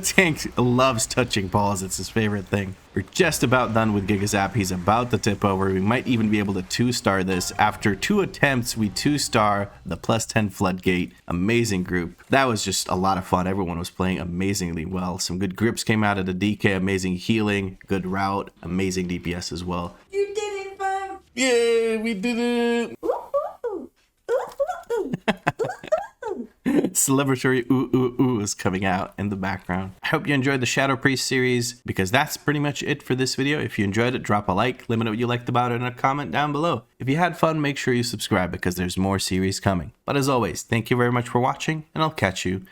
Tank loves touching balls. It's his favorite thing. We're just about done with Gigazap. He's about to tip over. We might even be able to 2-star this. After 2 attempts, we 2-star the +10 Floodgate. Amazing group. That was just a lot of fun. Everyone was playing amazingly well. Some good grips came out of the DK. Amazing healing. Good route. Amazing DPS as well. You did it, fam! Yay, we did it! Celebratory ooh ooh ooh is coming out in the background. I hope you enjoyed the Shadow Priest series, because that's pretty much it for this video. If you enjoyed it, drop a like, let me know what you liked about it in a comment down below. If you had fun, make sure you subscribe because there's more series coming. But as always, thank you very much for watching, and I'll catch you